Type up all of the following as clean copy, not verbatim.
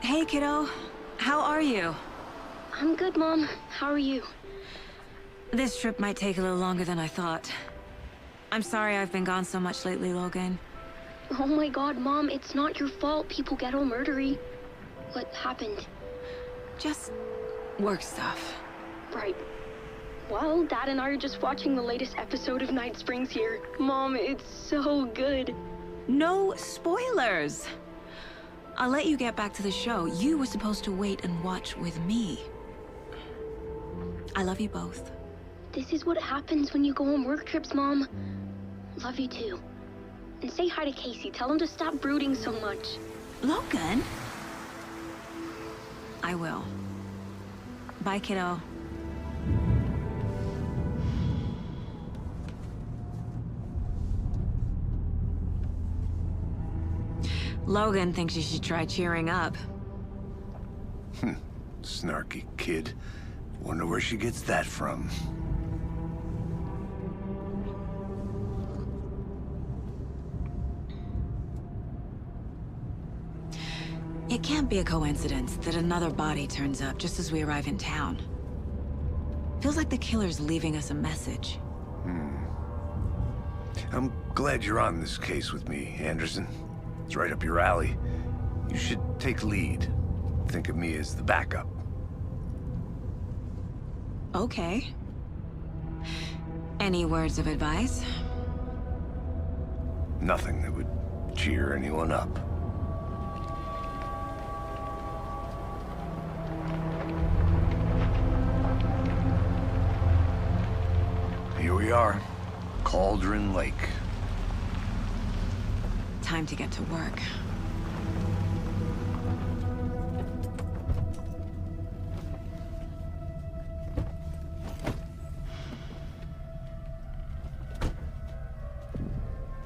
Hey, kiddo. How are you? I'm good, Mom. How are you? This trip might take a little longer than I thought. I'm sorry I've been gone so much lately, Logan. Oh my god, Mom, it's not your fault people get all murdery. What happened? Just work stuff. Right. Well, Dad and I are just watching the latest episode of Night Springs here. Mom, it's so good. No spoilers! I'll let you get back to the show. You were supposed to wait and watch with me. I love you both. This is what happens when you go on work trips, Mom. Love you too. And say hi to Casey. Tell him to stop brooding so much. Logan? I will. Bye, kiddo. Logan thinks you should try cheering up. Snarky kid. Wonder where she gets that from. It can't be a coincidence that another body turns up just as we arrive in town. Feels like the killer's leaving us a message. I'm glad you're on this case with me, Anderson. It's right up your alley. You should take lead. Think of me as the backup. Okay. Any words of advice? Nothing that would cheer anyone up. Here we are. Cauldron Lake. Time to get to work.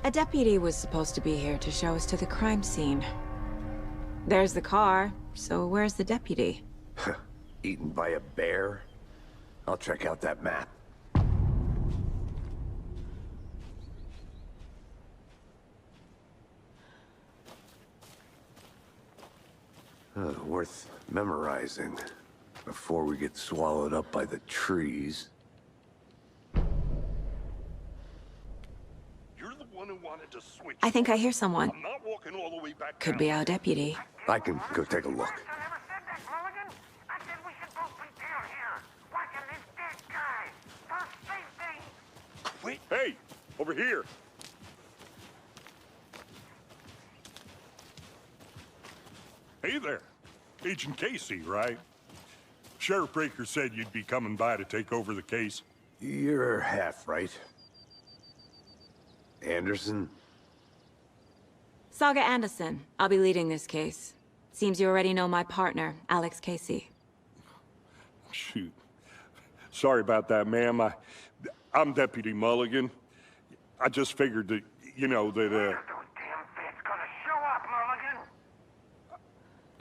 A deputy was supposed to be here to show us to the crime scene. There's the car, so where's the deputy? Eaten by a bear? I'll check out that map. Worth memorizing before we get swallowed up by the trees. You're the one who wanted to switch. I think I hear someone. I'm not walking all the way back Could down. be our deputy. I can go take a look. I never said that, Mulligan. I said we should both be down here, watching this dead guy. For safety. Wait. Hey, over here. Hey there. Agent Casey, right? Sheriff Breaker said you'd be coming by to take over the case. You're half right. Anderson? Saga Anderson. I'll be leading this case. Seems you already know my partner, Alex Casey. Shoot. Sorry about that, ma'am. I'm Deputy Mulligan. I just figured that, you know, that, Those damn feds gonna show up, Mulligan.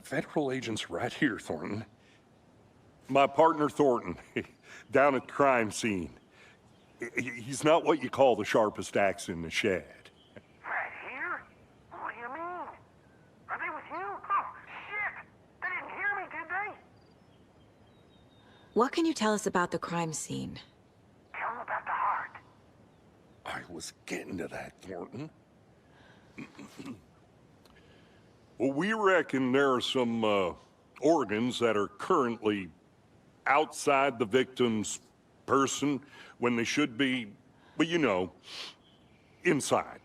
Federal agent's right here, Thornton. My partner, Thornton, down at the crime scene. He's not what you call the sharpest axe in the shed. Right here? What do you mean? Are they with you? Oh, shit! They didn't hear me, did they? What can you tell us about the crime scene? Tell them about the heart. I was getting to that, Thornton. Well, we reckon there are some organs that are currently outside the victim's person when they should be, well, you know, inside.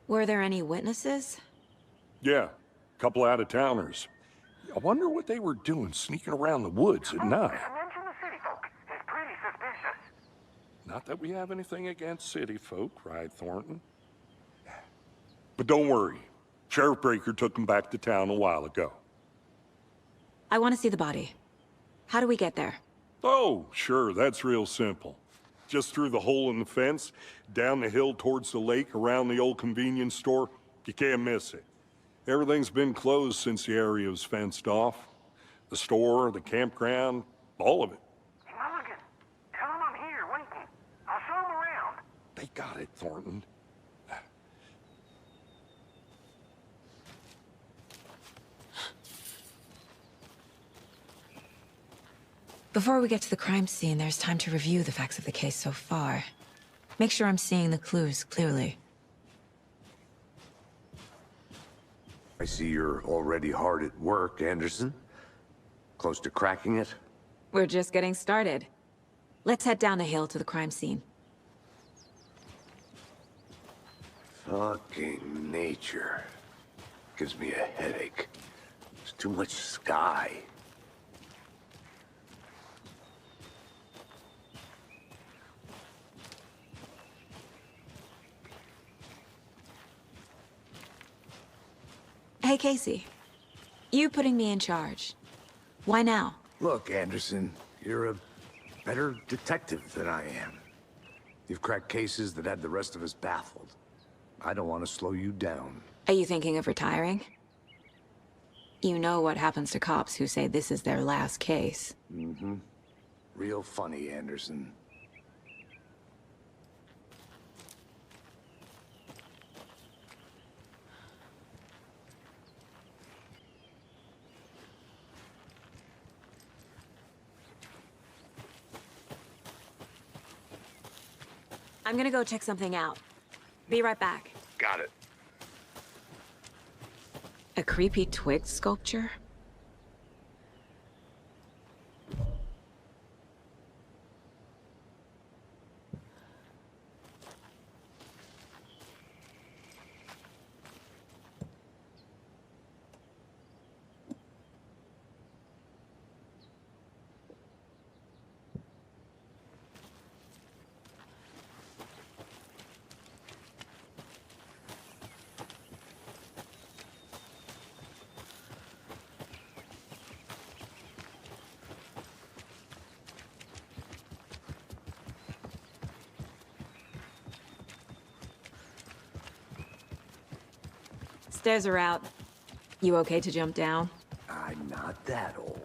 Were there any witnesses? Yeah, a couple out-of-towners. I wonder what they were doing sneaking around the woods at night. Mention the city folk. It's pretty suspicious. Not that we have anything against city folk, right, Thornton? But don't worry. Sheriff Breaker took him back to town a while ago. I want to see the body. How do we get there? Oh, sure, that's real simple. Just through the hole in the fence, down the hill towards the lake, around the old convenience store. You can't miss it. Everything's been closed since the area was fenced off. The store, the campground, all of it. Hey, Mulligan, tell them I'm here waiting. I'll show them around. They got it, Thornton. Before we get to the crime scene, there's time to review the facts of the case so far. Make sure I'm seeing the clues clearly. I see you're already hard at work, Anderson. Close to cracking it? We're just getting started. Let's head down the hill to the crime scene. Fucking nature. Gives me a headache. There's too much sky. Hey, Casey. You putting me in charge. Why now? Look, Anderson, you're a better detective than I am. You've cracked cases that had the rest of us baffled. I don't want to slow you down. Are you thinking of retiring? You know what happens to cops who say this is their last case. Mm-hmm. Real funny, Anderson. I'm gonna go check something out. Be right back. Got it. A creepy twig sculpture? Stairs are out. You okay to jump down? I'm not that old.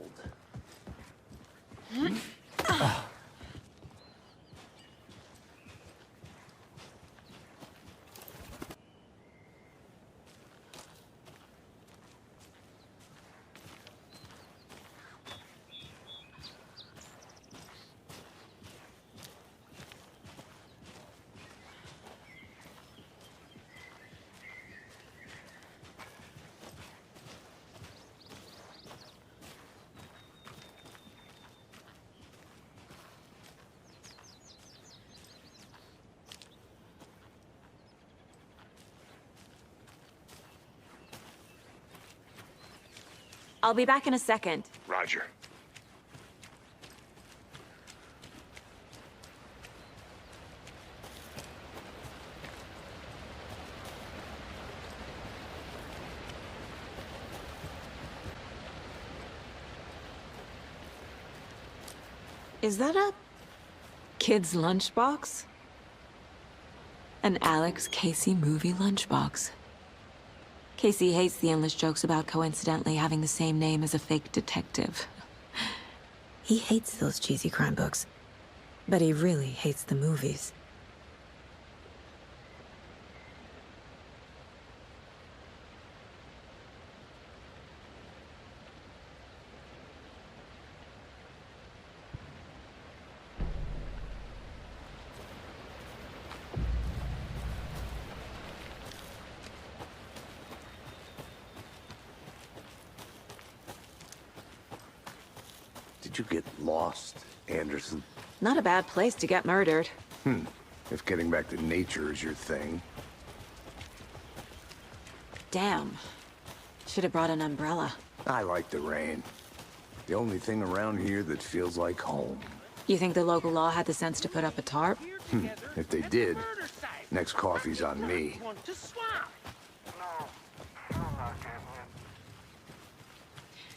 I'll be back in a second. Roger. Is that a kid's lunchbox? An Alex Casey movie lunchbox. Casey hates the endless jokes about coincidentally having the same name as a fake detective. He hates those cheesy crime books, but he really hates the movies. Did you get lost, Anderson? Not a bad place to get murdered. If getting back to nature is your thing. Damn. Should have brought an umbrella. I like the rain. The only thing around here that feels like home. You think the local law had the sense to put up a tarp? If they did, next coffee's on me.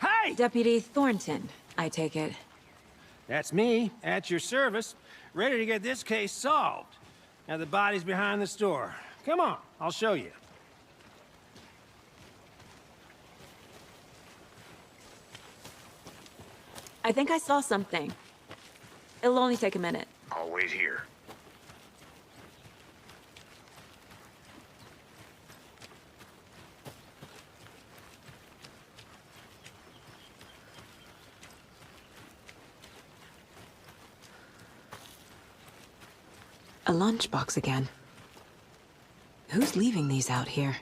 Hey! Deputy Thornton, I take it. That's me, at your service, ready to get this case solved. Now the body's behind the store. Come on, I'll show you. I think I saw something. It'll only take a minute. I'll wait here. A lunchbox again. Who's leaving these out here?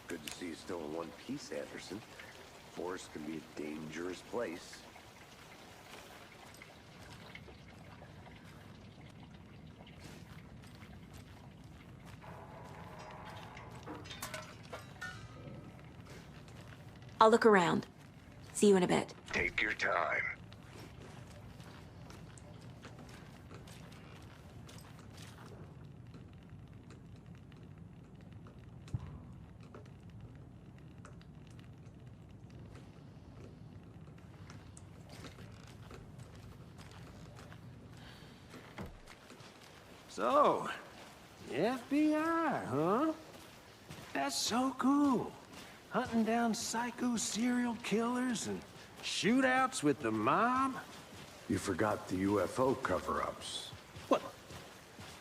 Good to see you still in one piece, Anderson. Forest can be a dangerous place. I'll look around. See you in a bit. Take your time. So, the FBI, huh? That's so cool. Hunting down psycho serial killers and shootouts with the mob? You forgot the UFO cover-ups. What?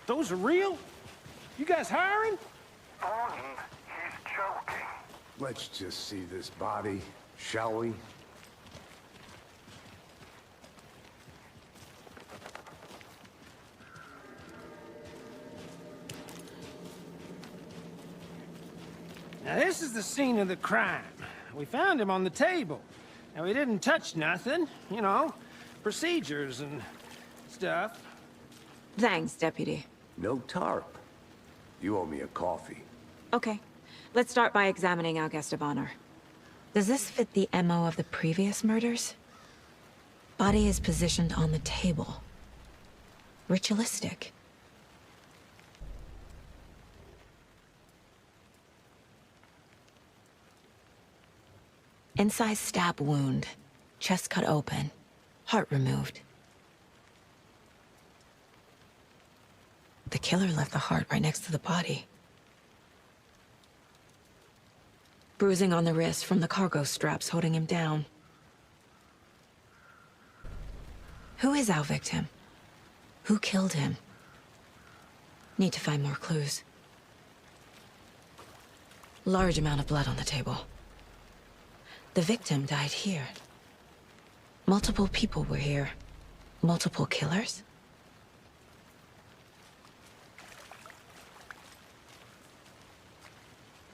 Those are real? You guys hiring? Thornton, he's joking. Let's just see this body, shall we? Now, this is the scene of the crime. We found him on the table. Now, we didn't touch nothing, you know, procedures and stuff. Thanks, Deputy. No tarp. You owe me a coffee. Okay. Let's start by examining our guest of honor. Does this fit the MO of the previous murders? Body is positioned on the table. Ritualistic. Incised stab wound. Chest cut open. Heart removed. The killer left the heart right next to the body. Bruising on the wrist from the cargo straps holding him down. Who is our victim? Who killed him? Need to find more clues. Large amount of blood on the table. The victim died here. Multiple people were here. Multiple killers?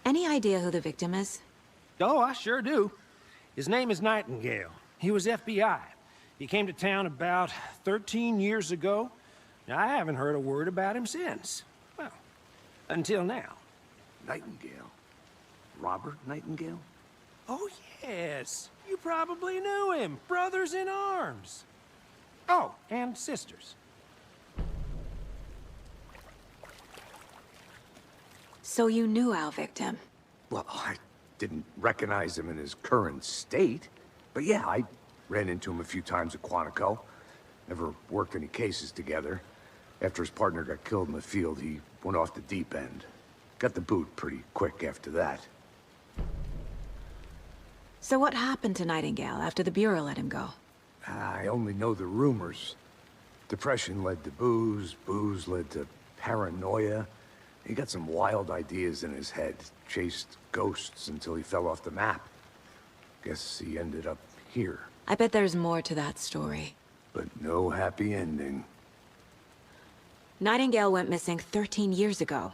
Any idea who the victim is? Oh, I sure do. His name is Nightingale. He was FBI. He came to town about 13 years ago. I haven't heard a word about him since. Well, until now. Nightingale? Robert Nightingale? Oh, yes. You probably knew him. Brothers in arms. Oh, and sisters. So you knew our victim? Well, I didn't recognize him in his current state. But yeah, I ran into him a few times at Quantico. Never worked any cases together. After his partner got killed in the field, he went off the deep end. Got the boot pretty quick after that. So what happened to Nightingale after the Bureau let him go? I only know the rumors. Depression led to booze, booze led to paranoia. He got some wild ideas in his head, chased ghosts until he fell off the map. Guess he ended up here. I bet there's more to that story. But no happy ending. Nightingale went missing 13 years ago.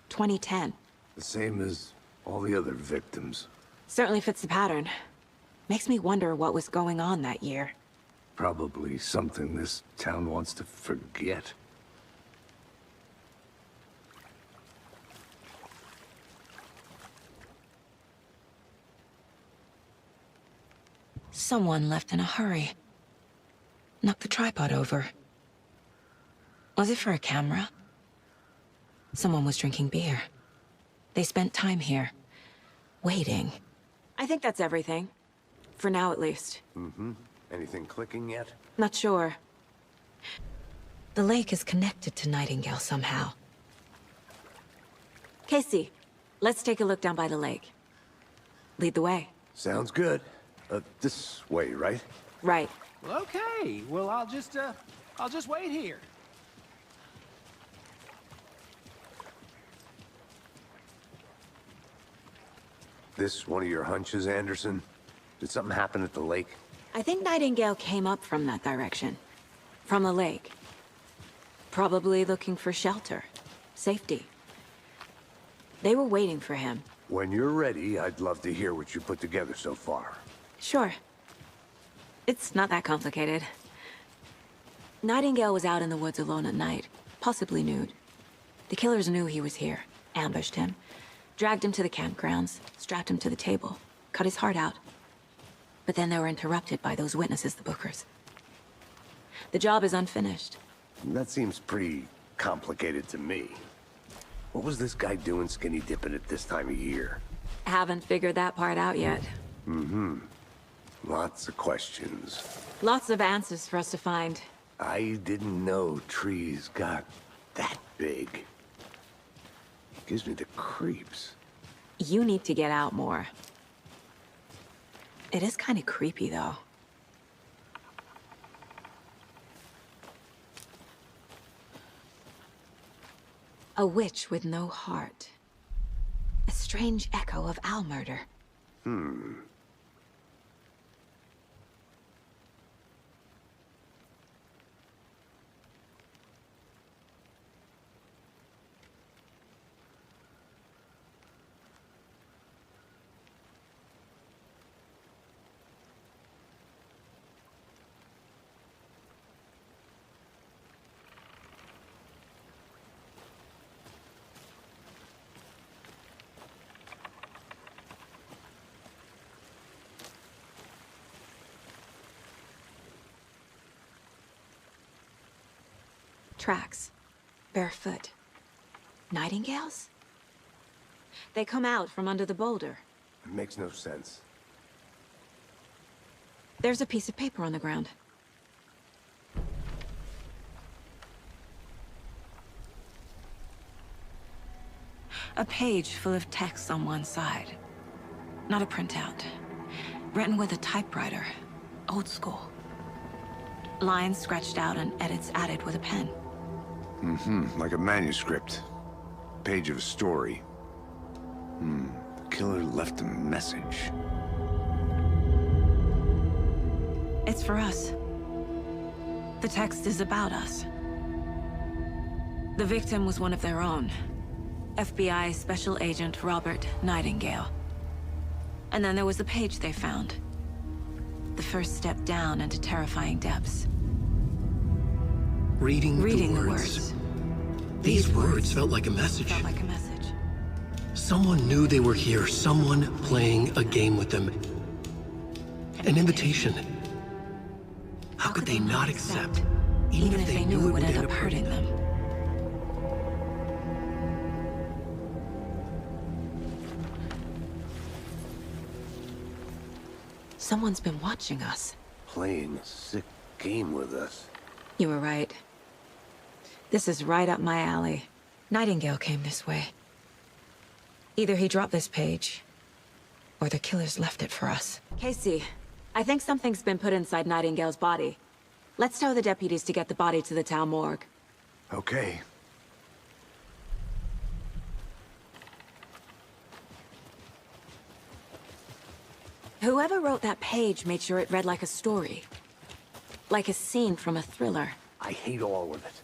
2010. The same as all the other victims. Certainly fits the pattern. Makes me wonder what was going on that year. Probably something this town wants to forget. Someone left in a hurry. Knocked the tripod over. Was it for a camera? Someone was drinking beer. They spent time here. Waiting. I think that's everything. For now, at least. Anything clicking yet? Not sure. The lake is connected to Nightingale somehow. Casey, let's take a look down by the lake. Lead the way. Sounds good. This way, right? Right. Well, okay. Well, I'll just wait here. This one of your hunches, Anderson? Did something happen at the lake? I think Nightingale came up from that direction. From the lake. Probably looking for shelter. Safety. They were waiting for him. When you're ready, I'd love to hear what you put together so far. Sure. It's not that complicated. Nightingale was out in the woods alone at night, possibly nude. The killers knew he was here, ambushed him, dragged him to the campgrounds, strapped him to the table, cut his heart out. But then they were interrupted by those witnesses, the Bookers. The job is unfinished. That seems pretty complicated to me. What was this guy doing skinny dipping at this time of year? Haven't figured that part out yet. Lots of questions. Lots of answers for us to find. I didn't know trees got that big. Gives me the creeps. You need to get out more. It is kind of creepy, though. A witch with no heart. A strange echo of owl murder. Tracks. Barefoot. Nightingales? They come out from under the boulder. It makes no sense. There's a piece of paper on the ground. A page full of text on one side. Not a printout. Written with a typewriter. Old school. Lines scratched out and edits added with a pen. Like a manuscript. Page of a story. The killer left a message. It's for us. The text is about us. The victim was one of their own. FBI Special Agent Robert Nightingale. And then there was the page they found. The first step down into terrifying depths. Reading the words. words. These words felt like a message. Felt like a message. Someone knew they were here, someone playing a game with them. An invitation. How could they not accept, even if they knew it would end up hurting them? Someone's been watching us. Playing a sick game with us. You were right. This is right up my alley. Nightingale came this way. Either he dropped this page, or the killers left it for us. Casey, I think something's been put inside Nightingale's body. Let's tell the deputies to get the body to the town morgue. Okay. Whoever wrote that page made sure it read like a story. Like a scene from a thriller. I hate all of it.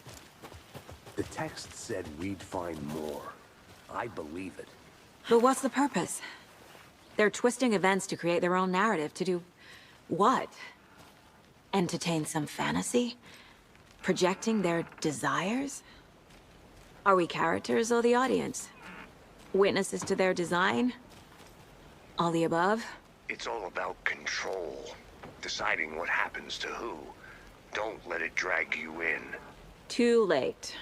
The text said we'd find more. I believe it. But what's the purpose? They're twisting events to create their own narrative to do... what? Entertain some fantasy? Projecting their desires? Are we characters or the audience? Witnesses to their design? All the above? It's all about control. Deciding what happens to who. Don't let it drag you in. Too late.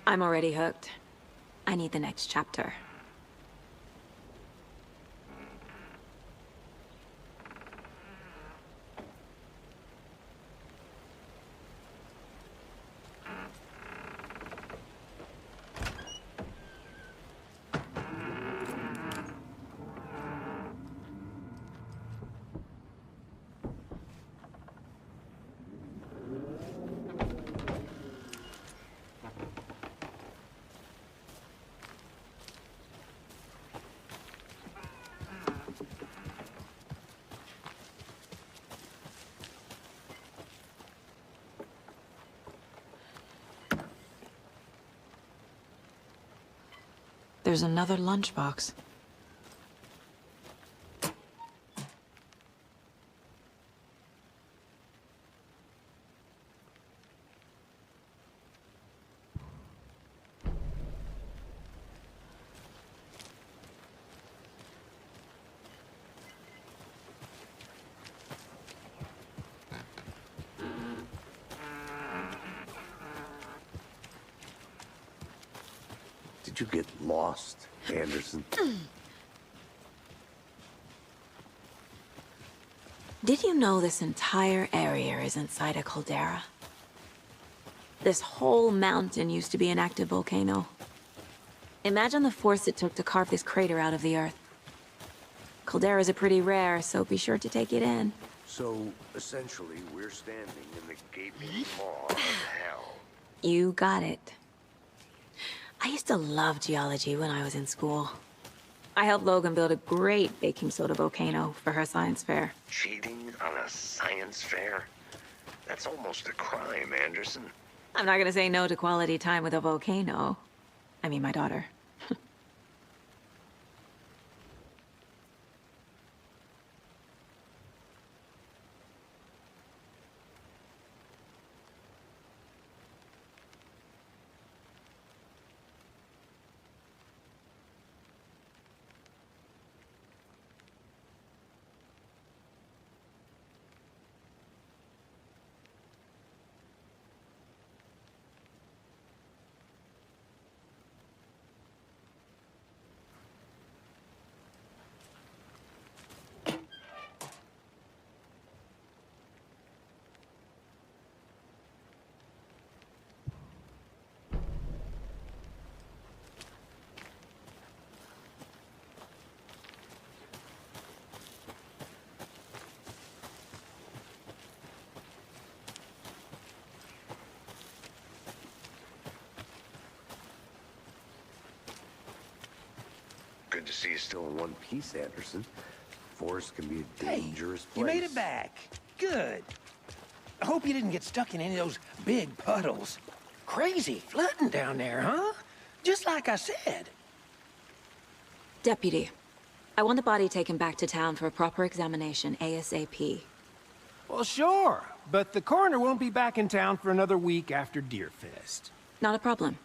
I'm already hooked. I need the next chapter. There's another lunchbox. Did you get lost, Anderson? Did you know this entire area is inside a caldera? This whole mountain used to be an active volcano. Imagine the force it took to carve this crater out of the earth. Calderas are pretty rare, so be sure to take it in. So, essentially, we're standing in the gaping maw of hell. You got it. I used to love geology when I was in school. I helped Logan build a great baking soda volcano for her science fair. Cheating on a science fair? That's almost a crime, Anderson. I'm not gonna say no to quality time with a volcano. I mean, my daughter. Good to see you still in one piece, Anderson. Forest can be a dangerous place. You made it back. Good. I hope you didn't get stuck in any of those big puddles. Crazy flooding down there, huh? Just like I said. Deputy, I want the body taken back to town for a proper examination, ASAP. Well, sure. But the coroner won't be back in town for another week after Deerfest. Not a problem.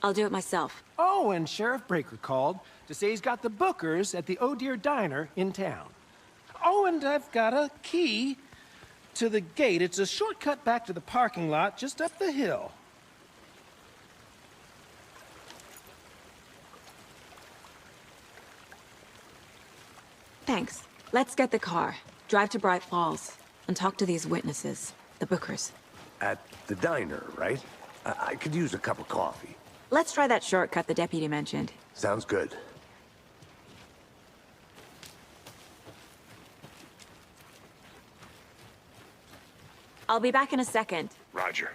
I'll do it myself. Oh, and Sheriff Breaker called to say he's got the Bookers at the Oh Dear Diner in town. Oh, and I've got a key to the gate. It's a shortcut back to the parking lot just up the hill. Thanks. Let's get the car, drive to Bright Falls, and talk to these witnesses, the Bookers. At the diner, right? I could use a cup of coffee. Let's try that shortcut the deputy mentioned. Sounds good. I'll be back in a second. Roger.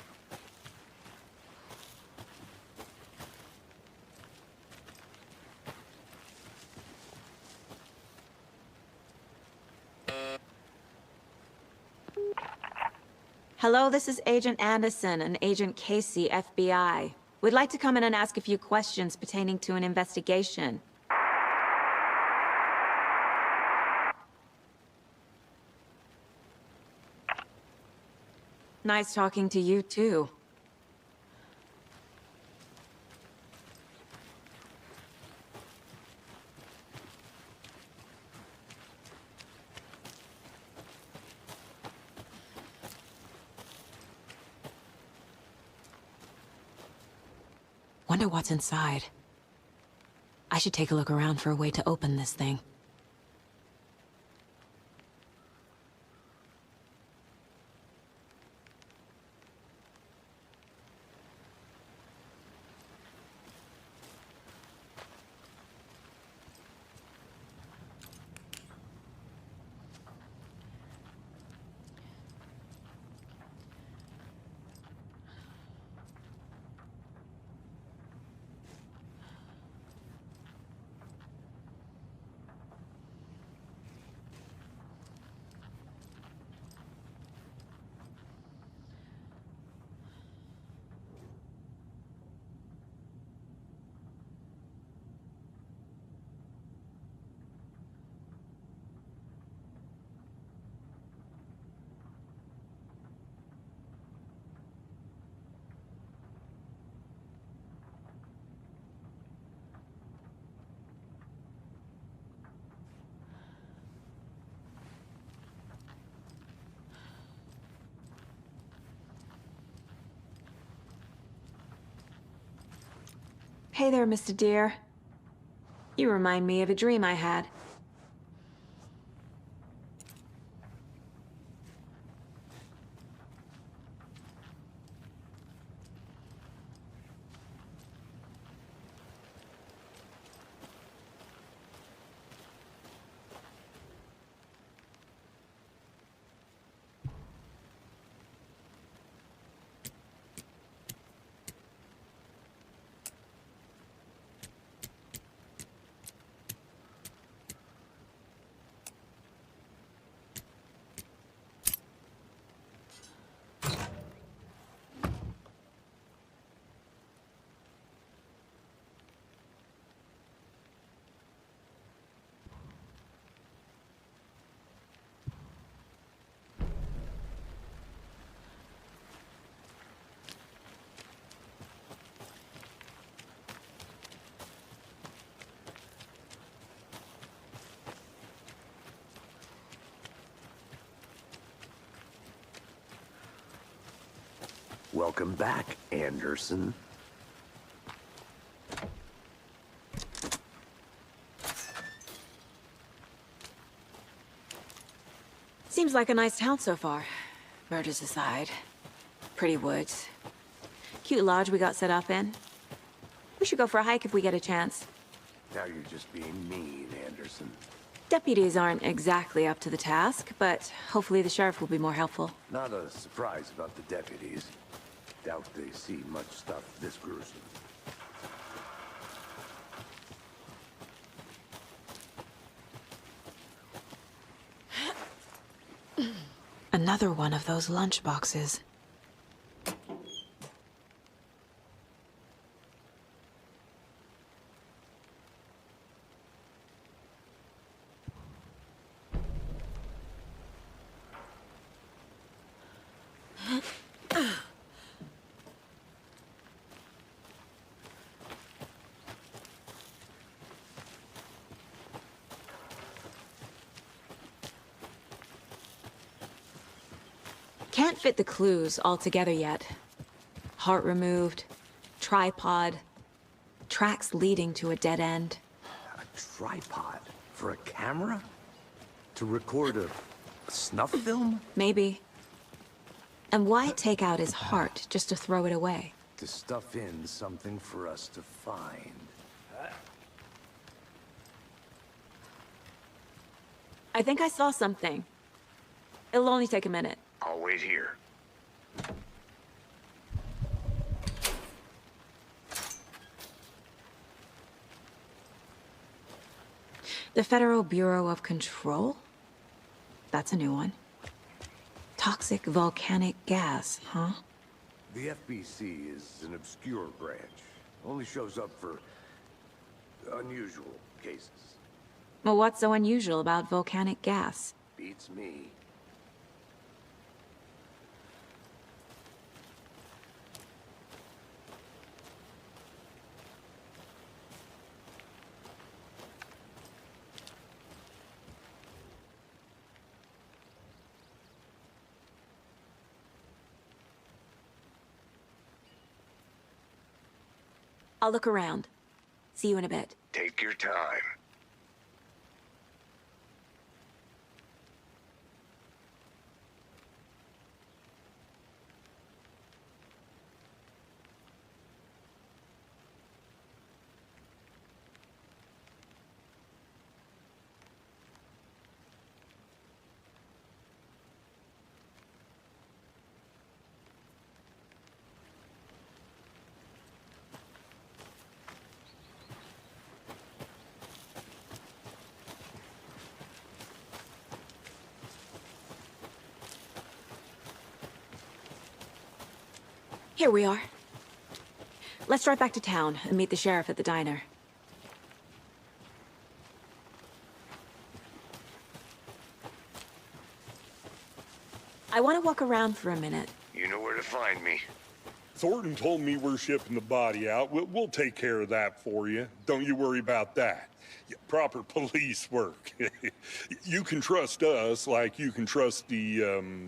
Hello, this is Agent Anderson and Agent Casey, FBI. We'd like to come in and ask a few questions pertaining to an investigation. Nice talking to you, too. Wonder what's inside. I should take a look around for a way to open this thing. Hey there, Mr. Deer. You remind me of a dream I had. Welcome back, Anderson. Seems like a nice town so far. Murders aside. Pretty woods. Cute lodge we got set up in. We should go for a hike if we get a chance. Now you're just being mean, Anderson. Deputies aren't exactly up to the task, but hopefully the sheriff will be more helpful. Not a surprise about the deputies. Doubt they see much stuff this gruesome. Another one of those lunch boxes. Can't fit the clues all together yet. Heart removed, tripod, tracks leading to a dead end. A tripod? For a camera? To record a snuff film? Maybe. And why take out his heart just to throw it away? To stuff in something for us to find. I think I saw something. It'll only take a minute. I'll wait here. The Federal Bureau of Control? That's a new one. Toxic volcanic gas, huh? The FBC is an obscure branch. Only shows up for unusual cases. Well, what's so unusual about volcanic gas? Beats me. I'll look around. See you in a bit. Take your time. Here we are. Let's drive back to town and meet the sheriff at the diner. I want to walk around for a minute. You know where to find me. Thornton told me we're shipping the body out. We'll take care of that for you. Don't you worry about that. Yeah, proper police work. You can trust us like you can trust the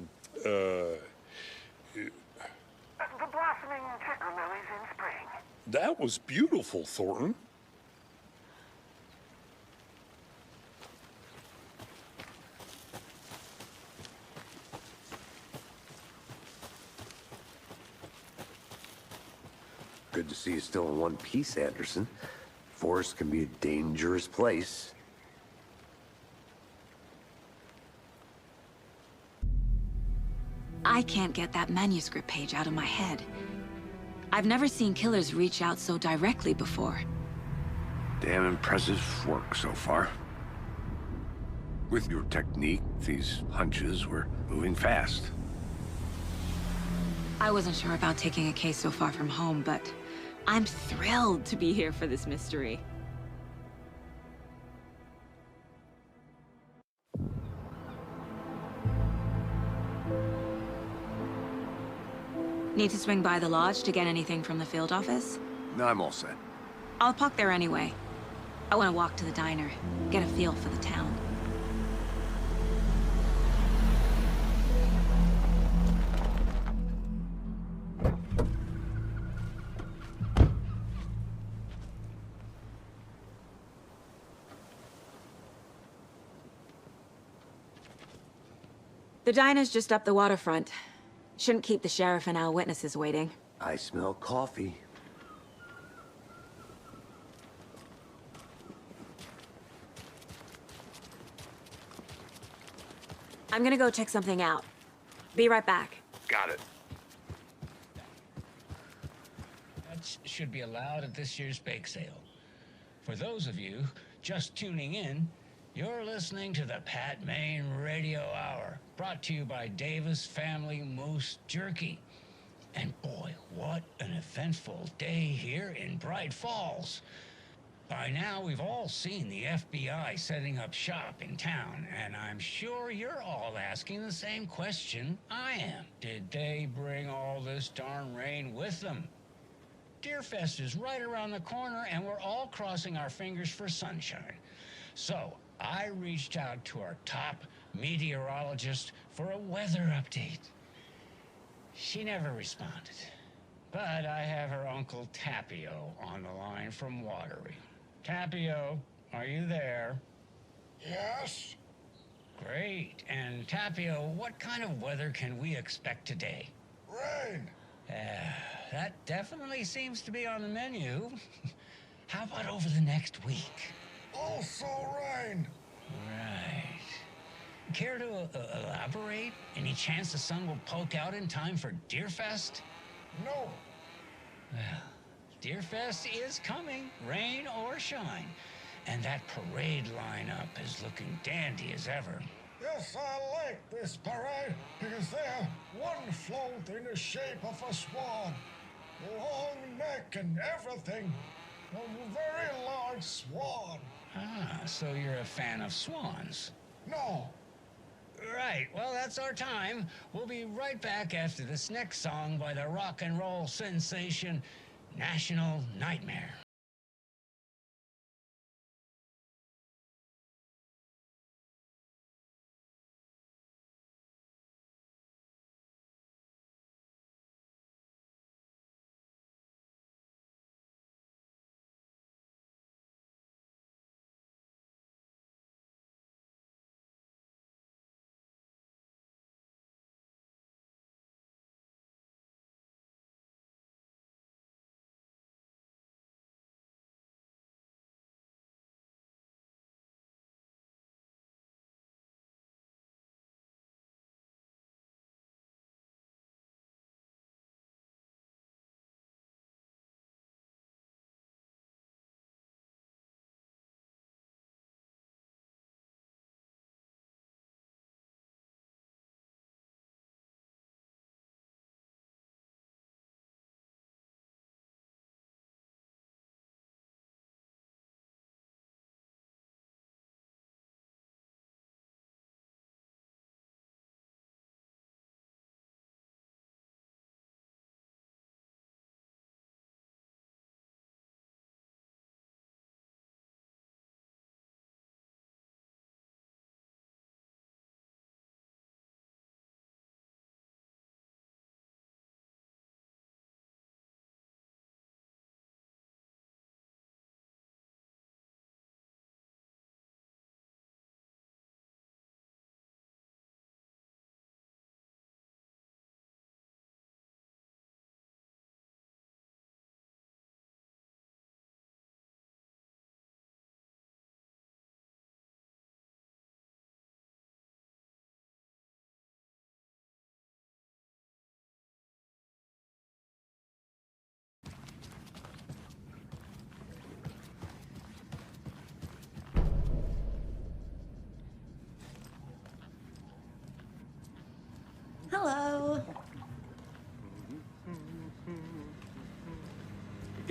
The blossoming ticker lilies in spring. That was beautiful, Thornton. Good to see you still in one piece, Anderson. Forest can be a dangerous place. I can't get that manuscript page out of my head. I've never seen killers reach out so directly before. Damn impressive work so far. With your technique, these hunches were moving fast. I wasn't sure about taking a case so far from home, but I'm thrilled to be here for this mystery. Need to swing by the lodge to get anything from the field office? No, I'm all set. I'll park there anyway. I want to walk to the diner, get a feel for the town. The diner's just up the waterfront. Shouldn't keep the sheriff and our witnesses waiting. I smell coffee. I'm gonna go check something out. Be right back. Got it. That should be allowed at this year's bake sale. For those of you just tuning in, you're listening to the Pat Maine Radio Hour, brought to you by Davis Family Moose Jerky. And boy, what an eventful day here in Bright Falls. By now, we've all seen the FBI setting up shop in town, and I'm sure you're all asking the same question I am. Did they bring all this darn rain with them? Deerfest is right around the corner, and we're all crossing our fingers for sunshine. So, I reached out to our top meteorologist for a weather update. She never responded. But I have her Uncle Tapio on the line from Watery. Tapio, are you there? Yes? Great. And Tapio, what kind of weather can we expect today? Rain. That definitely seems to be on the menu. How about over the next week? Also rain. Right. Care to elaborate? Any chance the sun will poke out in time for Deerfest? No. Well, Deerfest is coming, rain or shine. And that parade lineup is looking dandy as ever. Yes, I like this parade because they're one float in the shape of a swan. Long neck and everything. A very large swan. Ah, so you're a fan of swans. No. Right, well, that's our time. We'll be right back after this next song by the rock and roll sensation, National Nightmare.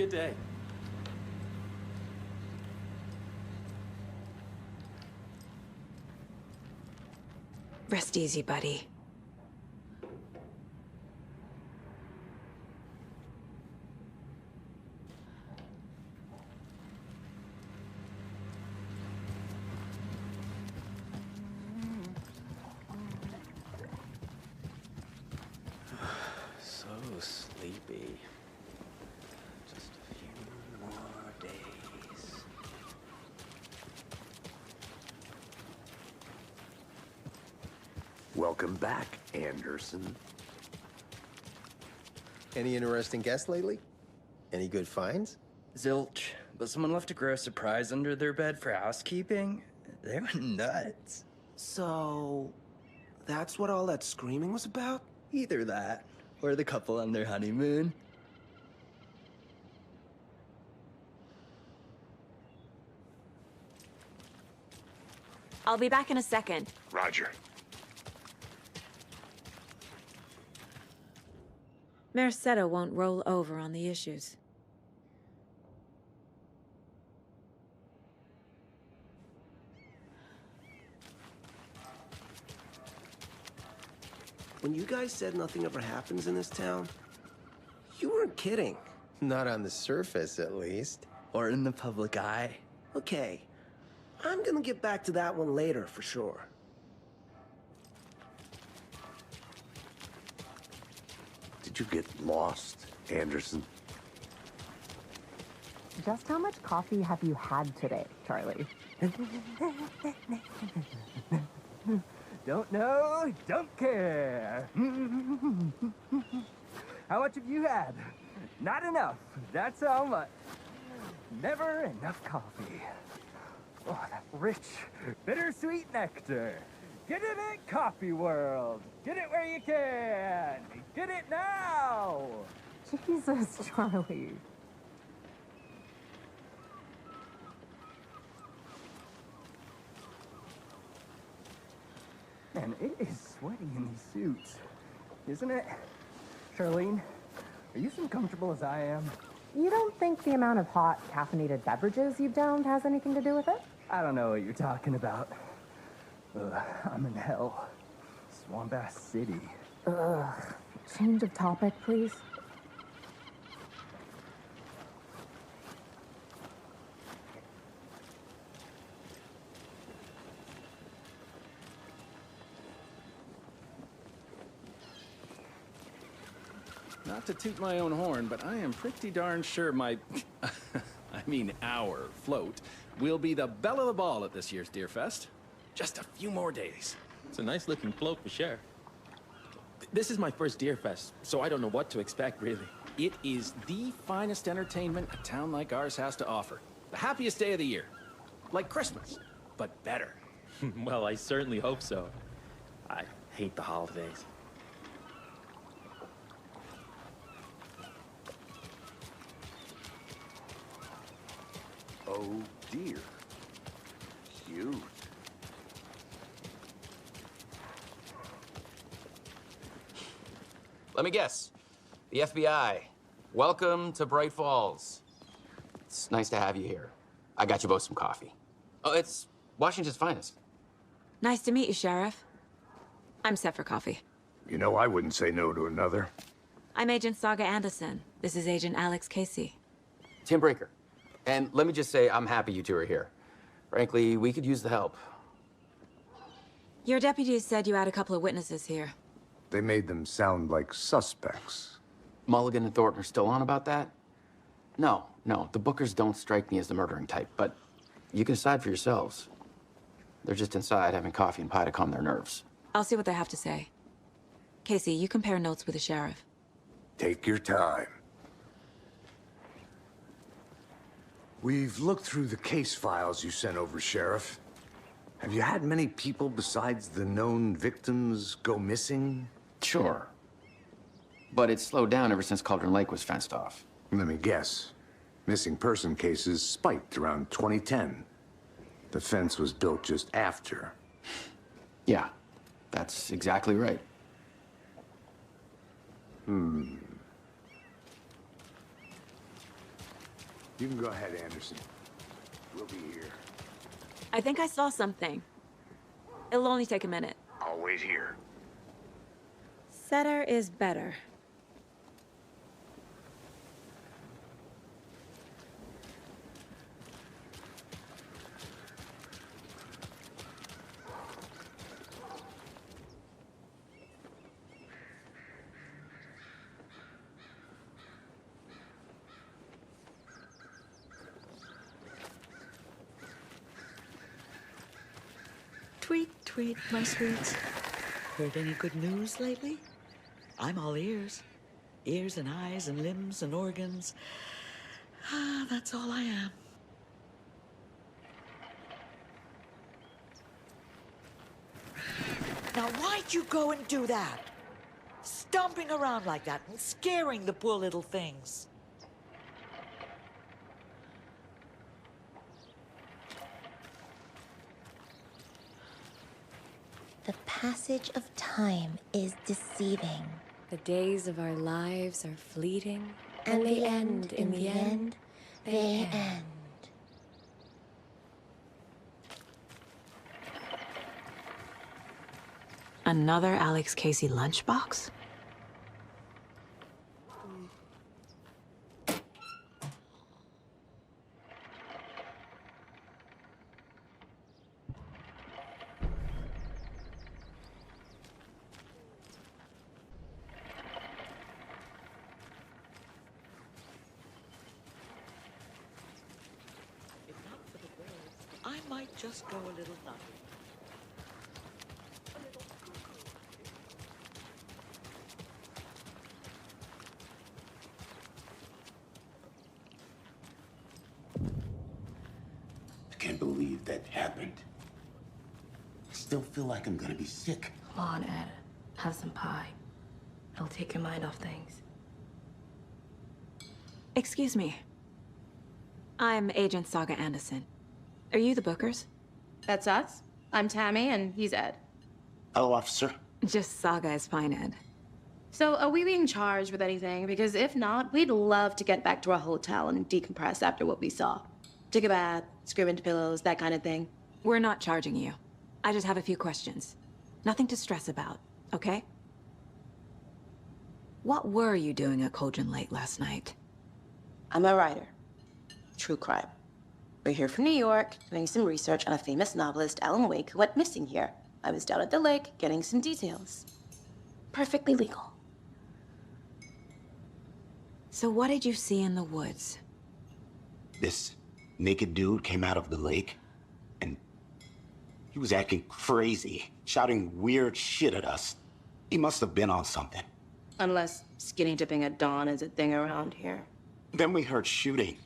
Good day. Rest easy, buddy. So sleepy. Just a few more days. Welcome back, Anderson. Any interesting guests lately? Any good finds? Zilch, but someone left a gross surprise under their bed for housekeeping. They went nuts. So, that's what all that screaming was about? Either that, or the couple on their honeymoon. I'll be back in a second. Roger. Mercado won't roll over on the issues. When you guys said nothing ever happens in this town, you weren't kidding. Not on the surface, at least. Or in the public eye. Okay, I'm gonna get back to that one later, for sure. Did you get lost, Anderson? Just how much coffee have you had today, Charlie? Don't know, don't care. How much have you had? Not enough. That's how much. Never enough coffee. Oh, that rich, bittersweet nectar. Get it in Coffee World. Get it where you can. Get it now. Jesus, Charlie. Man, it is sweaty in these suits, isn't it? Charlene, are you as comfortable as I am? You don't think the amount of hot, caffeinated beverages you've downed has anything to do with it? I don't know what you're talking about. I'm in hell. Swamp Ass City. Ugh. Change of topic, please. Not to toot my own horn, but I am pretty darn sure my... I mean our float will be the belle of the ball at this year's Deer Fest. Just a few more days. It's a nice looking float for sure. This is my first Deer Fest, so I don't know what to expect, really. It is the finest entertainment a town like ours has to offer. The happiest day of the year. Like Christmas, but better. Well, I certainly hope so. I hate the holidays. Oh dear. Cute. Let me guess. The FBI. Welcome to Bright Falls. It's nice to have you here. I got you both some coffee. Oh, it's Washington's finest. Nice to meet you, Sheriff. I'm set for coffee. You know, I wouldn't say no to another. I'm Agent Saga Anderson. This is Agent Alex Casey. Tim Breaker. And let me just say, I'm happy you two are here. Frankly, we could use the help. Your deputies said you had a couple of witnesses here. They made them sound like suspects. Mulligan and Thornton are still on about that? No, the Bookers don't strike me as the murdering type, but you can decide for yourselves. They're just inside having coffee and pie to calm their nerves. I'll see what they have to say. Casey, you compare notes with the sheriff. Take your time. We've looked through the case files you sent over, Sheriff. Have you had many people besides the known victims go missing? Sure. But it's slowed down ever since Cauldron Lake was fenced off. Let me guess. Missing person cases spiked around 2010. The fence was built just after. Yeah, that's exactly right. You can go ahead, Anderson. We'll be here. I think I saw something. It'll only take a minute. I'll wait here. Setter is better. Tweet, tweet, my sweets. Heard any good news lately? I'm all ears. Ears and eyes and limbs and organs. Ah, that's all I am. Now, why'd you go and do that? Stomping around like that and scaring the poor little things. The passage of time is deceiving. The days of our lives are fleeting. And they end in the end. They end. Another Alex Casey lunchbox? I might just go a little nutty. I can't believe that happened. I still feel like I'm gonna be sick. Come on, Ed. Have some pie. It'll take your mind off things. Excuse me. I'm Agent Saga Anderson. Are you the Bookers? That's us. I'm Tammy, and he's Ed. Hello, officer. Just Saga is fine, Ed. So, are we being charged with anything? Because if not, we'd love to get back to our hotel and decompress after what we saw. Take a bath, scream into pillows, that kind of thing. We're not charging you. I just have a few questions. Nothing to stress about, okay? What were you doing at Cauldron Lake last night? I'm a writer. True crime. We're here from New York, doing some research on a famous novelist, Alan Wake, who went missing here. I was down at the lake, getting some details. Perfectly legal. So what did you see in the woods? This naked dude came out of the lake, and he was acting crazy, shouting weird shit at us. He must have been on something. Unless skinny dipping at dawn is a thing around here. Then we heard shooting.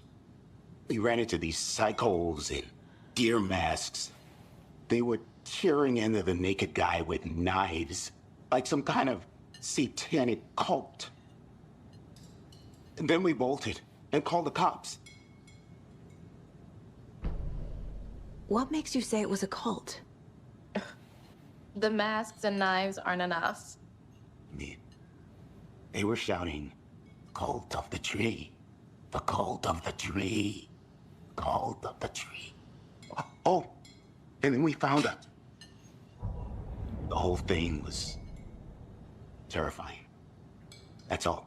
We ran into these psychos in deer masks. They were tearing into the naked guy with knives, like some kind of satanic cult. And then we bolted and called the cops. What makes you say it was a cult? The masks and knives aren't enough. I mean, they were shouting, "Cult of the tree, the cult of the tree, cult of the tree." Oh, and then we found out. The whole thing was terrifying. That's all.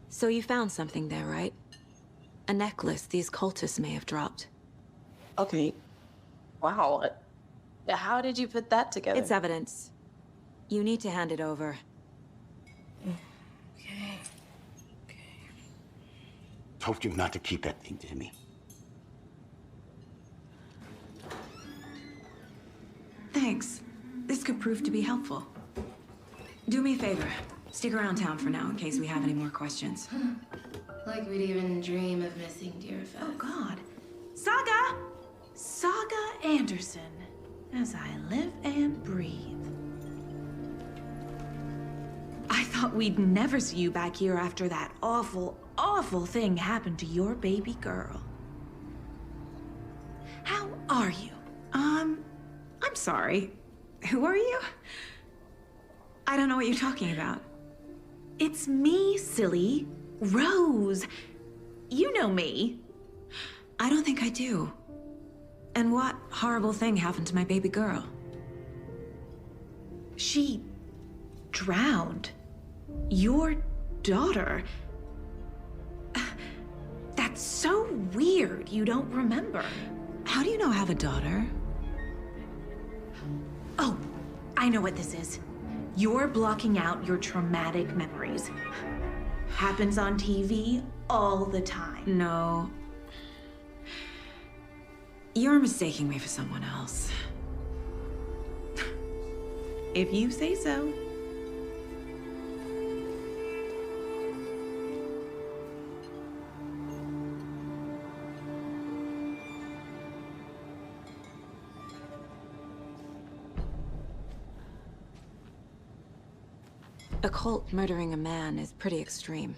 So you found something there, right? A necklace these cultists may have dropped. Okay. Wow. How did you put that together? It's evidence. You need to hand it over. Okay. Told you not to keep that thing to me. Thanks. This could prove to be helpful. Do me a favor. Stick around town for now in case we have any more questions. Like we'd even dream of missing Deerfest. Oh, God. Saga! Saga Anderson. As I live and breathe. I thought we'd never see you back here after that awful, awful thing happened to your baby girl. How are you? I'm sorry. Who are you? I don't know what you're talking about. It's me, silly. Rose. You know me. I don't think I do. And what horrible thing happened to my baby girl? She drowned. Your daughter. That's so weird you don't remember. How do you know I have a daughter? Oh, I know what this is. You're blocking out your traumatic memories. Happens on TV all the time. No. You're mistaking me for someone else. If you say so. A cult murdering a man is pretty extreme.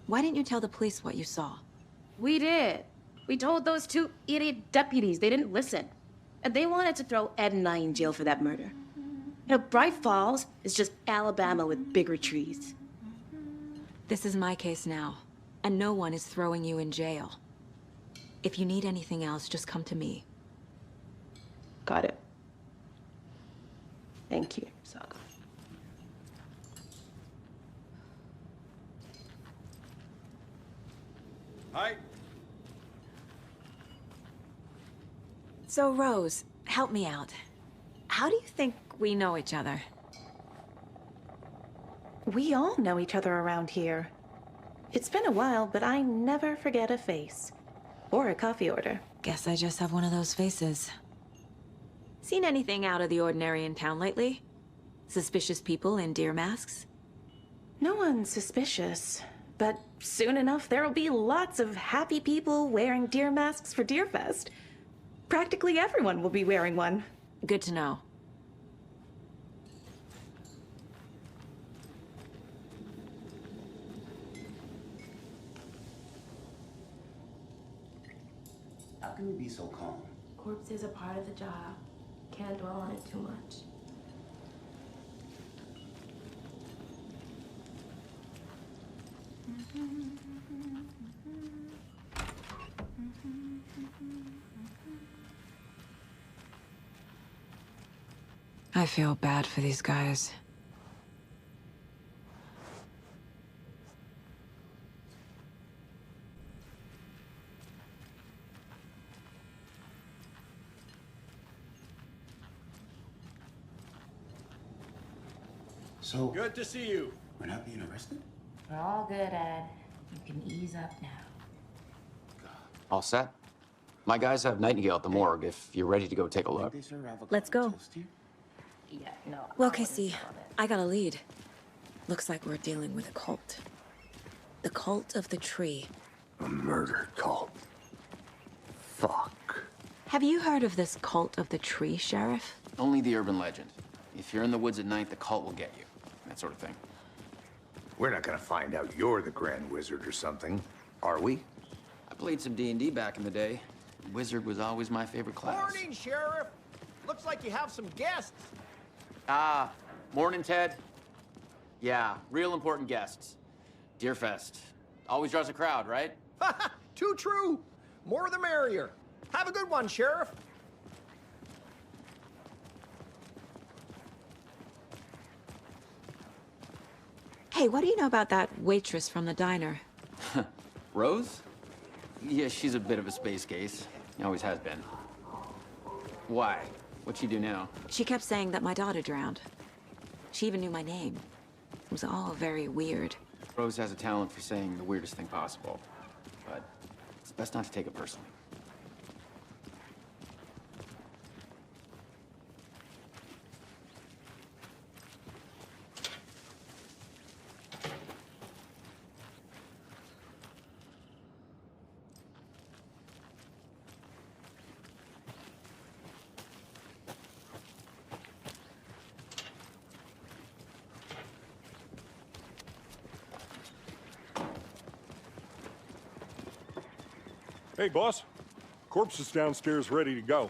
Why didn't you tell the police what you saw? We did. We told those two idiot deputies. They didn't listen. And they wanted to throw Ed and I in jail for that murder. You know, Bright Falls is just Alabama with bigger trees. This is my case now, and no one is throwing you in jail. If you need anything else, just come to me. Got it. Thank you, Saga. Hi. So, Rose, help me out. How do you think we know each other? We all know each other around here. It's been a while, but I never forget a face. Or a coffee order. Guess I just have one of those faces. Seen anything out of the ordinary in town lately? Suspicious people in deer masks? No one's suspicious. But soon enough, there'll be lots of happy people wearing deer masks for Deerfest. Practically everyone will be wearing one. Good to know. How can you be so calm? Corpses are part of the job. Can't dwell on it too much. I feel bad for these guys. So... Good to see you. We're not being arrested? We're all good, Ed. You can ease up now. All set? My guys have Nightingale at the morgue if you're ready to go take a look. Let's go. Yeah, no. Well, Casey, I got a lead. Looks like we're dealing with a cult. The cult of the tree. A murder cult. Fuck. Have you heard of this cult of the tree, Sheriff? Only the urban legend. If you're in the woods at night, the cult will get you. That sort of thing. We're not gonna find out you're the Grand Wizard or something, are we? I played some D&D back in the day. Wizard was always my favorite class. Morning, Sheriff. Looks like you have some guests. Ah, morning, Ted. Yeah, real important guests. Deerfest. Always draws a crowd, right? Too true. More the merrier. Have a good one, Sheriff. Hey, what do you know about that waitress from the diner? Rose? Yeah, she's a bit of a space case. Always has been. Why? What'd she do now? She kept saying that my daughter drowned. She even knew my name. It was all very weird. Rose has a talent for saying the weirdest thing possible. But it's best not to take it personally. Hey, boss. Corpse is downstairs ready to go.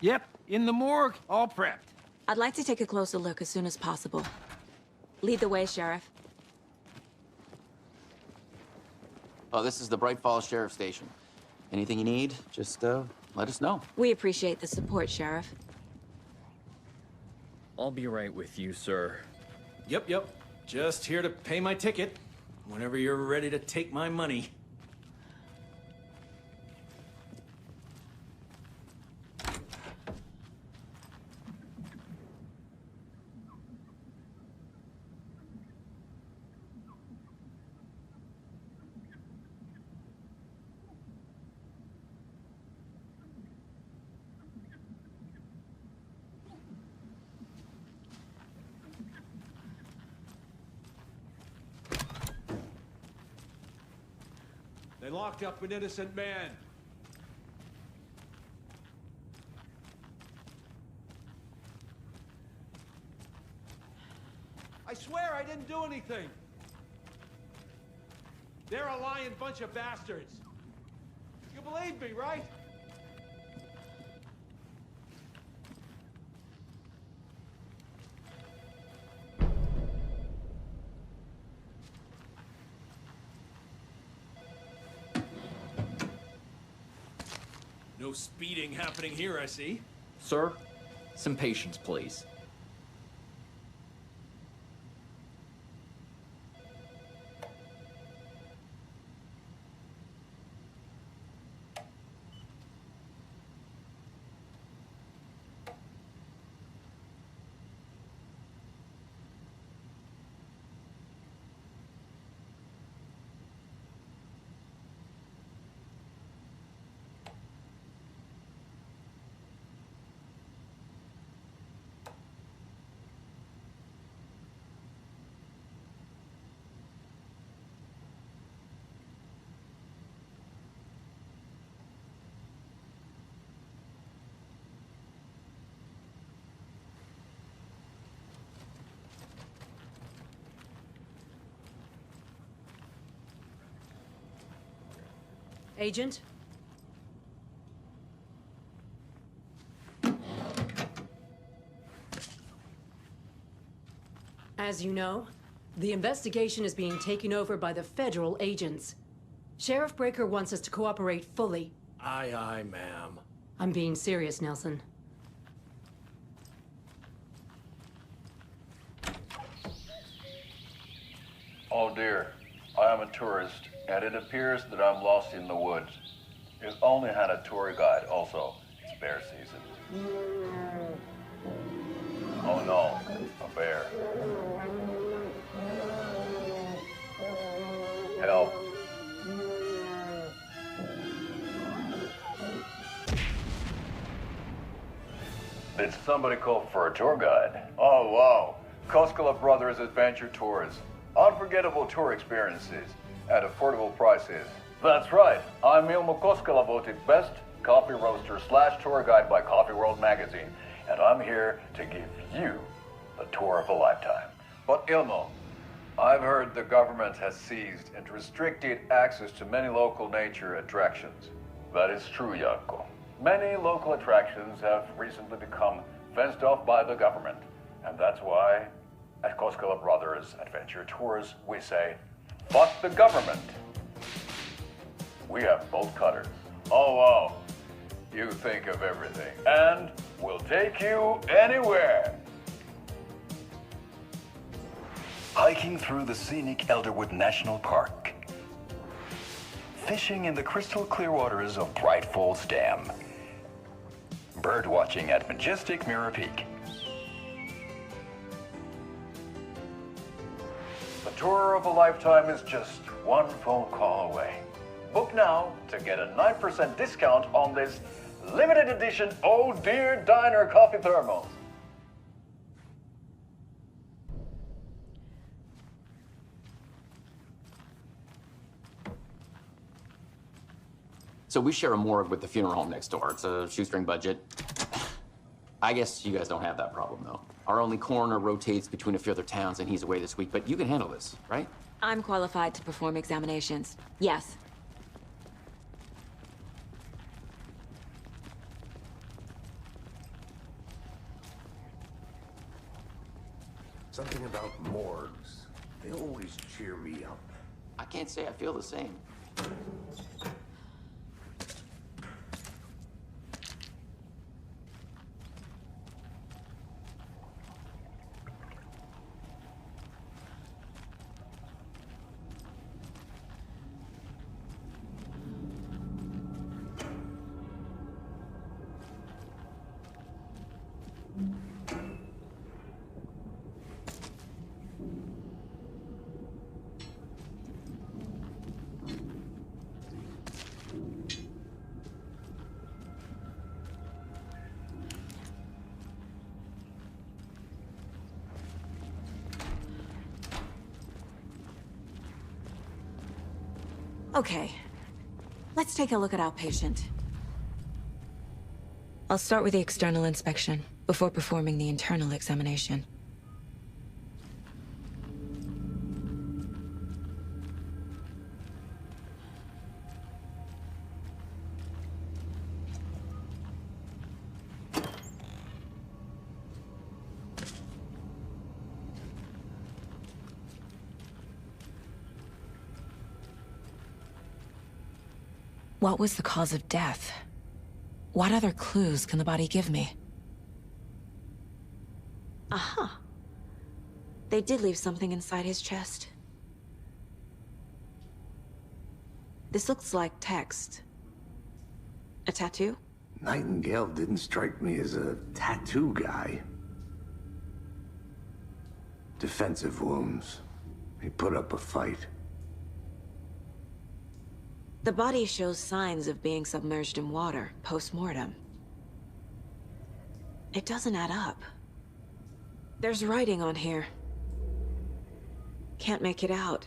Yep, in the morgue, all prepped. I'd like to take a closer look as soon as possible. Lead the way, Sheriff. Oh, this is the Bright Falls Sheriff Station. Anything you need, just let us know. We appreciate the support, Sheriff. I'll be right with you, sir. Yep. Just here to pay my ticket. Whenever you're ready to take my money. They locked up an innocent man. I swear I didn't do anything. They're a lying bunch of bastards. You believe me, right? No speeding happening here, I see. Sir, some patience, please. Agent? As you know, the investigation is being taken over by the federal agents. Sheriff Breaker wants us to cooperate fully. Aye, ma'am. I'm being serious, Nelson. Oh dear, I am a tourist, and it appears that I'm lost in the woods. I've only had a tour guide also. It's bear season. Oh no, a bear. Help. Did somebody call for a tour guide? Oh wow, Koskela Brothers Adventure Tours. Unforgettable tour experiences at affordable prices. That's right, I'm Ilmo Koskela, voted best coffee roaster / tour guide by Coffee World magazine, and I'm here to give you the tour of a lifetime. But Ilmo, I've heard the government has seized and restricted access to many local nature attractions. That is true, Jaakko. Many local attractions have recently become fenced off by the government, and that's why at Koskela Brothers Adventure Tours, we say, fuck the government. We have bolt cutters. Oh, wow. You think of everything. And we'll take you anywhere. Hiking through the scenic Elderwood National Park. Fishing in the crystal clear waters of Bright Falls Dam. Bird watching at majestic Mirror Peak. The tour of a lifetime is just one phone call away. Book now to get a 9% discount on this limited edition Oh Dear Diner coffee thermos. So we share a morgue with the funeral home next door. It's a shoestring budget. I guess you guys don't have that problem, though. Our only coroner rotates between a few other towns, and he's away this week, but you can handle this, right? I'm qualified to perform examinations. Yes. Something about morgues. They always cheer me up. I can't say I feel the same. Okay, let's take a look at our patient. I'll start with the external inspection before performing the internal examination. What was the cause of death? What other clues can the body give me? Aha. They did leave something inside his chest. This looks like text. A tattoo? Nightingale didn't strike me as a tattoo guy. Defensive wounds. He put up a fight. The body shows signs of being submerged in water, post-mortem. It doesn't add up. There's writing on here. Can't make it out.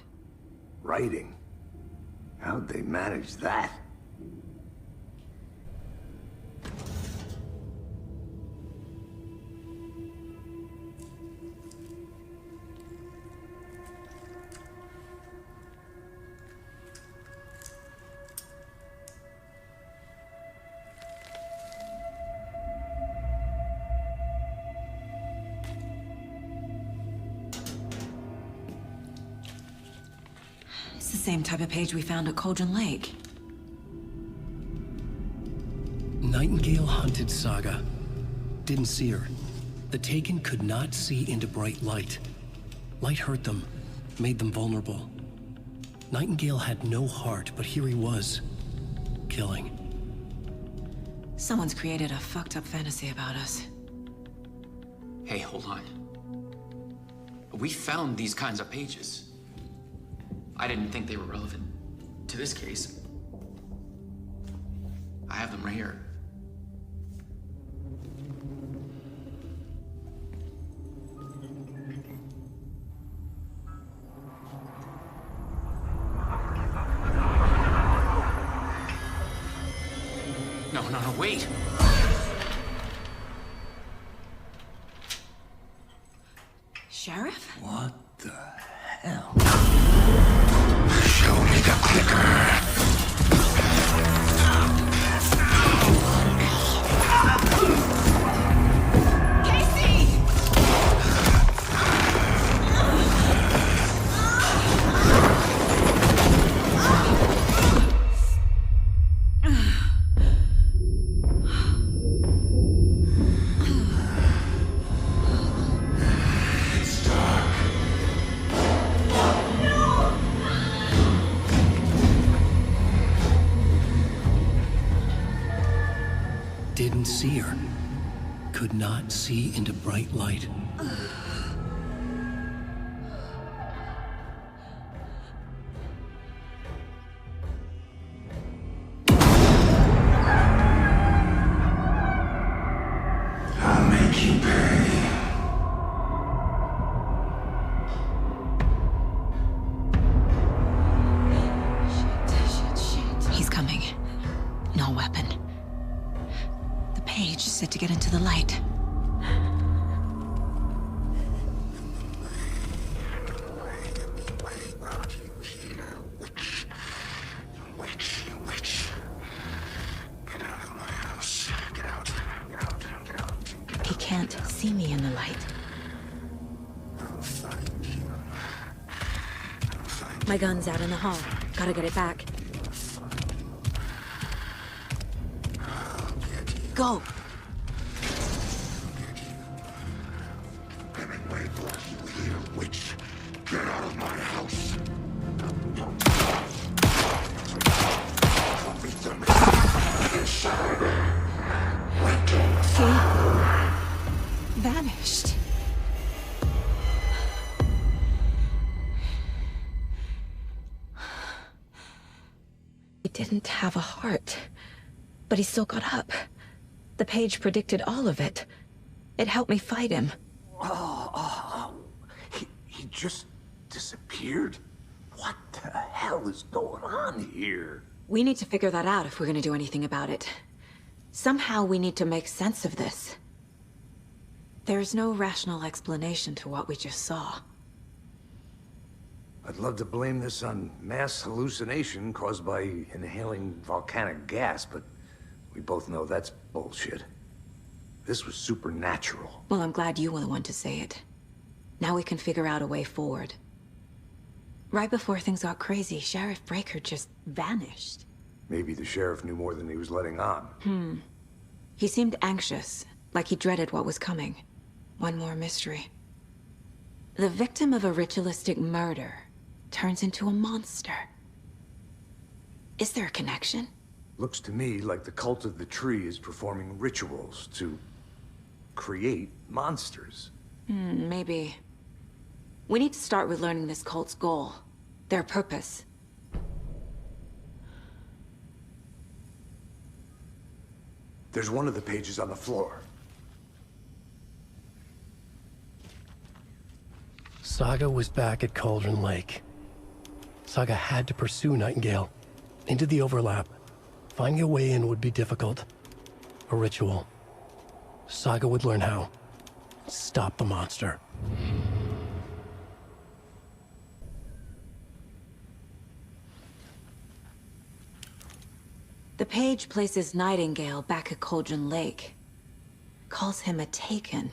Writing? How'd they manage that? The same type of page we found at Cauldron Lake. Nightingale hunted Saga. Didn't see her. The Taken could not see into bright light. Light hurt them, made them vulnerable. Nightingale had no heart, but here he was, killing. Someone's created a fucked up fantasy about us. Hey, hold on. We found these kinds of pages. I didn't think they were relevant to this case. I have them right here. No, wait! Sheriff? What the hell? Show me the clicker. Didn't see her. Could not see into bright light. I'll make you pay. Shit. He's coming. No weapon. The page said to get into the light. Witch. Get out of my house. Get out. He can't see me in the light. My gun's out in the hall. Gotta get it back. Go! Hemingway brought you here, witch. Get out of my house. He vanished. He didn't have a heart, but he still got up. The page predicted all of it. It helped me fight him. He just disappeared? What the hell is going on here? We need to figure that out if we're gonna do anything about it. Somehow we need to make sense of this. There's no rational explanation to what we just saw. I'd love to blame this on mass hallucination caused by inhaling volcanic gas, but we both know that's bullshit. This was supernatural. Well, I'm glad you were the one to say it. Now we can figure out a way forward. Right before things got crazy, Sheriff Breaker just vanished. Maybe the sheriff knew more than he was letting on. He seemed anxious, like he dreaded what was coming. One more mystery. The victim of a ritualistic murder turns into a monster. Is there a connection? Looks to me like the cult of the tree is performing rituals to create monsters. Maybe. We need to start with learning this cult's goal. Their purpose. There's one of the pages on the floor. Saga was back at Cauldron Lake. Saga had to pursue Nightingale. Into the overlap. Finding a way in would be difficult. A ritual. Saga would learn how. Stop the monster. The page places Nightingale back at Cauldron Lake. Calls him a Taken.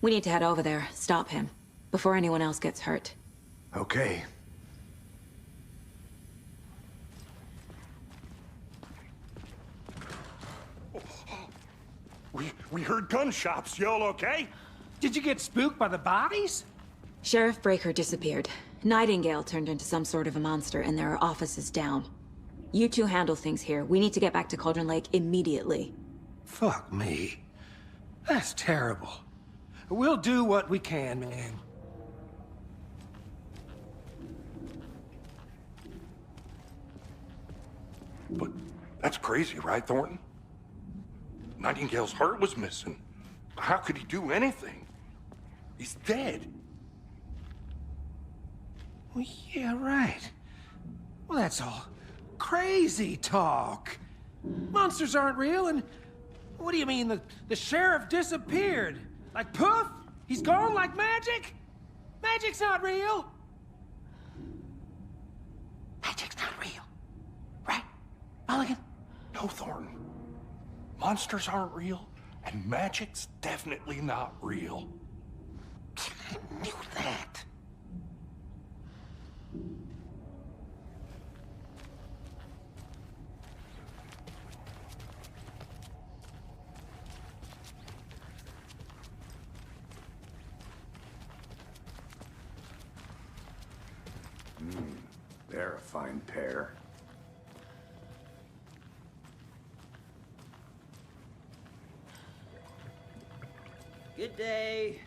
We need to head over there, stop him, before anyone else gets hurt. Okay. We heard gunshots. Y'all okay? Did you get spooked by the bodies? Sheriff Breaker disappeared. Nightingale turned into some sort of a monster, and there are offices down. You two handle things here. We need to get back to Cauldron Lake immediately. Fuck me. That's terrible. We'll do what we can, man. But that's crazy, right, Thornton? Nightingale's heart was missing. How could he do anything? He's dead. Well, yeah, right. Well, that's all crazy talk. Monsters aren't real, and what do you mean the sheriff disappeared? Like poof? He's gone like magic? Magic's not real. Magic's not real. Right, Mulligan? No, Thornton. Monsters aren't real, and magic's definitely not real. I knew that. They're a fine pair. Good day.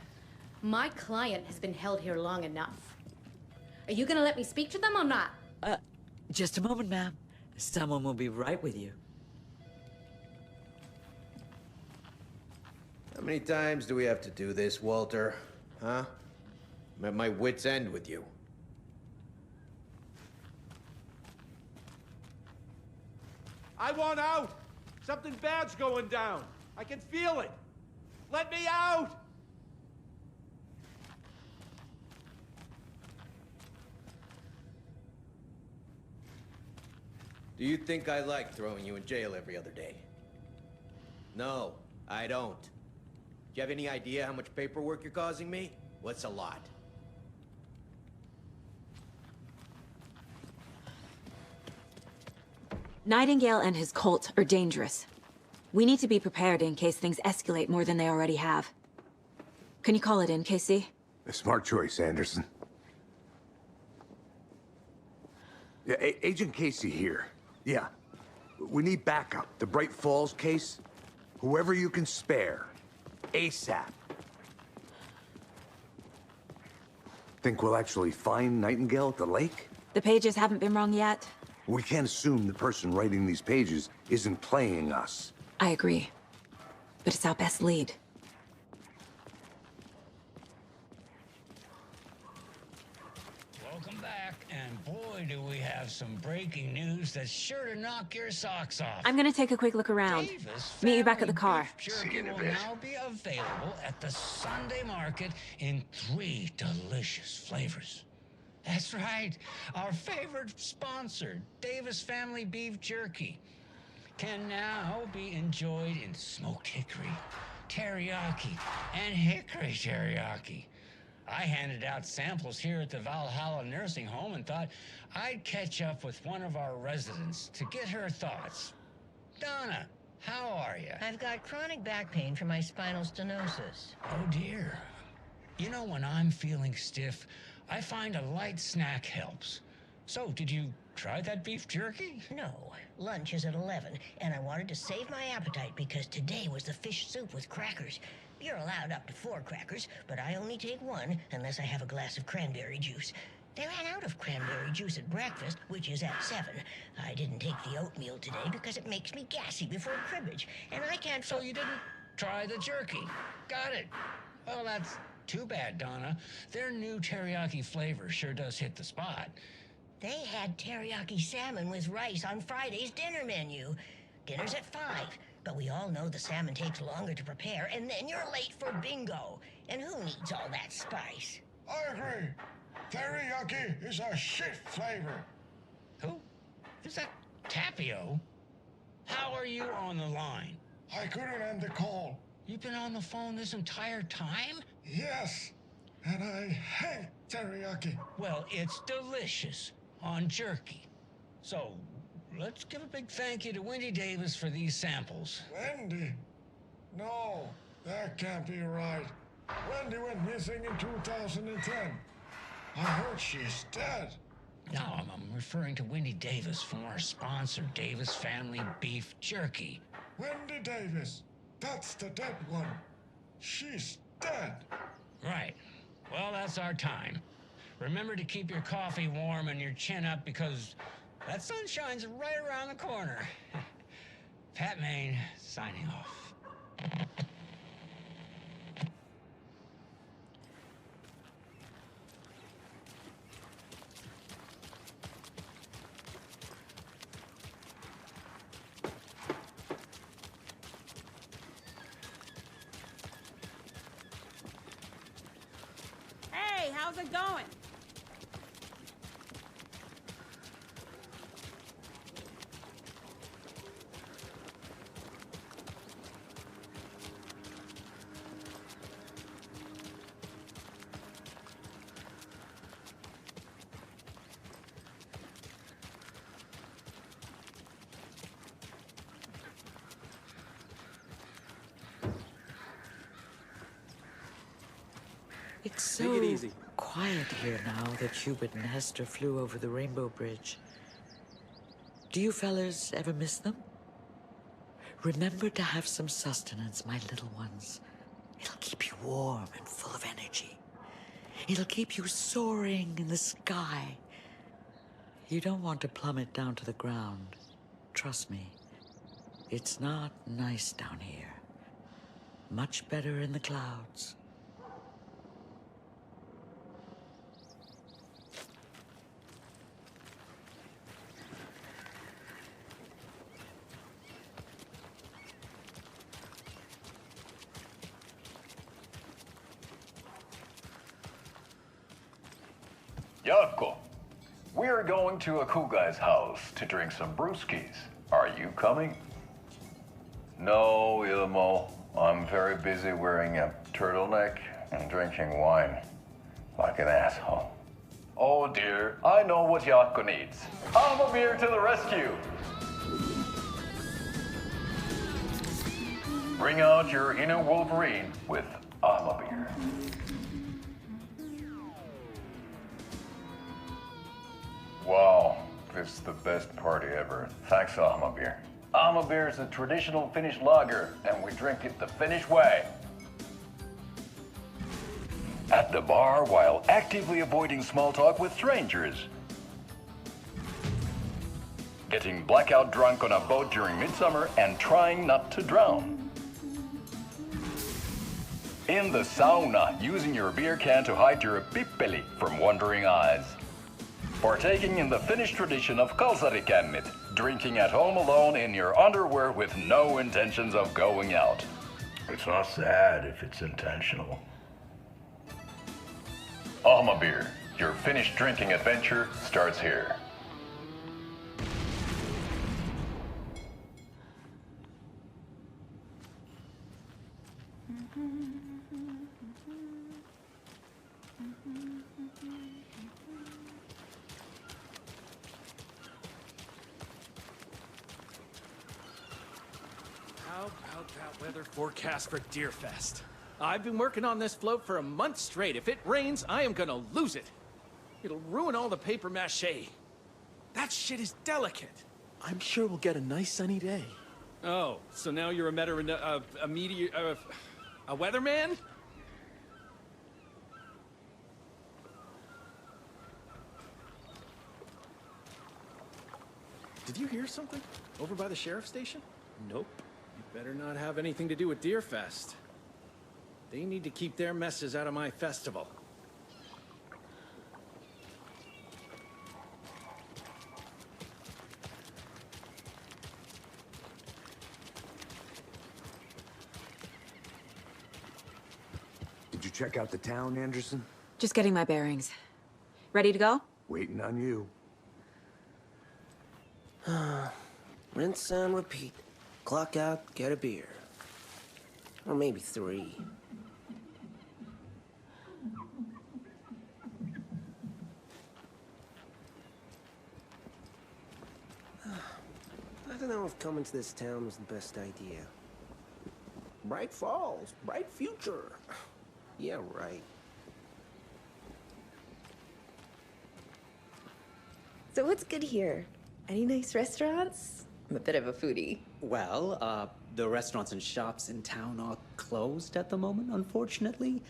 My client has been held here long enough. Are you gonna let me speak to them or not? Just a moment, ma'am. Someone will be right with you. How many times do we have to do this, Walter? Huh? I'm at my wit's end with you. I want out! Something bad's going down. I can feel it. Let me out! Do you think I like throwing you in jail every other day? No, I don't. Do you have any idea how much paperwork you're causing me? What's a lot? Nightingale and his cult are dangerous. We need to be prepared in case things escalate more than they already have. Can you call it in, Casey? A smart choice, Anderson. Yeah, Agent Casey here. Yeah. We need backup. The Bright Falls case. Whoever you can spare. ASAP. Think we'll actually find Nightingale at the lake? The pages haven't been wrong yet. We can't assume the person writing these pages isn't playing us. I agree. But it's our best lead. Welcome back, and boy, do we have some breaking news that's sure to knock your socks off. I'm gonna take a quick look around. Meet you back at the car. Jerky will now be available at the Sunday market in 3 delicious flavors. That's right, our favorite sponsor, Davis Family Beef Jerky, can now be enjoyed in smoked hickory, teriyaki, and hickory teriyaki. I handed out samples here at the Valhalla Nursing Home and thought I'd catch up with one of our residents to get her thoughts. Donna, how are you? I've got chronic back pain from my spinal stenosis. Oh dear. You know, when I'm feeling stiff, I find a light snack helps. So, did you try that beef jerky? No. Lunch is at 11, and I wanted to save my appetite because today was the fish soup with crackers. You're allowed up to 4 crackers, but I only take 1 unless I have a glass of cranberry juice. They ran out of cranberry juice at breakfast, which is at 7. I didn't take the oatmeal today because it makes me gassy before cribbage, and I can't... So you didn't try the jerky? Got it. Well, that's too bad, Donna. Their new teriyaki flavor sure does hit the spot. They had teriyaki salmon with rice on Friday's dinner menu. Dinner's at 5, but we all know the salmon takes longer to prepare, and then you're late for bingo. And who needs all that spice? I agree. Teriyaki is a shit flavor. Who? Is that Tapio? How are you on the line? I couldn't end the call. You've been on the phone this entire time? Yes, and I hate teriyaki. Well, it's delicious on jerky. So, let's give a big thank you to Wendy Davis for these samples. Wendy? No, that can't be right. Wendy went missing in 2010. I heard she's dead. No, I'm referring to Wendy Davis from our sponsor, Davis Family Beef Jerky. Wendy Davis. That's the dead one. She's dead. Right. Well, that's our time. Remember to keep your coffee warm and your chin up because that sunshine's right around the corner. Pat Maine, signing off. Hey, how's it going? It's so Take it easy. quiet here now that Hubert and Hester flew over the Rainbow Bridge. Do you fellas ever miss them? Remember to have some sustenance, my little ones. It'll keep you warm and full of energy. It'll keep you soaring in the sky. You don't want to plummet down to the ground. Trust me. It's not nice down here. Much better in the clouds. Yako, we're going to a cool guy's house to drink some brewskis. Are you coming? No, Ilmo. I'm very busy wearing a turtleneck and drinking wine like an asshole. Oh dear, I know what Yako needs. I'm a beer to the rescue. Bring out your inner Wolverine with Beer. Wow, this is the best party ever. Thanks, Beer. Beer is a traditional Finnish lager, and we drink it the Finnish way. At the bar while actively avoiding small talk with strangers. Getting blackout drunk on a boat during midsummer and trying not to drown. In the sauna, using your beer can to hide your pippeli from wandering eyes. Partaking in the Finnish tradition of kalsarikännit, drinking at home alone in your underwear with no intentions of going out. It's not sad if it's intentional. Beer, your Finnish drinking adventure starts here. How about that weather forecast for Deerfest? I've been working on this float for a month straight. If it rains, I am gonna lose it. It'll ruin all the paper mache. That shit is delicate. I'm sure we'll get a nice sunny day. Oh, so now you're a meteor, a weatherman? Did you hear something? Over by the sheriff's station? Nope. You better not have anything to do with Deerfest. They need to keep their messes out of my festival. Did you check out the town, Anderson? Just getting my bearings. Ready to go? Waiting on you. Rinse and repeat. Clock out, get a beer. Or maybe 3. I don't know if coming to this town was the best idea. Bright Falls, bright future. Yeah, right. So what's good here? Any nice restaurants? I'm a bit of a foodie. Well, the restaurants and shops in town are closed at the moment, unfortunately.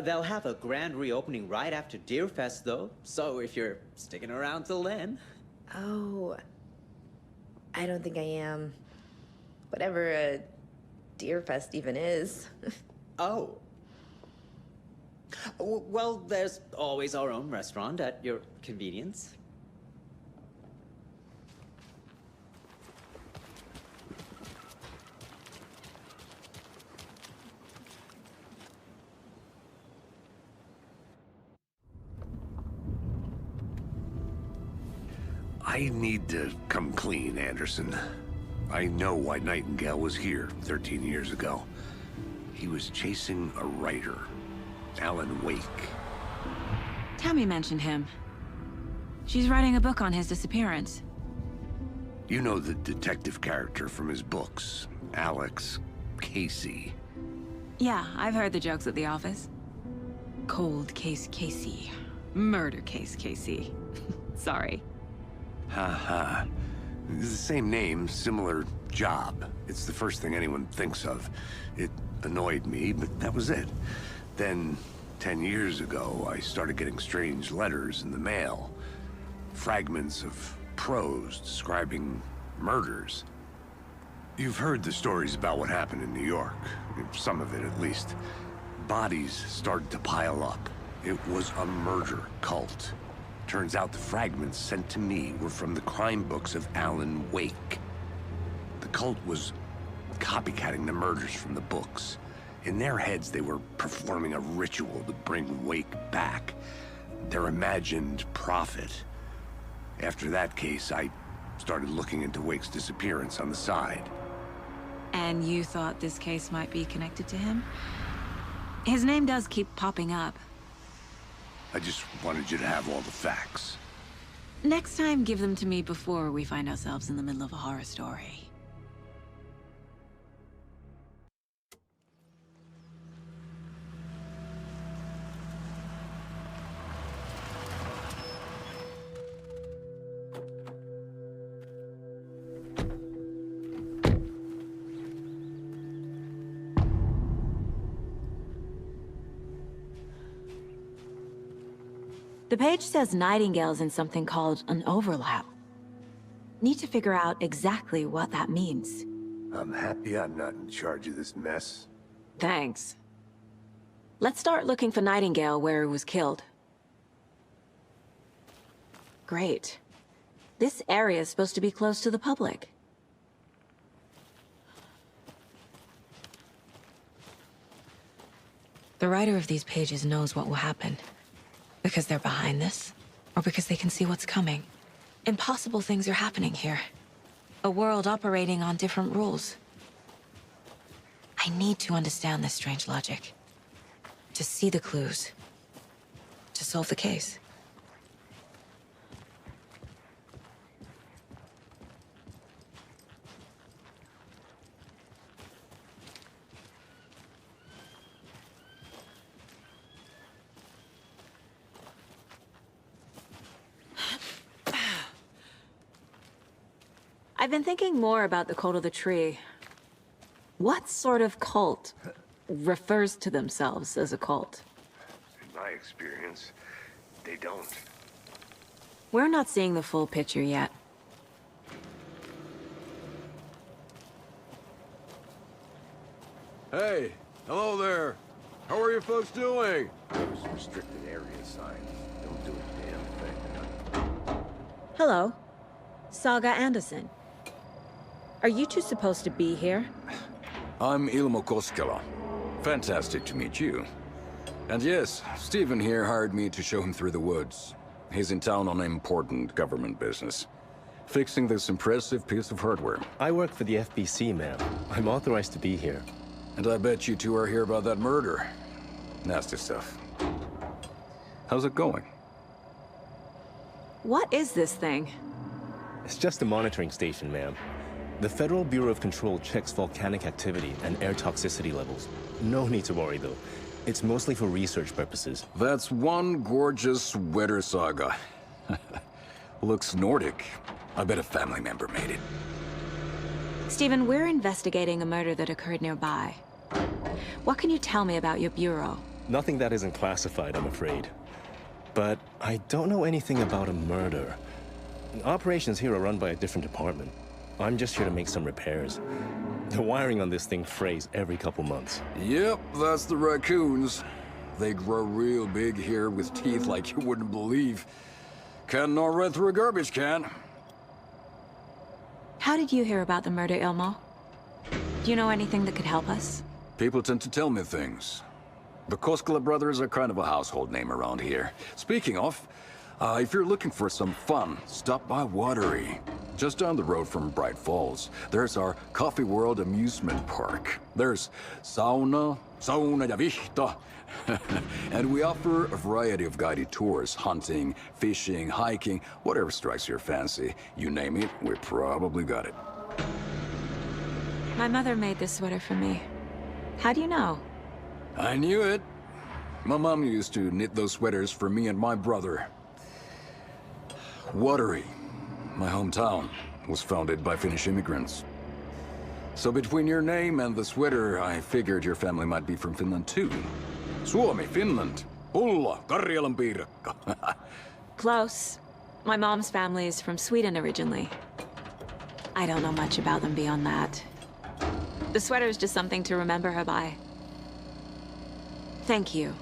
They'll have a grand reopening right after Deerfest, though. So if you're sticking around till then. Oh, I don't think I am. Whatever a Deerfest even is. Oh. Well, there's always our own restaurant at your convenience. I need to come clean, Anderson. I know why Nightingale was here 13 years ago. He was chasing a writer, Alan Wake. Tammy mentioned him. She's writing a book on his disappearance. You know the detective character from his books, Alex Casey. Yeah, I've heard the jokes at the office. Cold case Casey. Murder case Casey. Sorry. Ha. It's the same name, similar job. It's the first thing anyone thinks of. It annoyed me, but that was it. Then, 10 years ago, I started getting strange letters in the mail. Fragments of prose describing murders. You've heard the stories about what happened in New York. Some of it, at least. Bodies started to pile up. It was a murder cult. Turns out the fragments sent to me were from the crime books of Alan Wake. The cult was copycatting the murders from the books. In their heads, they were performing a ritual to bring Wake back. Their imagined prophet. After that case, I started looking into Wake's disappearance on the side. And you thought this case might be connected to him? His name does keep popping up. I just wanted you to have all the facts. Next time, give them to me before we find ourselves in the middle of a horror story. The page says Nightingale's in something called an overlap. Need to figure out exactly what that means. I'm happy I'm not in charge of this mess. Thanks. Let's start looking for Nightingale where he was killed. Great. This area is supposed to be close to the public. The writer of these pages knows what will happen. Because they're behind this, or because they can see what's coming. Impossible things are happening here. A world operating on different rules. I need to understand this strange logic. To see the clues. To solve the case. I've been thinking more about the cult of the tree. What sort of cult refers to themselves as a cult? In my experience, they don't. We're not seeing the full picture yet. Hey, hello there. How are you folks doing? Those restricted area signs don't do a damn thing. Hello. Saga Anderson. Are you two supposed to be here? I'm Ilmo Koskela. Fantastic to meet you. And yes, Stephen here hired me to show him through the woods. He's in town on important government business. Fixing this impressive piece of hardware. I work for the FBC, ma'am. I'm authorized to be here. And I bet you two are here about that murder. Nasty stuff. How's it going? What is this thing? It's just a monitoring station, ma'am. The Federal Bureau of Control checks volcanic activity and air toxicity levels. No need to worry, though. It's mostly for research purposes. That's one gorgeous weather saga. Looks Nordic. I bet a family member made it. Stephen, we're investigating a murder that occurred nearby. What can you tell me about your bureau? Nothing that isn't classified, I'm afraid. But I don't know anything about a murder. Operations here are run by a different department. I'm just here to make some repairs. The wiring on this thing frays every couple months. Yep, that's the raccoons. They grow real big here with teeth like you wouldn't believe. Can't gnaw right through a garbage can. How did you hear about the murder, Ilmo? Do you know anything that could help us? People tend to tell me things. The Koskela brothers are kind of a household name around here. Speaking of, if you're looking for some fun, stop by Watery. Just down the road from Bright Falls, there's our Coffee World amusement park. There's sauna ja vihta. And we offer a variety of guided tours, hunting, fishing, hiking, whatever strikes your fancy. You name it, we probably got it. My mother made this sweater for me. How do you know? I knew it. My mom used to knit those sweaters for me and my brother. Watery, my hometown, was founded by Finnish immigrants. So between your name and the sweater, I figured your family might be from Finland too. Suomi, Finland. Pulla, Karjalan piirakka. Close. My mom's family is from Sweden originally. I don't know much about them beyond that. The sweater is just something to remember her by. Thank you.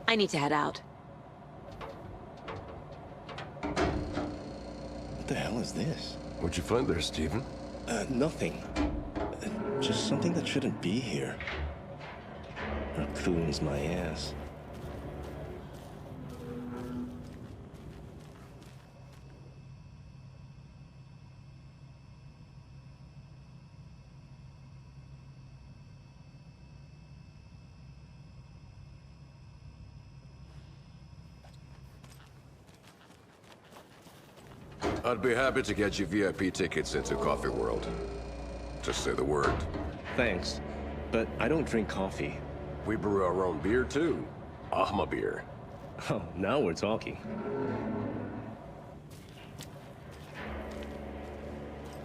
I need to head out. What the hell is this? What'd you find there, Stephen? Nothing. Just something that shouldn't be here. Raccoons, my ass. I'd be happy to get you VIP tickets into Coffee World. Just say the word. Thanks, but I don't drink coffee. We brew our own beer, too. Ahma beer. Oh, now we're talking.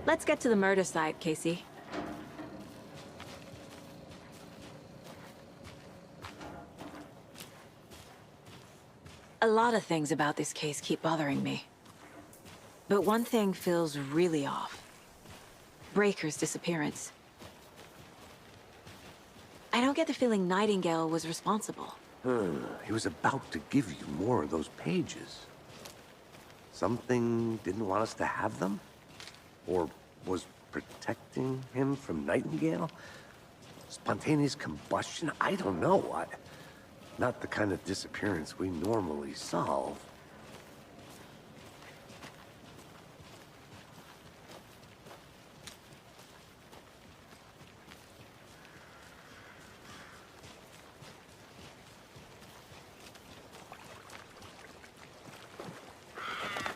Let's get to the murder site, Casey. A lot of things about this case keep bothering me. But one thing feels really off. Breaker's disappearance. I don't get the feeling Nightingale was responsible. He was about to give you more of those pages. Something didn't want us to have them? Or was protecting him from Nightingale? Spontaneous combustion? I don't know. Not the kind of disappearance we normally solve.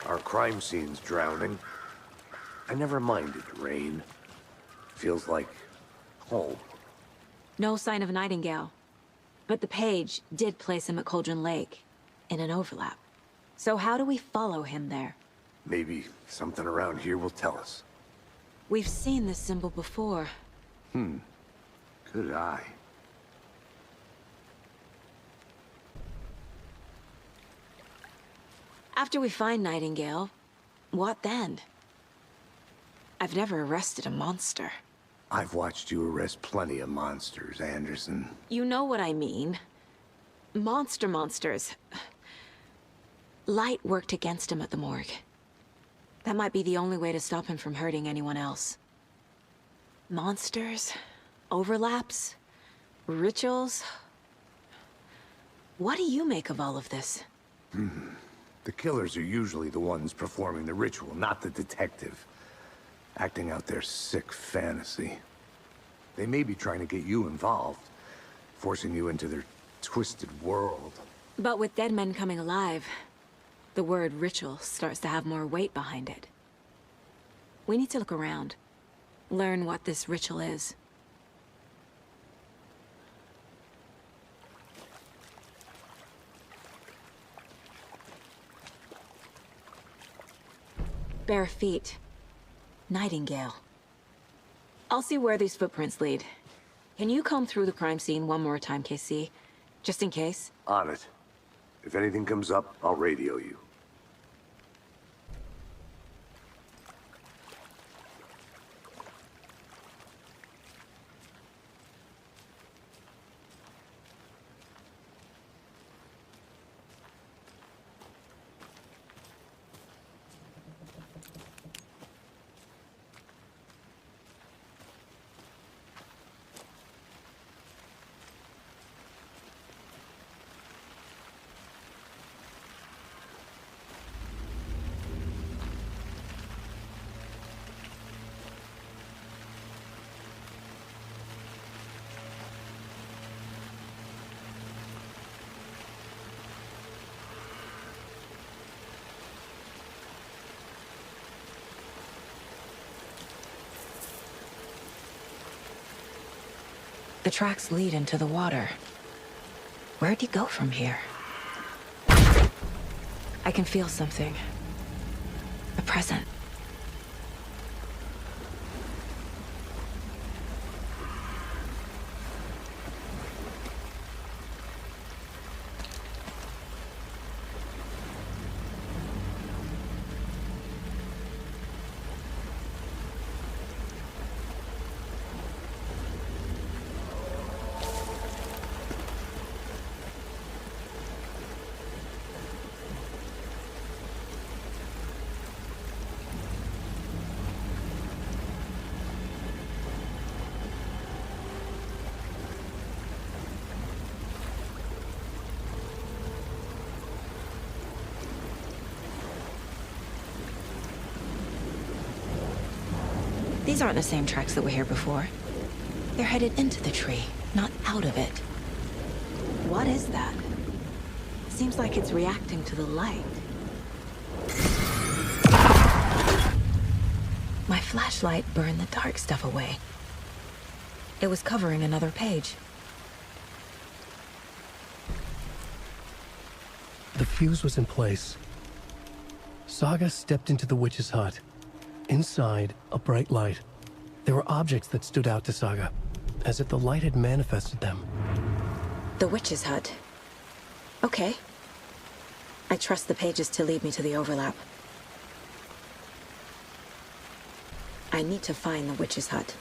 Our crime scene's drowning. I never minded rain. Feels like home. No sign of Nightingale. But the page did place him at Cauldron Lake, in an overlap. So how do we follow him there? Maybe something around here will tell us. We've seen this symbol before. Good eye. After we find Nightingale, what then? I've never arrested a monster. I've watched you arrest plenty of monsters, Anderson. You know what I mean. Monsters. Light worked against him at the morgue. That might be the only way to stop him from hurting anyone else. Monsters? Overlaps? Rituals? What do you make of all of this? The killers are usually the ones performing the ritual, not the detective. Acting out their sick fantasy. They may be trying to get you involved, forcing you into their twisted world. But with dead men coming alive, the word ritual starts to have more weight behind it. We need to look around, learn what this ritual is. Bare feet. Nightingale. I'll see where these footprints lead. Can you comb through the crime scene one more time, KC? Just in case? On it. If anything comes up, I'll radio you. The tracks lead into the water. Where'd he go from here? I can feel something. A present. These aren't the same tracks that were here before. They're headed into the tree, not out of it. What is that? Seems like it's reacting to the light. My flashlight burned the dark stuff away. It was covering another page. The fuse was in place. Saga stepped into the witch's hut. Inside, a bright light. There were objects that stood out to Saga, as if the light had manifested them. The witch's hut. Okay. I trust the pages to lead me to the overlap. I need to find the witch's hut.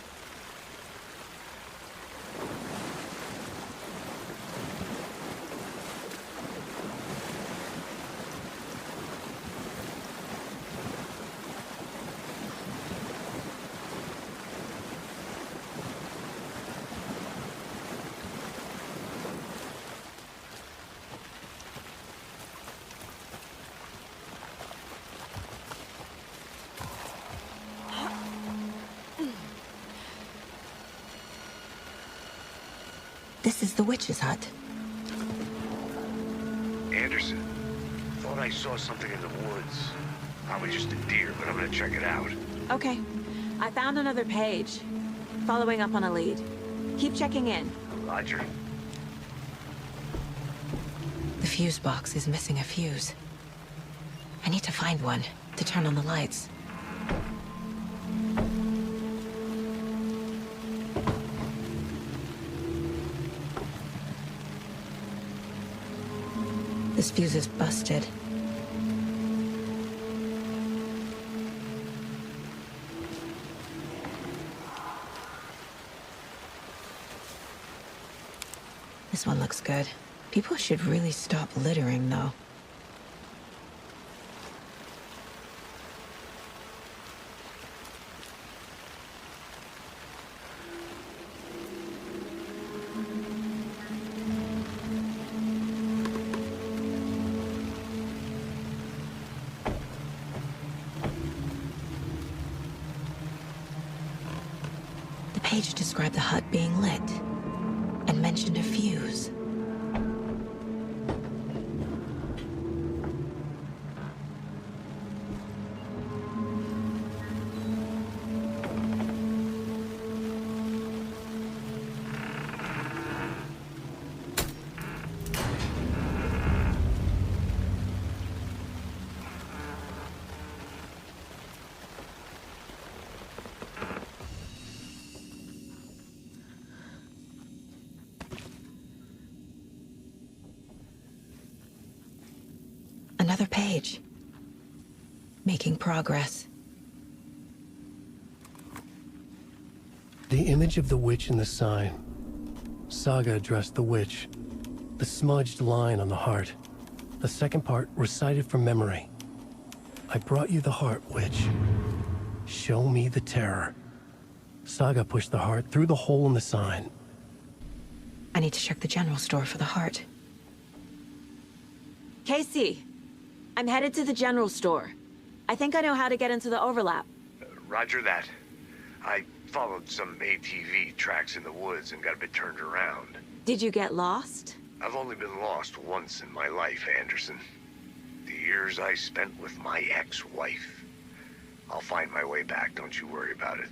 This is the witch's hut. Anderson, thought I saw something in the woods. Probably just a deer, but I'm gonna check it out. Okay. I found another page. Following up on a lead. Keep checking in. Roger. The fuse box is missing a fuse. I need to find one to turn on the lights. This fuse is busted. This one looks good. People should really stop littering, though. The page described the hut being lit and mentioned a fuse. Another page. Making progress. The image of the witch in the sign. Saga addressed the witch. The smudged line on the heart. The second part recited from memory. I brought you the heart, witch. Show me the terror. Saga pushed the heart through the hole in the sign. I need to check the general store for the heart. Casey! I'm headed to the general store. I think I know how to get into the overlap. Roger that. I followed some ATV tracks in the woods and got a bit turned around. Did you get lost? I've only been lost once in my life, Anderson. The years I spent with my ex-wife. I'll find my way back, don't you worry about it.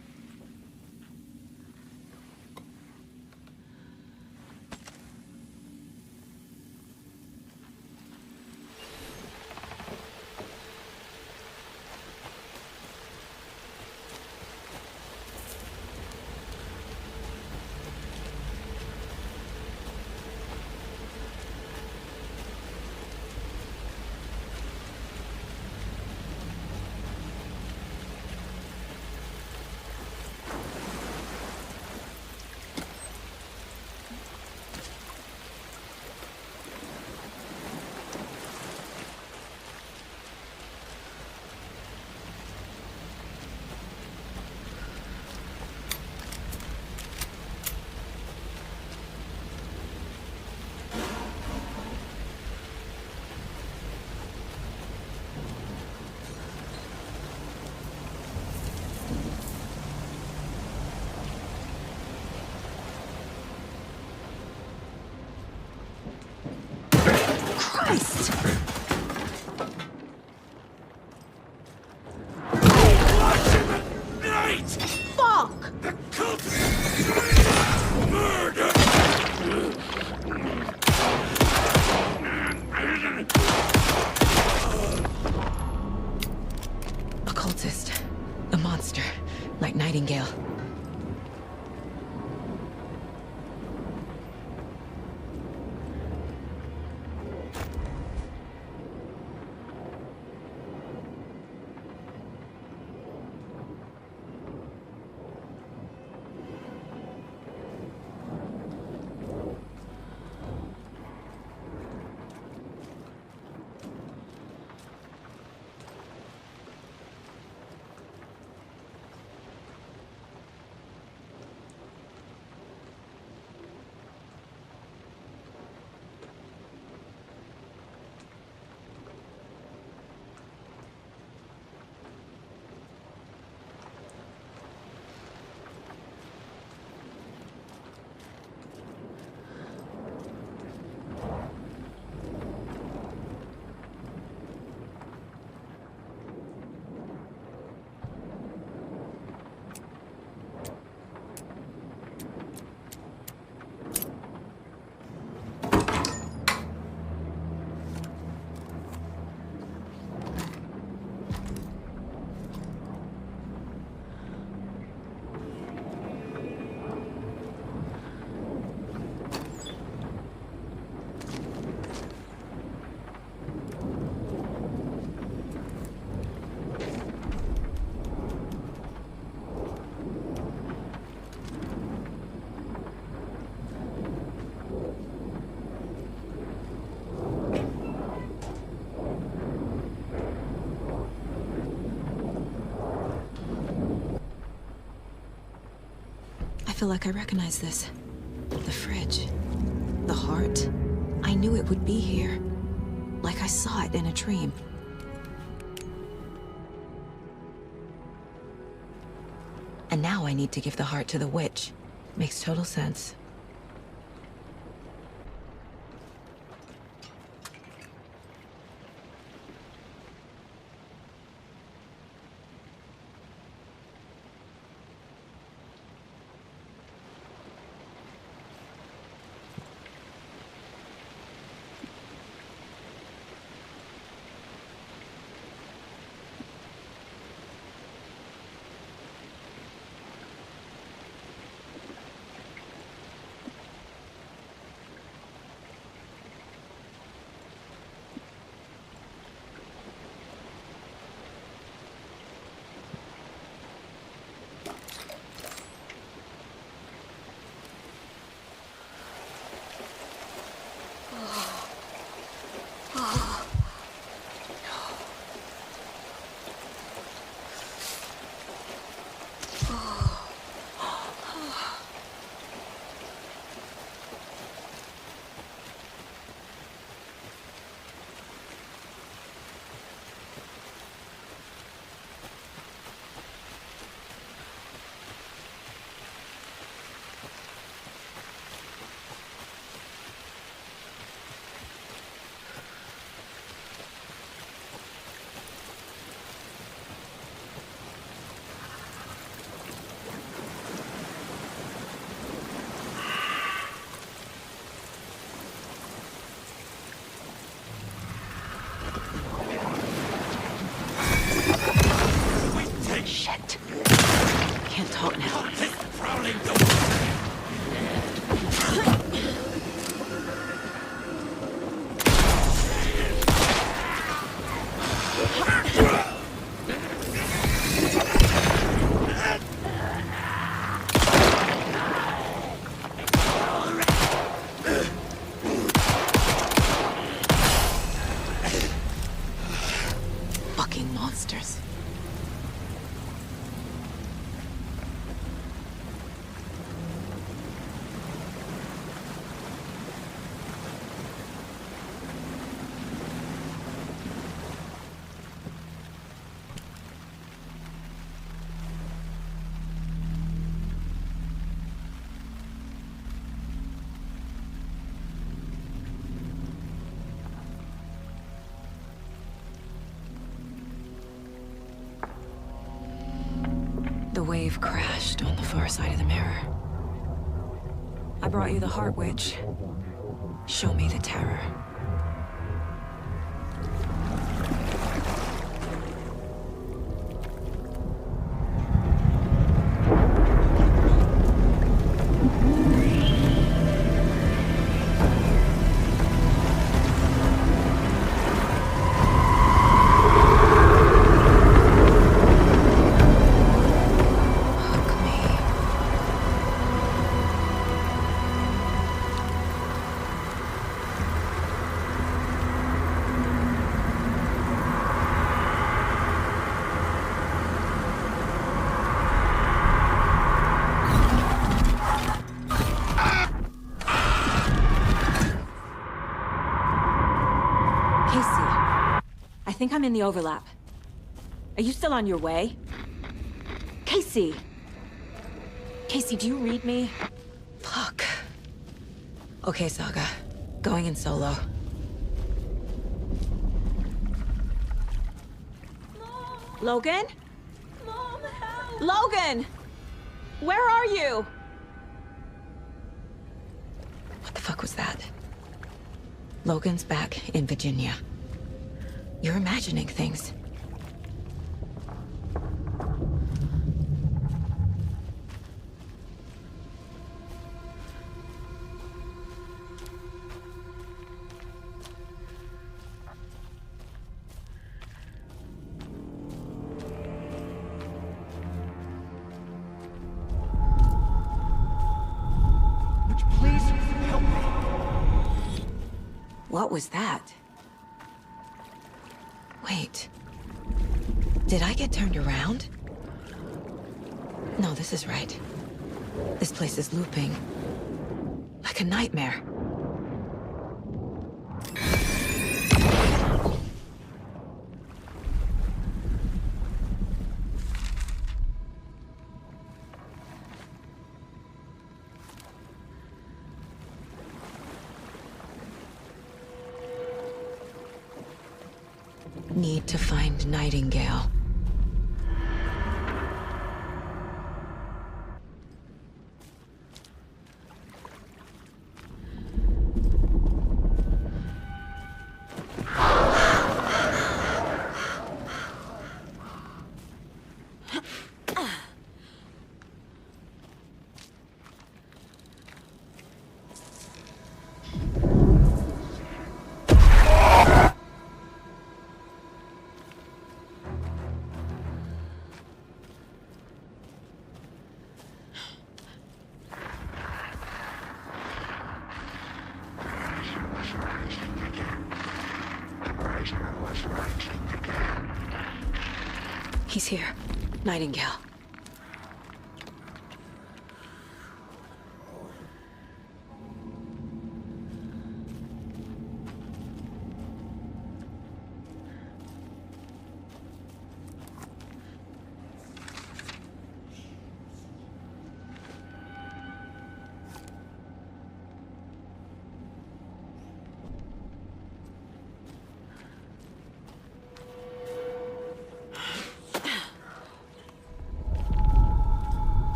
Christ! Fuck! Murder! A cultist. A monster. Like Nightingale. feel like I recognize this. The fridge. The heart. I knew it would be here. Like I saw it in a dream. And now I need to give the heart to the witch. Makes total sense. Shit. Can't talk now. Fucking monsters. The wave crashed on the far side of the mirror. I brought you the Heart Witch. Show me the terror. I think I'm in the overlap. Are you still on your way? Casey! Casey, do you read me? Fuck. Okay, Saga. Going in solo. Mom. Logan? Mom, help! Logan! Where are you? What the fuck was that? Logan's back in Virginia. You're imagining things. Would you please help me? What was that? Wait. Did I get turned around? No, this is right. This place is looping. Like a nightmare. Need to find Nightingale. He's here. Nightingale.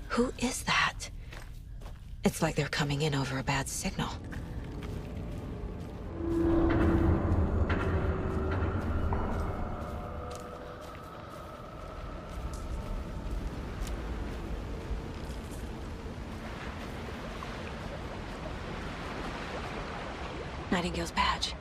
Who is that? It's like they're coming in over a bad signal. Nightingale's badge.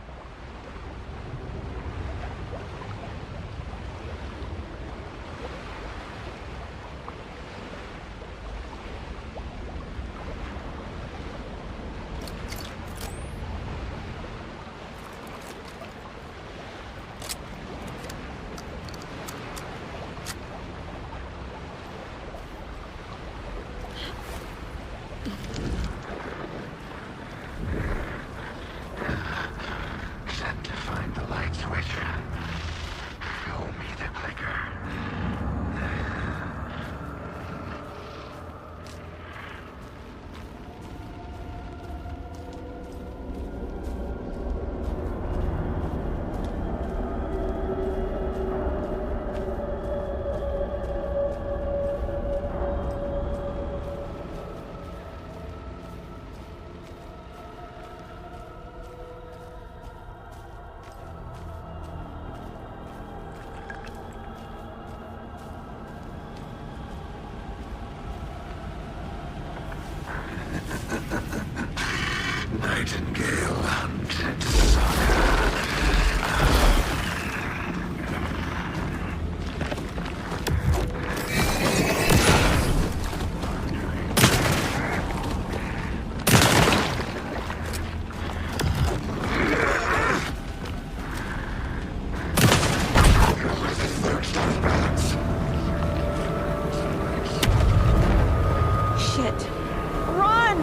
Nightingale hunted Saga. Shit. Run!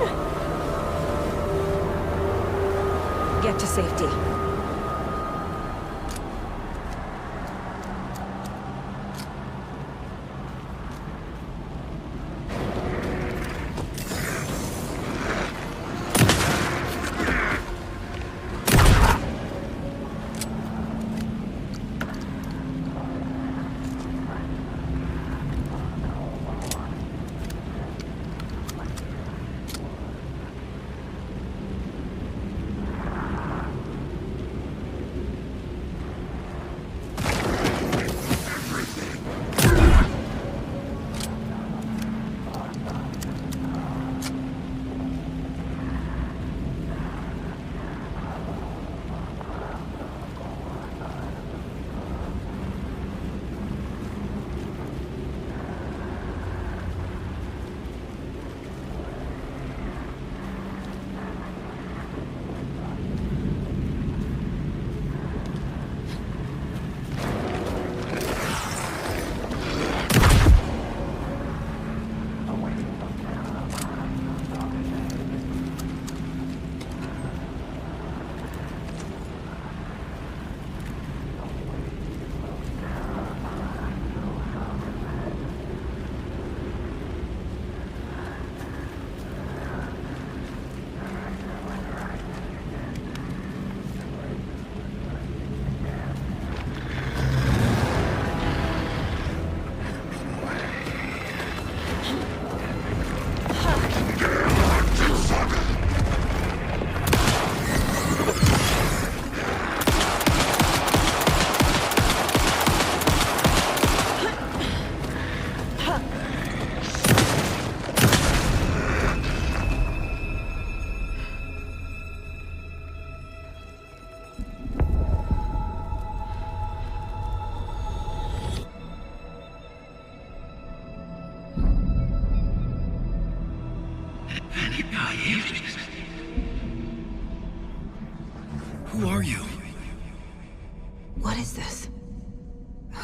Get to safety.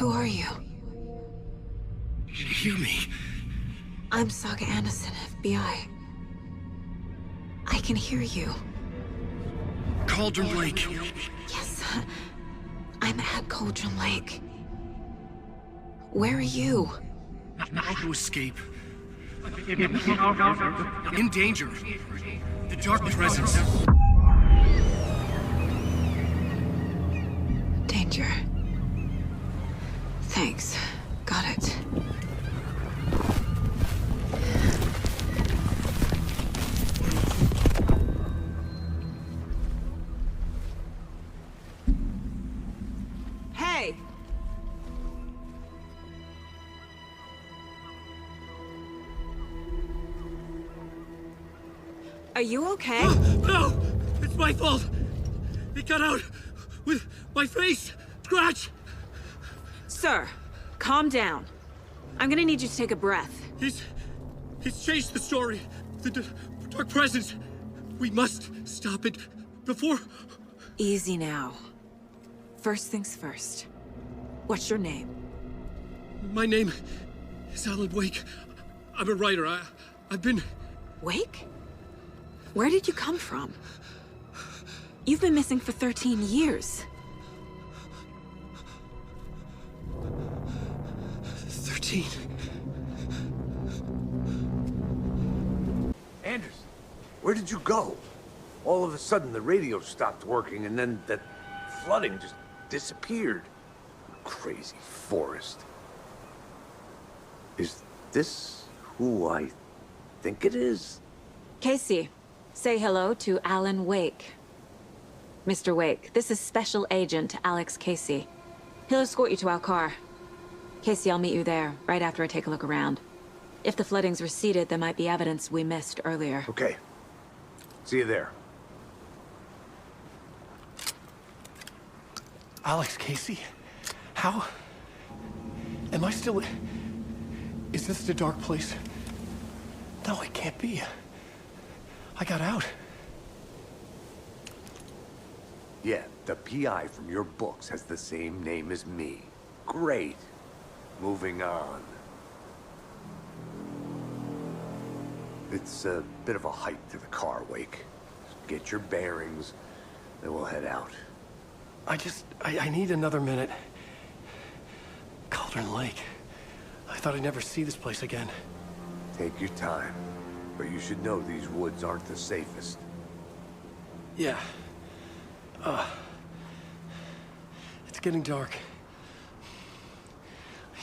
Who are you? Hear me. I'm Saga Anderson, FBI. I can hear you. Cauldron Lake. Yes, I'm at Cauldron Lake. Where are you? How to escape. In danger. The dark presence. Danger. Thanks. Got it. Hey! Are you okay? No! It's my fault! It got out with my face! Scratch! Sir, calm down. I'm gonna need you to take a breath. He's changed the story. The dark presence. We must stop it before... Easy now. First things first. What's your name? My name is Alan Wake. I'm a writer. I've been... Wake? Where did you come from? You've been missing for 13 years. 13. Anders, where did you go? All of a sudden, the radio stopped working, and then that flooding just disappeared. Crazy forest. Is this who I think it is? Casey, say hello to Alan Wake. Mr. Wake, this is Special Agent Alex Casey. He'll escort you to our car. Casey, I'll meet you there, right after I take a look around. If the flooding's receded, there might be evidence we missed earlier. Okay. See you there. Alex Casey? How? Am I still... Is this the dark place? No, it can't be. I got out. Yeah, the PI from your books has the same name as me. Great. Moving on. It's a bit of a hike to the car, Wake. Get your bearings, then we'll head out. I need another minute. Cauldron Lake. I thought I'd never see this place again. Take your time. But you should know these woods aren't the safest. Yeah. It's getting dark.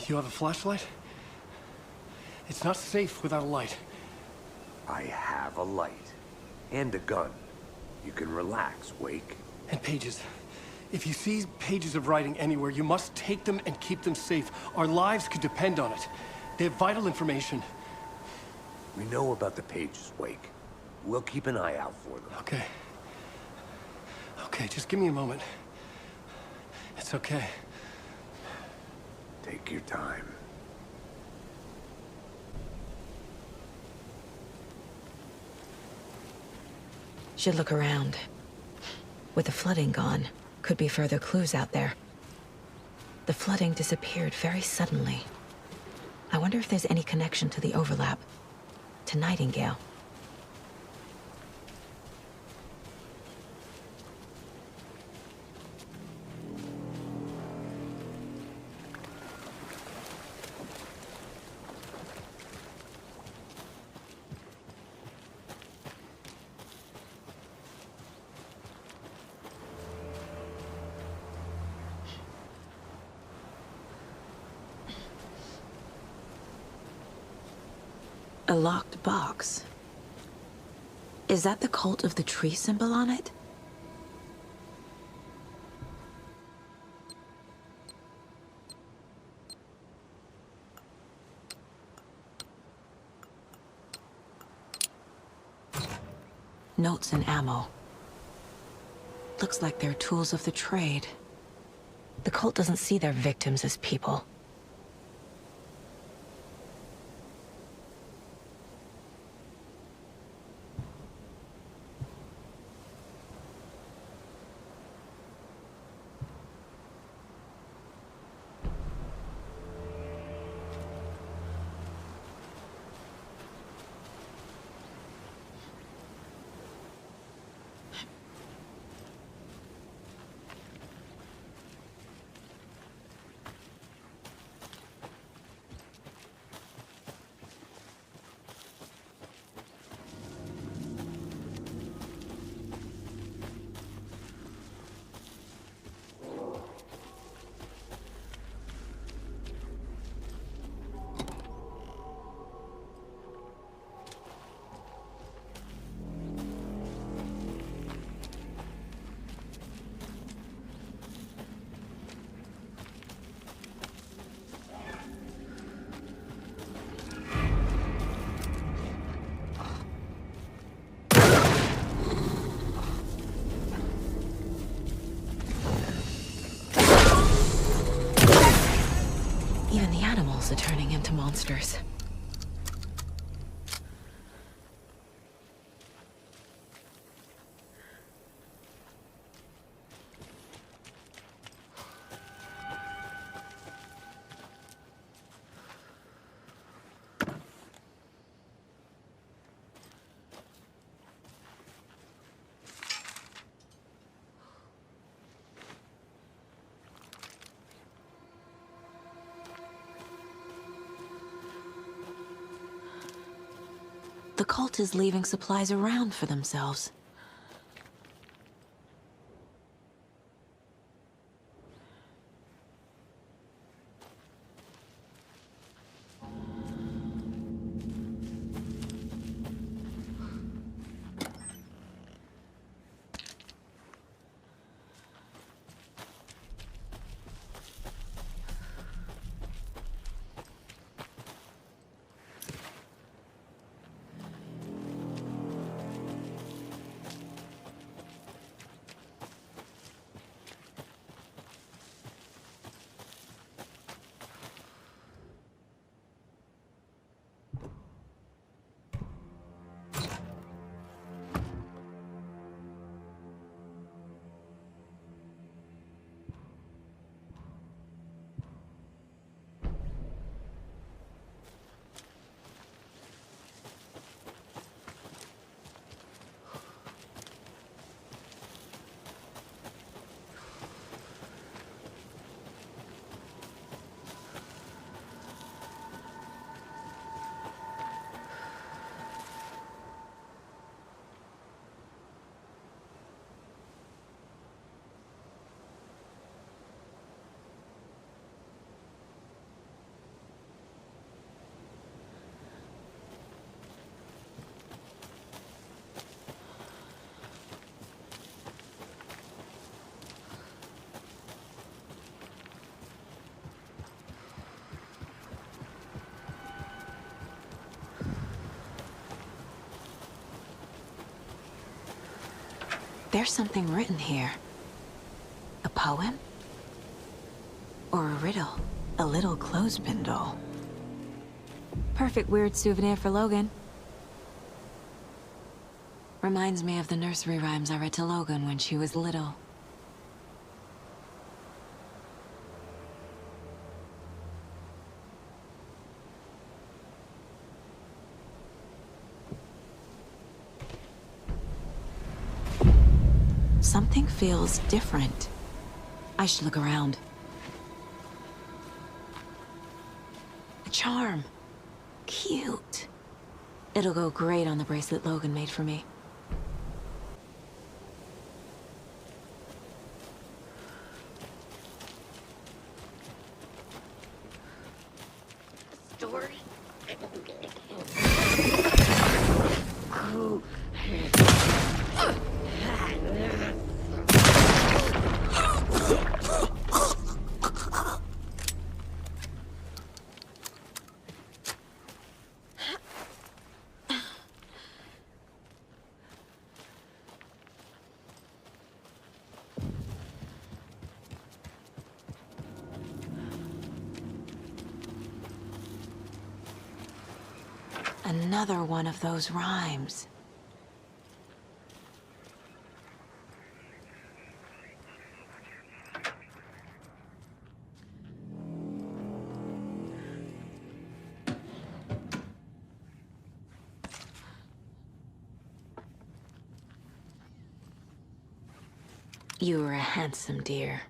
You have a flashlight? It's not safe without a light. I have a light. And a gun. You can relax, Wake. And pages. If you see pages of writing anywhere, you must take them and keep them safe. Our lives could depend on it. They have vital information. We know about the pages, Wake. We'll keep an eye out for them. Okay. Okay, just give me a moment. It's okay. Take your time. Should look around. With the flooding gone, could be further clues out there. The flooding disappeared very suddenly. I wonder if there's any connection to the overlap. To Nightingale. A locked box. Is that the cult of the tree symbol on it? Notes and ammo. Looks like they're tools of the trade. The cult doesn't see their victims as people. animals are turning into monsters. The cult is leaving supplies around for themselves. There's something written here. A poem? Or a riddle? A little clothespin doll. Perfect weird souvenir for Logan. Reminds me of the nursery rhymes I read to Logan when she was little. Something feels different. I should look around. A charm. Cute. It'll go great on the bracelet Logan made for me. Story? Another one of those rhymes. You were a handsome deer.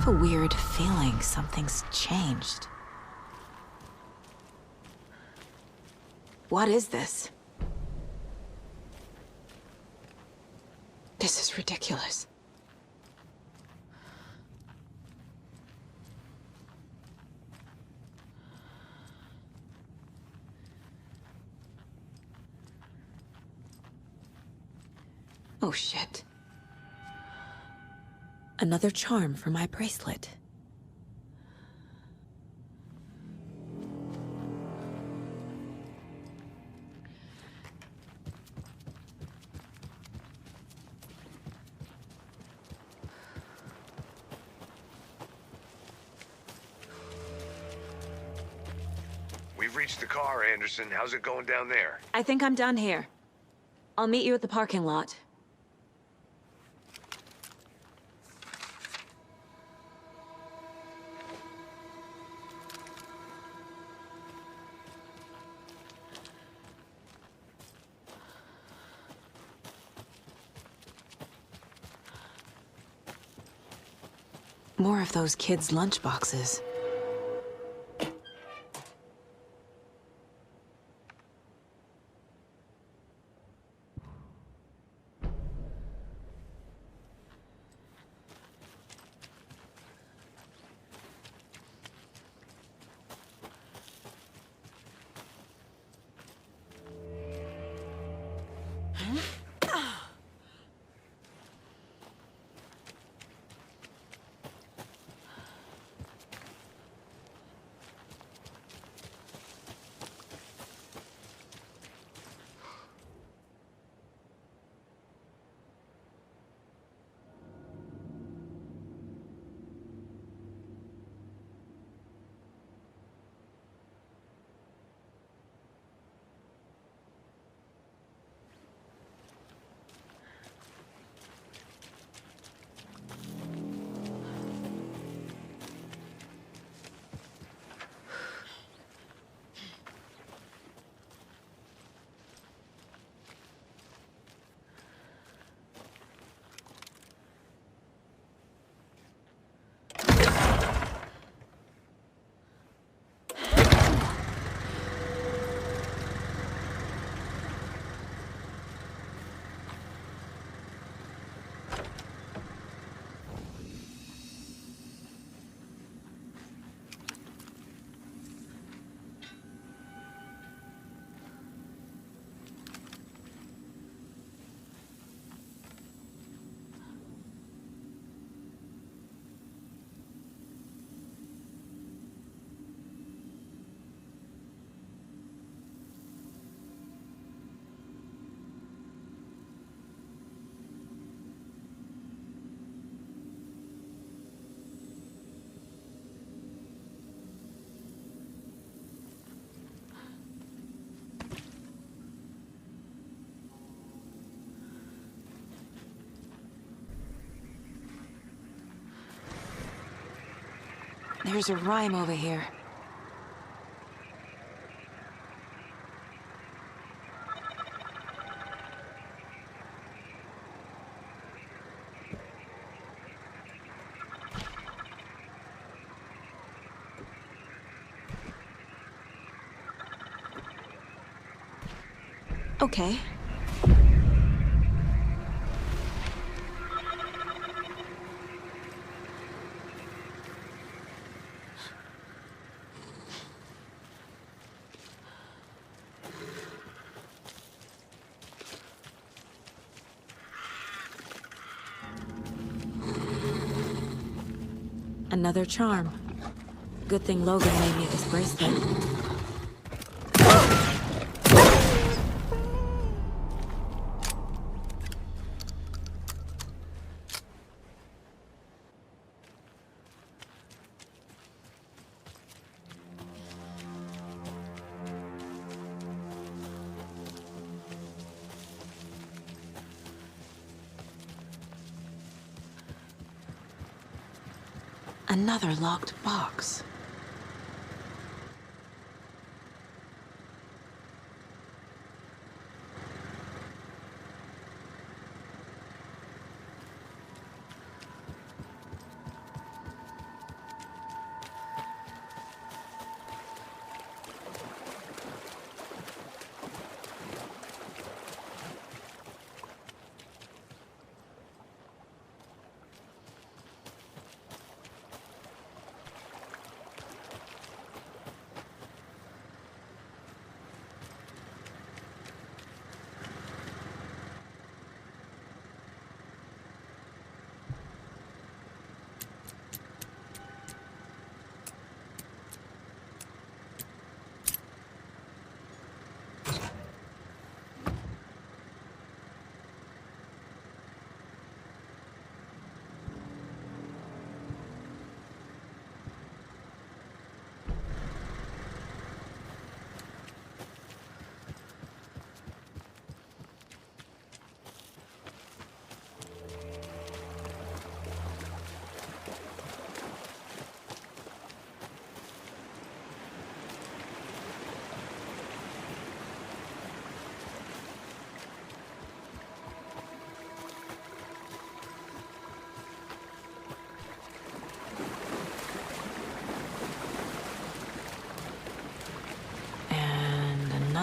have a weird feeling something's changed. What is this? This is ridiculous. Oh, shit. Another charm for my bracelet. We've reached the car, Anderson. How's it going down there? I think I'm done here. I'll meet you at the parking lot. More of those kids' lunchboxes. There's a rhyme over here. Okay. Another charm. Good thing Logan made me this bracelet. Another locked box.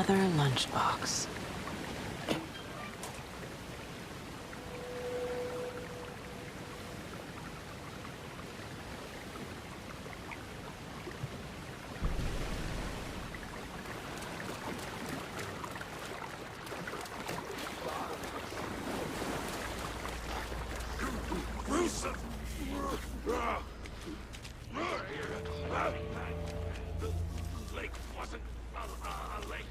another lunchbox. The lake wasn't a lake.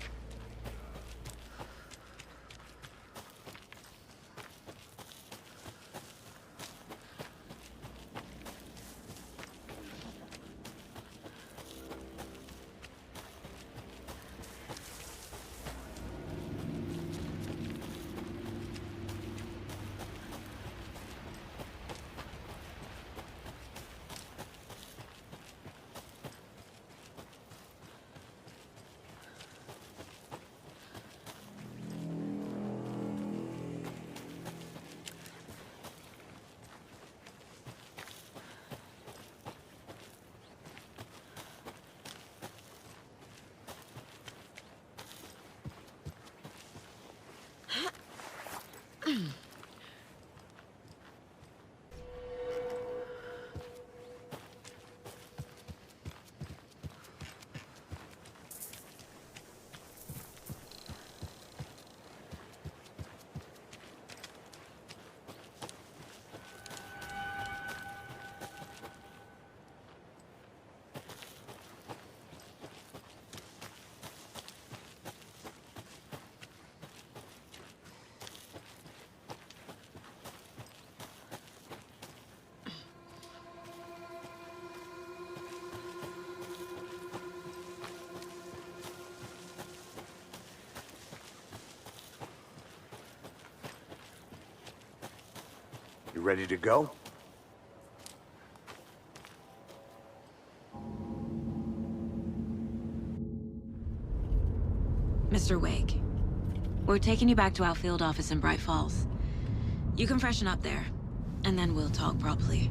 You ready to go? Mr. Wake, we're taking you back to our field office in Bright Falls. You can freshen up there, and then we'll talk properly.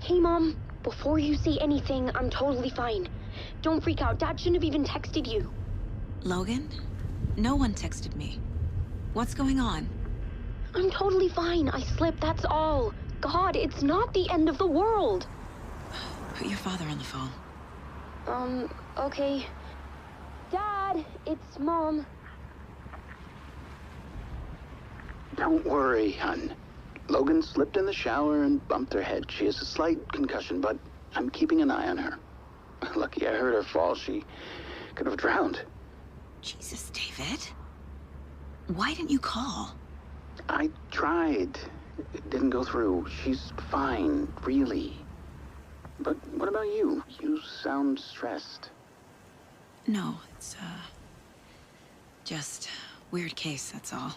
Hey, Mom. Before you say anything, I'm totally fine. Don't freak out. Dad shouldn't have even texted you. Logan? No one texted me. What's going on? I'm totally fine. I slipped, that's all. God, it's not the end of the world. Put your father on the phone. Okay. Dad, it's Mom. Don't worry, hon. Logan slipped in the shower and bumped her head. She has a slight concussion, but I'm keeping an eye on her. Lucky I heard her fall. She could have drowned. Jesus, David. Why didn't you call? I tried. It didn't go through. She's fine, really. But what about you? You sound stressed. No, it's, just weird case, that's all.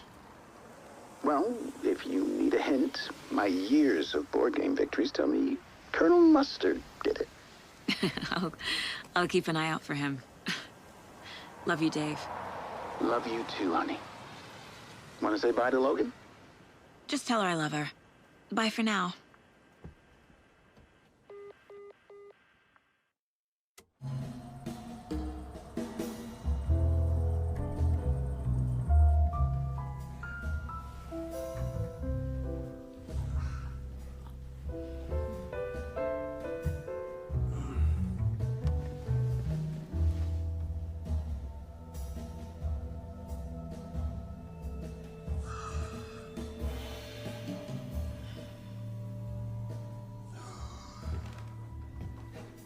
Well, if you need a hint, my years of board game victories tell me Colonel Mustard did it. I'll keep an eye out for him. Love you, Dave. Love you too, honey. Want to say bye to Logan? Just tell her I love her. Bye for now.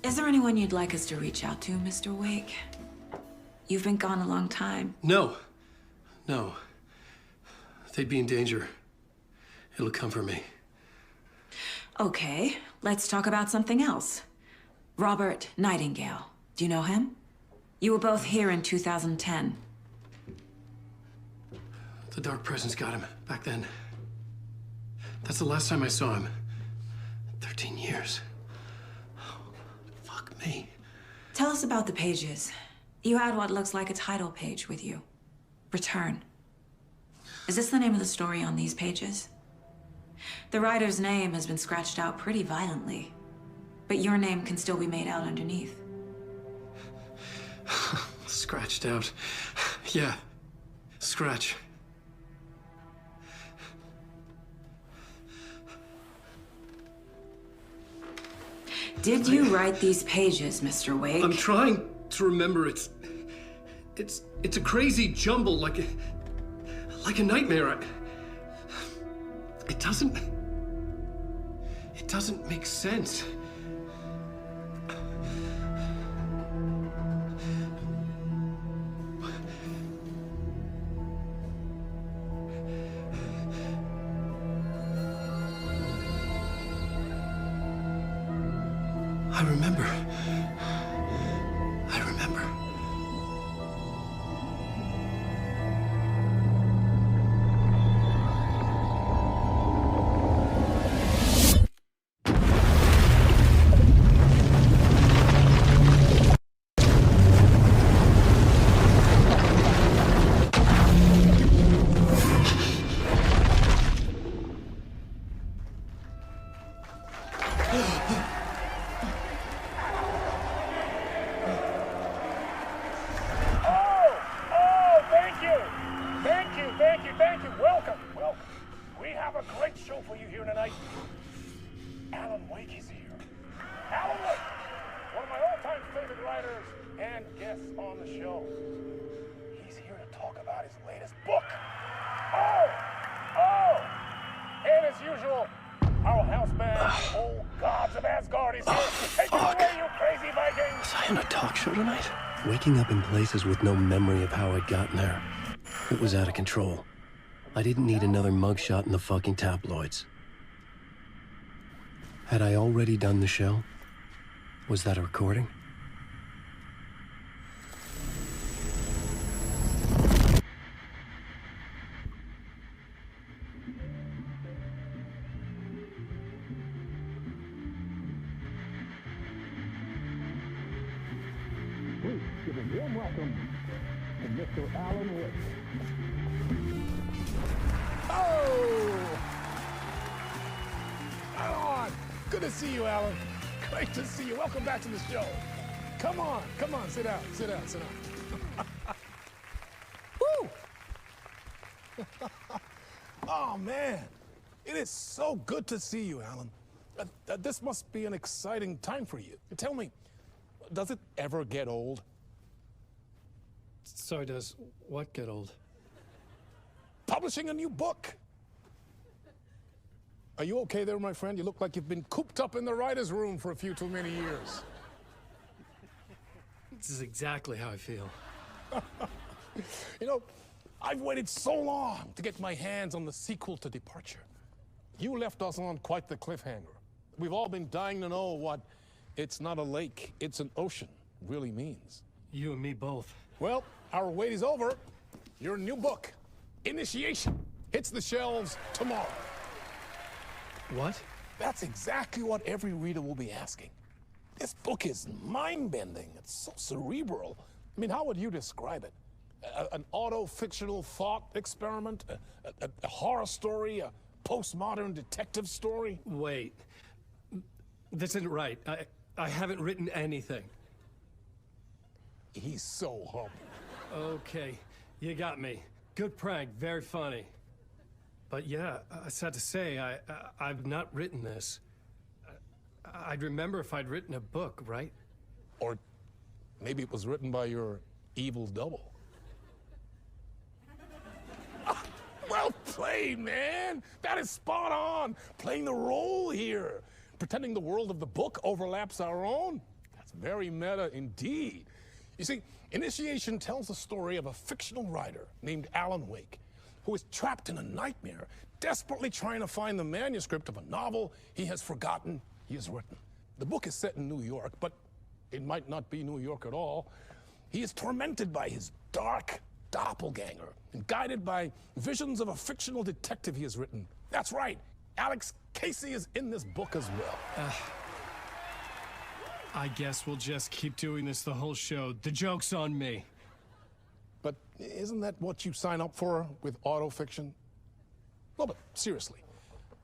Is there anyone you'd like us to reach out to, Mr. Wake? You've been gone a long time. No. No. They'd be in danger. It'll come for me. Okay, let's talk about something else. Robert Nightingale. Do you know him? You were both here in 2010. The Dark Presence got him back then. That's the last time I saw him. 13 years. Fuck me. Tell us about the pages. You had what looks like a title page with you. Return. Is this the name of the story on these pages? The writer's name has been scratched out pretty violently, but your name can still be made out underneath. Scratched out. Yeah. Scratch. Did you write these pages, Mr. Wake? I'm trying to remember. It's a crazy jumble, like a nightmare. It doesn't make sense. I remember. Waking up in places with no memory of how I'd gotten there. It was out of control. I didn't need another mugshot in the fucking tabloids. Had I already done the show? Was that a recording? Good to see you, Alan. Great to see you. Welcome back to the show. Come on, sit down. Woo! Oh, man. It is so good to see you, Alan. This must be an exciting time for you. Tell me, does it ever get old? Sorry, does what get old? Publishing a new book. Are you okay there, my friend? You look like you've been cooped up in the writer's room for a few too many years. This is exactly how I feel. You know, I've waited so long to get my hands on the sequel to Departure. You left us on quite the cliffhanger. We've all been dying to know what "it's not a lake, it's an ocean" really means. You and me both. Well, our wait is over. Your new book, Initiation, hits the shelves tomorrow. What? That's exactly what every reader will be asking. This book is mind-bending. It's so cerebral. I mean, how would you describe it? An auto-fictional thought experiment? A horror story? A postmodern detective story? Wait. This isn't right. I haven't written anything. He's so humble. Okay, you got me. Good prank, very funny. But yeah, sad to say, I've not written this. I'd remember if I'd written a book, right? Or maybe it was written by your evil double. Well played, man! That is spot on! Playing the role here. Pretending the world of the book overlaps our own. That's very meta indeed. You see, Initiation tells the story of a fictional writer named Alan Wake, who is trapped in a nightmare, desperately trying to find the manuscript of a novel he has forgotten he has written. The book is set in New York, but it might not be New York at all. He is tormented by his dark doppelganger and guided by visions of a fictional detective he has written. That's right, Alex Casey is in this book as well. I guess we'll just keep doing this the whole show. The joke's on me. But isn't that what you sign up for with autofiction? No, but seriously,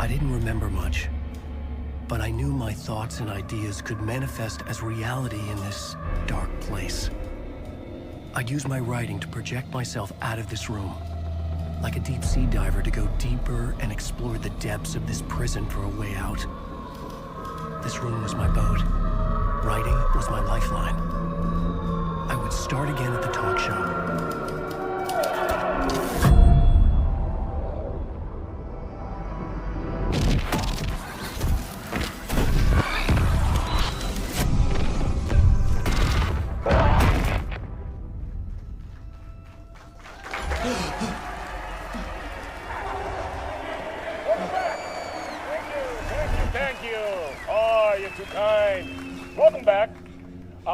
I didn't remember much, but I knew my thoughts and ideas could manifest as reality in this dark place. I'd use my writing to project myself out of this room, like a deep sea diver to go deeper and explore the depths of this prison for a way out. This room was my boat. Writing was my lifeline. I would start again at the talk show.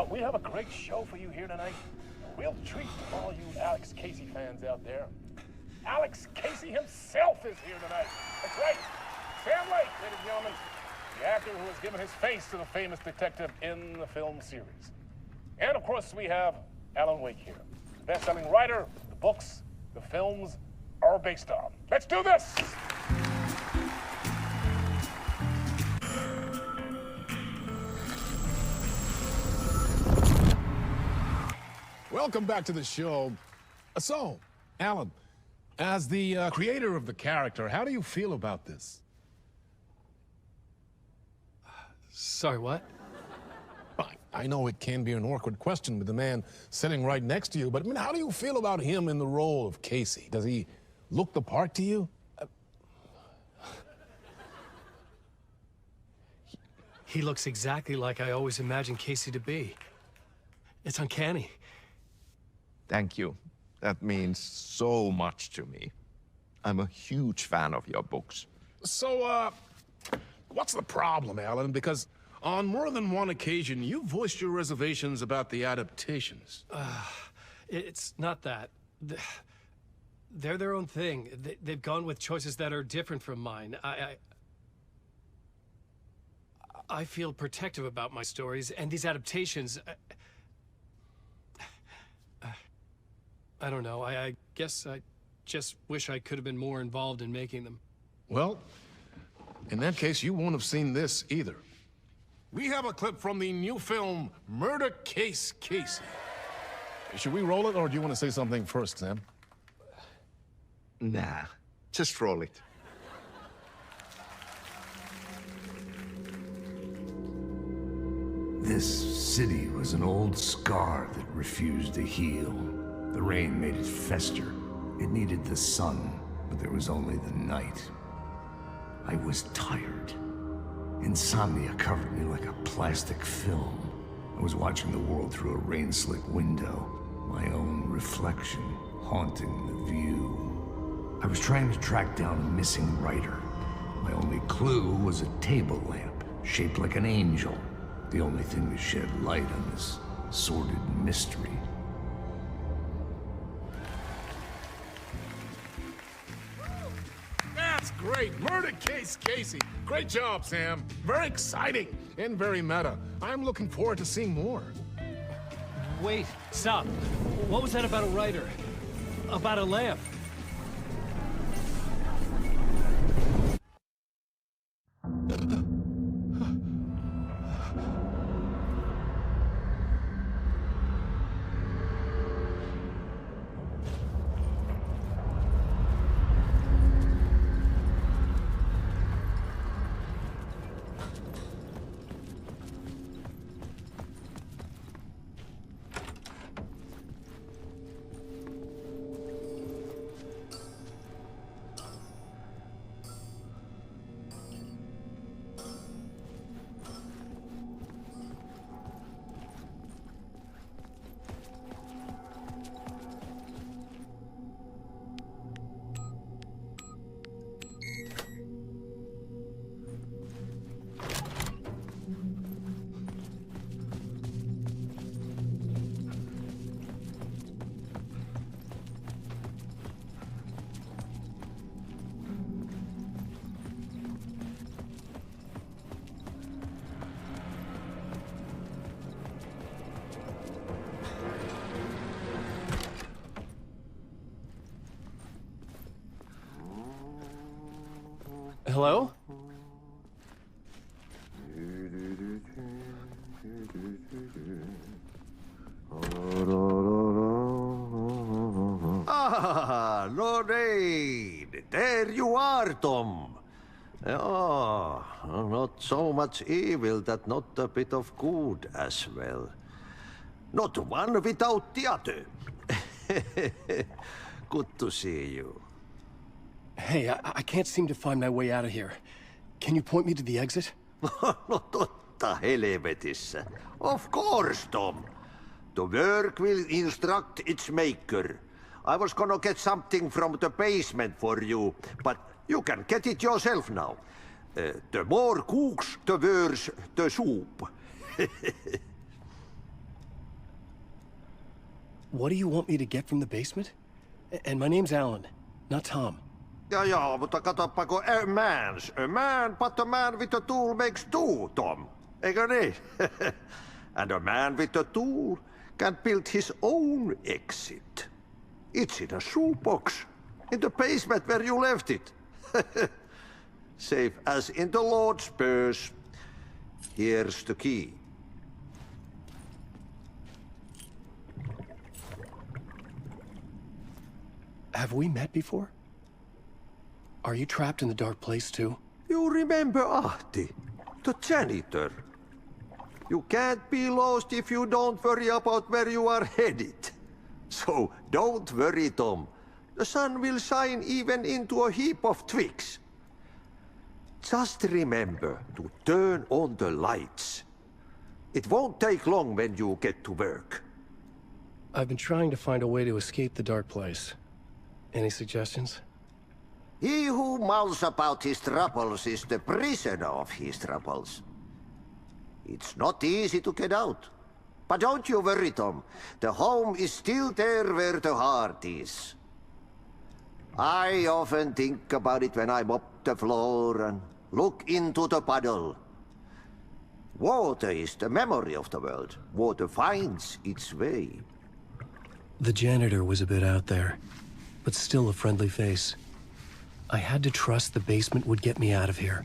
We have a great show for you here tonight. A real treat for all you Alex Casey fans out there. Alex Casey himself is here tonight. That's right. Sam Lake, ladies and gentlemen, the actor who has given his face to the famous detective in the film series. And of course, we have Alan Wake here, the best-selling writer the books the films are based on. Let's do this! Welcome back to the show. So, Alan, as the creator of the character, how do you feel about this? Sorry, what? I know it can be an awkward question with the man sitting right next to you, but I mean, how do you feel about him in the role of Casey? Does he look the part to you? He looks exactly like I always imagined Casey to be. It's uncanny. Thank you. That means so much to me. I'm a huge fan of your books. So, what's the problem, Alan? Because on more than one occasion, you voiced your reservations about the adaptations. It's not that. They're their own thing. They've gone with choices that are different from mine. I feel protective about my stories, and these adaptations... I don't know. I guess I just wish I could have been more involved in making them. Well, in that case, you won't have seen this either. We have a clip from the new film, Murder Case Casey. Should we roll it, or do you want to say something first, Sam? Nah, just roll it. This city was an old scar that refused to heal. The rain made it fester. It needed the sun, but there was only the night. I was tired. Insomnia covered me like a plastic film. I was watching the world through a rain-slick window, my own reflection haunting the view. I was trying to track down a missing writer. My only clue was a table lamp, shaped like an angel, the only thing to shed light on this sordid mystery. That's great. Murder Case Casey. Great job, Sam. Very exciting and very meta. I'm looking forward to seeing more. Wait, stop. What was that about a writer? About a lamp? Hello? Ah, Lorraine! There you are, Tom. Oh, not so much evil that not a bit of good as well. Not one without the other. Good to see you. Hey, I can't seem to find my way out of here. Can you point me to the exit? No totta helvetissä. Of course, Tom. The work will instruct its maker. I was gonna get something from the basement for you, but you can get it yourself now. The more cooks, the worse the soup. What do you want me to get from the basement? And my name's Alan, not Tom. Ja, mutta katoppa, kun a man, but a man with a tool makes two, Tom. Eikö niin? And a man with a tool can build his own exit. It's in a shoebox, in the basement where you left it. Safe as in the Lord's purse. Here's the key. Have we met before? Are you trapped in the dark place too? You remember Ahti, the janitor. You can't be lost if you don't worry about where you are headed. So don't worry, Tom. The sun will shine even into a heap of twigs. Just remember to turn on the lights. It won't take long when you get to work. I've been trying to find a way to escape the dark place. Any suggestions? He who mouths about his troubles is the prisoner of his troubles. It's not easy to get out. But don't you worry, Tom. The home is still there where the heart is. I often think about it when I mop the floor and look into the puddle. Water is the memory of the world. Water finds its way. The janitor was a bit out there, but still a friendly face. I had to trust the basement would get me out of here.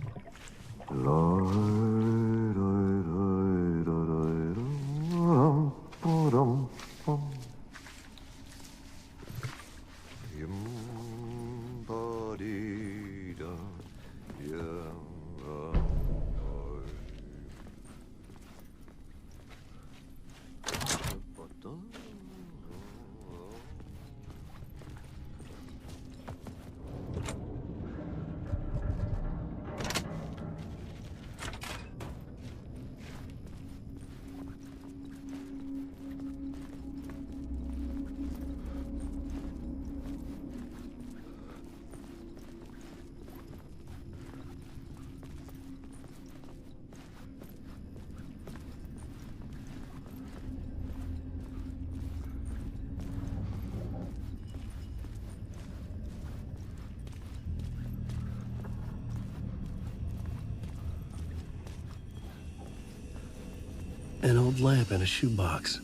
An old lamp in a shoebox.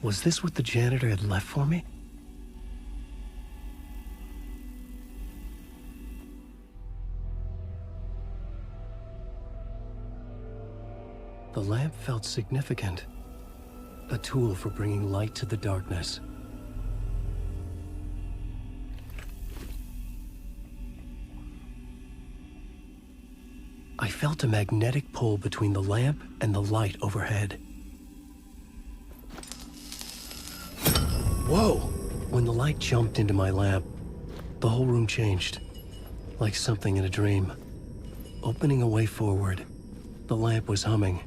Was this what the janitor had left for me? The lamp felt significant. A tool for bringing light to the darkness. I felt a magnetic pull between the lamp and the light overhead. Whoa! When the light jumped into my lamp, the whole room changed, like something in a dream. Opening a way forward, the lamp was humming.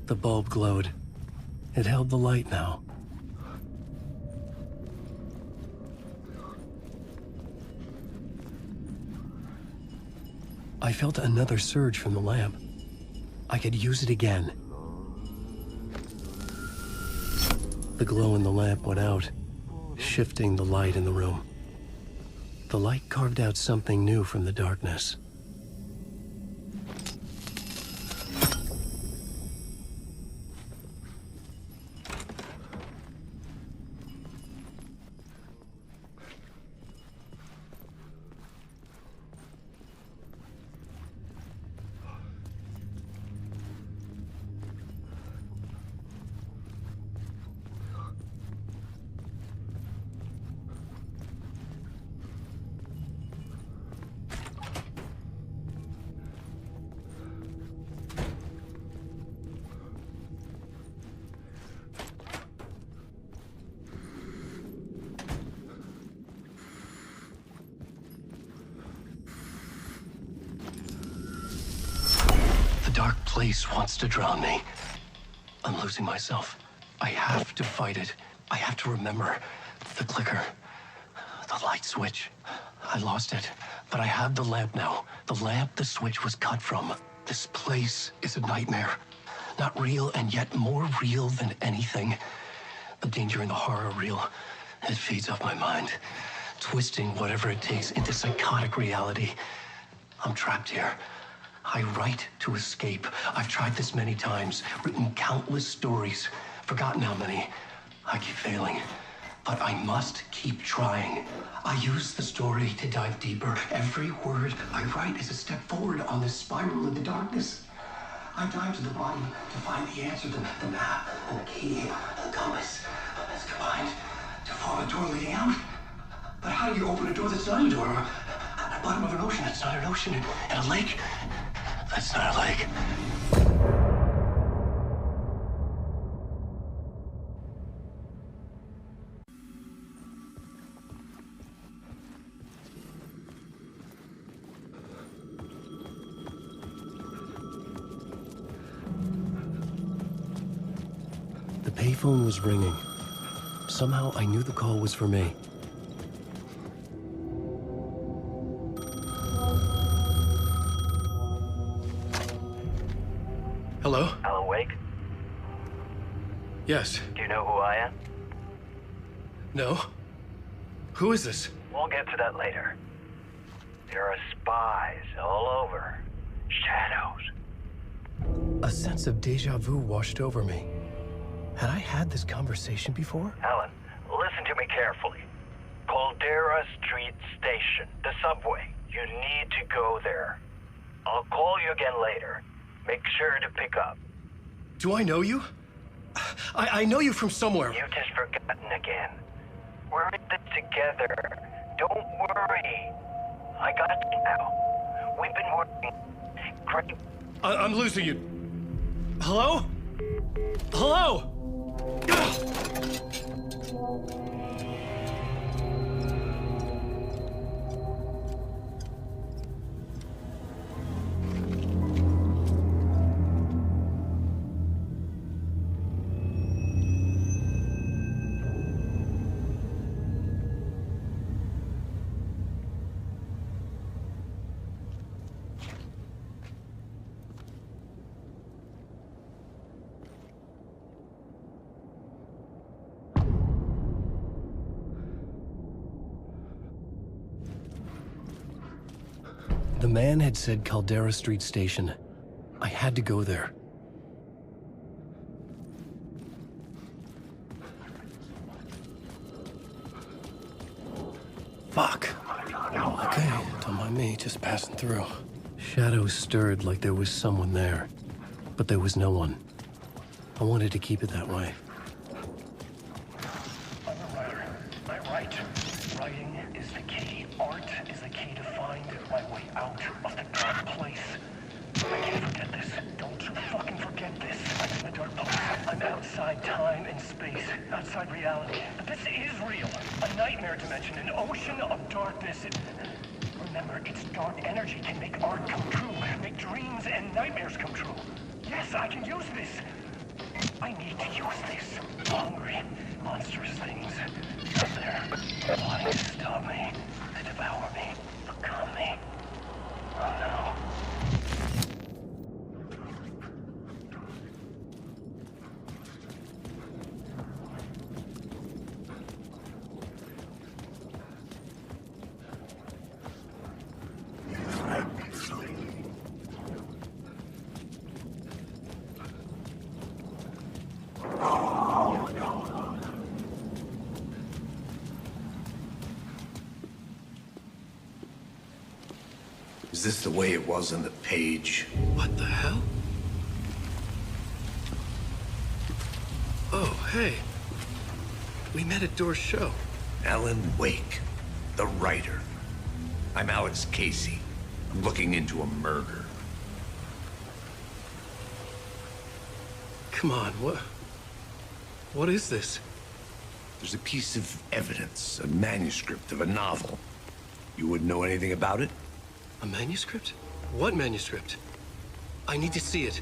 The bulb glowed. It held the light now. I felt another surge from the lamp. I could use it again. The glow in the lamp went out, shifting the light in the room. The light carved out something new from the darkness. place wants to drown me. I'm losing myself. I have to fight it. I have to remember the clicker, the light switch. I lost it, but I have the lamp now. The lamp the switch was cut from. This place is a nightmare. Not real, and yet more real than anything. The danger and the horror real. It feeds off my mind, twisting whatever it takes into psychotic reality. I'm trapped here. I write to escape. I've tried this many times, written countless stories, forgotten how many. I keep failing, but I must keep trying. I use the story to dive deeper. Every word I write is a step forward on this spiral in the darkness. I dive to the bottom to find the answer, the map, and the key, the compass. It's combined to form a door leading out. But how do you open a door that's not a door? At the bottom of an ocean, that's not an ocean. And a lake, that's not a lake. The payphone was ringing. Somehow I knew the call was for me. Hello? Alan Wake? Yes. Do you know who I am? No? Who is this? We'll get to that later. There are spies all over. Shadows. A sense of deja vu washed over me. Had I had this conversation before? Alan, listen to me carefully. Caldera Street Station, the subway. You need to go there. I'll call you again later. Make sure to pick up. Do I know you? I know you from somewhere. You've just forgotten again. We're in this together. Don't worry. I got you now. We've been working great. I'm losing you. Hello? Hello? The man had said Caldera Street Station. I had to go there. Fuck. Okay, don't mind me, just passing through. Shadows stirred like there was someone there, but there was no one. I wanted to keep it that way. I'm a writer. I write. Writing is the key. Art is the key to find my way out of the dark place. I can't forget this. Don't you fucking forget this. I'm in the dark place. I'm outside time and space. Outside reality. But this is real. A nightmare dimension. An ocean of darkness. Remember, its dark energy can make art come true. Make dreams and nightmares come true. Yes, I can use this. I need to use this. Hungry, monstrous things out there, wanting to stop me, to devour me, become me. Oh no. Is this the way it was on the page? What the hell? Oh, hey. We met at Door's show. Alan Wake, the writer. I'm Alex Casey. I'm looking into a murder. Come on, what is this? There's a piece of evidence, a manuscript of a novel. You wouldn't know anything about it? A manuscript? What manuscript? I need to see it.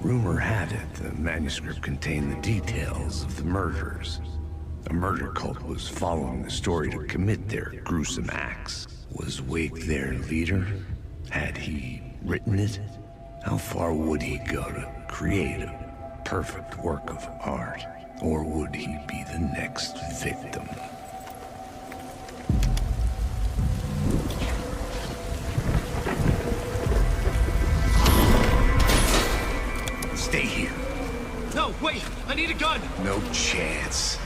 Rumor had it the manuscript contained the details of the murders. A murder cult was following the story to commit their gruesome acts. Was Wake their leader? Had he written it? How far would he go to create a perfect work of art? Or would he be the next victim? Stay here. No, wait! I need a gun! No chance.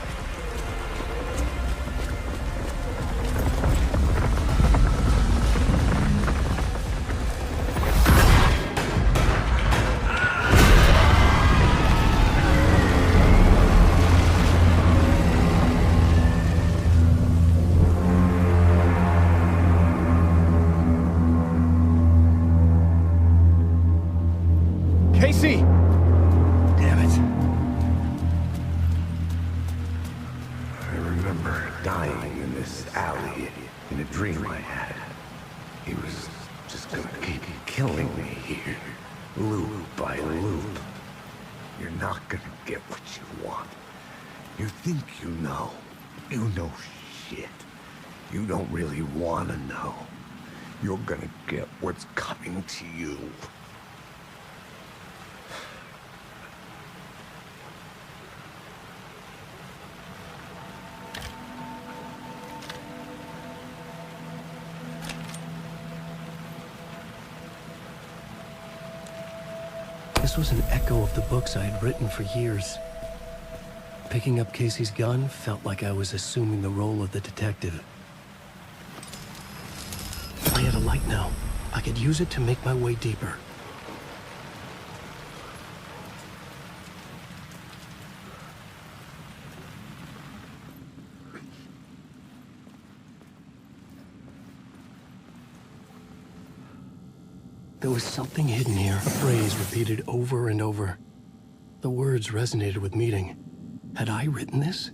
Casey! Damn it. I remember dying in this alley in a dream I had. He was just gonna keep killing me here, loop by loop. You're not gonna get what you want. You think you know. You know shit. You don't really wanna know. You're gonna get what's coming to you. This was an echo of the books I had written for years. Picking up Casey's gun felt like I was assuming the role of the detective. I had a light now. I could use it to make my way deeper. There was something hidden here, a phrase repeated over and over. The words resonated with meaning. Had I written this?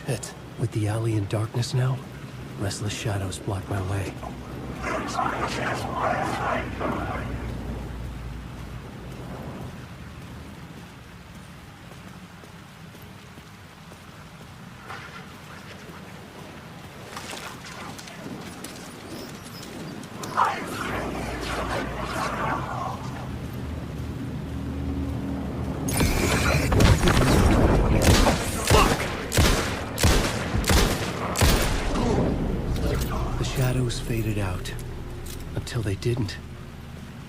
Shit. With the alley in darkness now, restless shadows block my way. Shadows faded out. Until they didn't.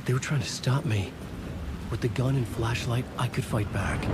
They were trying to stop me. With the gun and flashlight, I could fight back.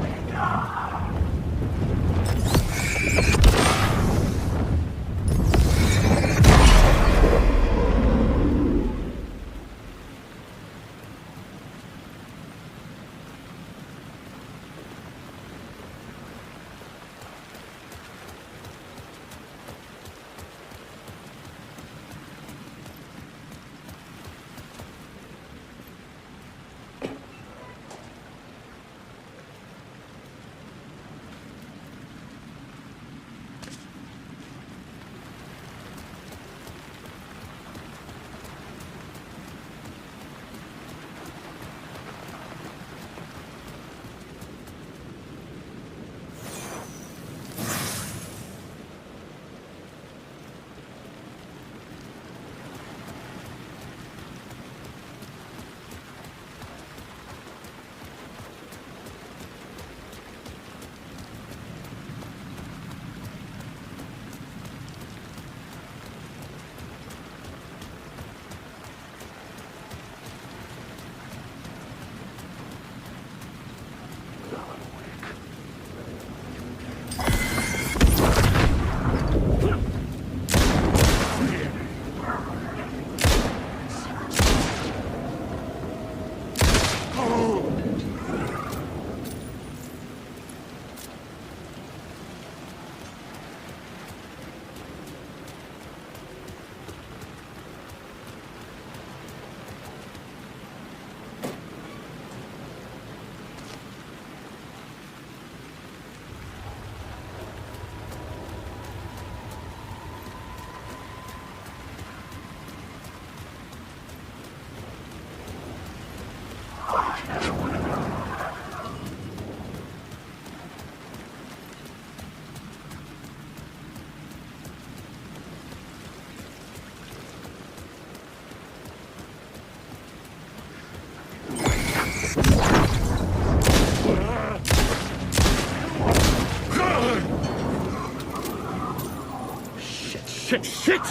Shit!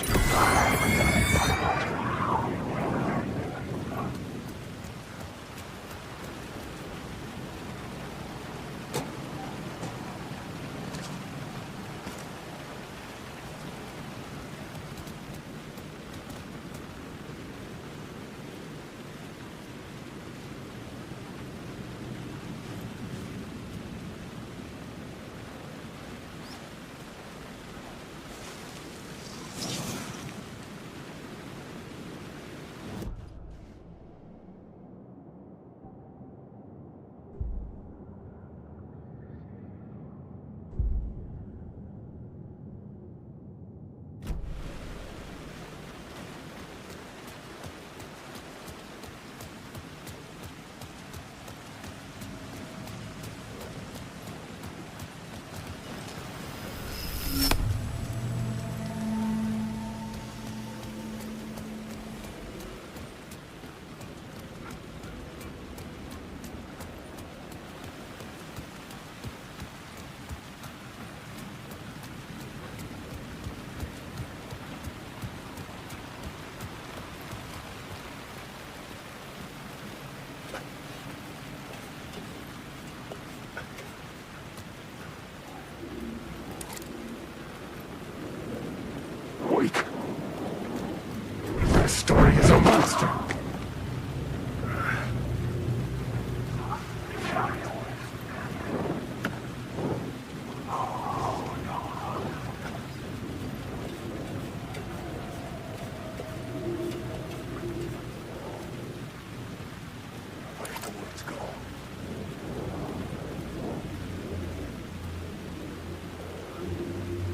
This story is a monster.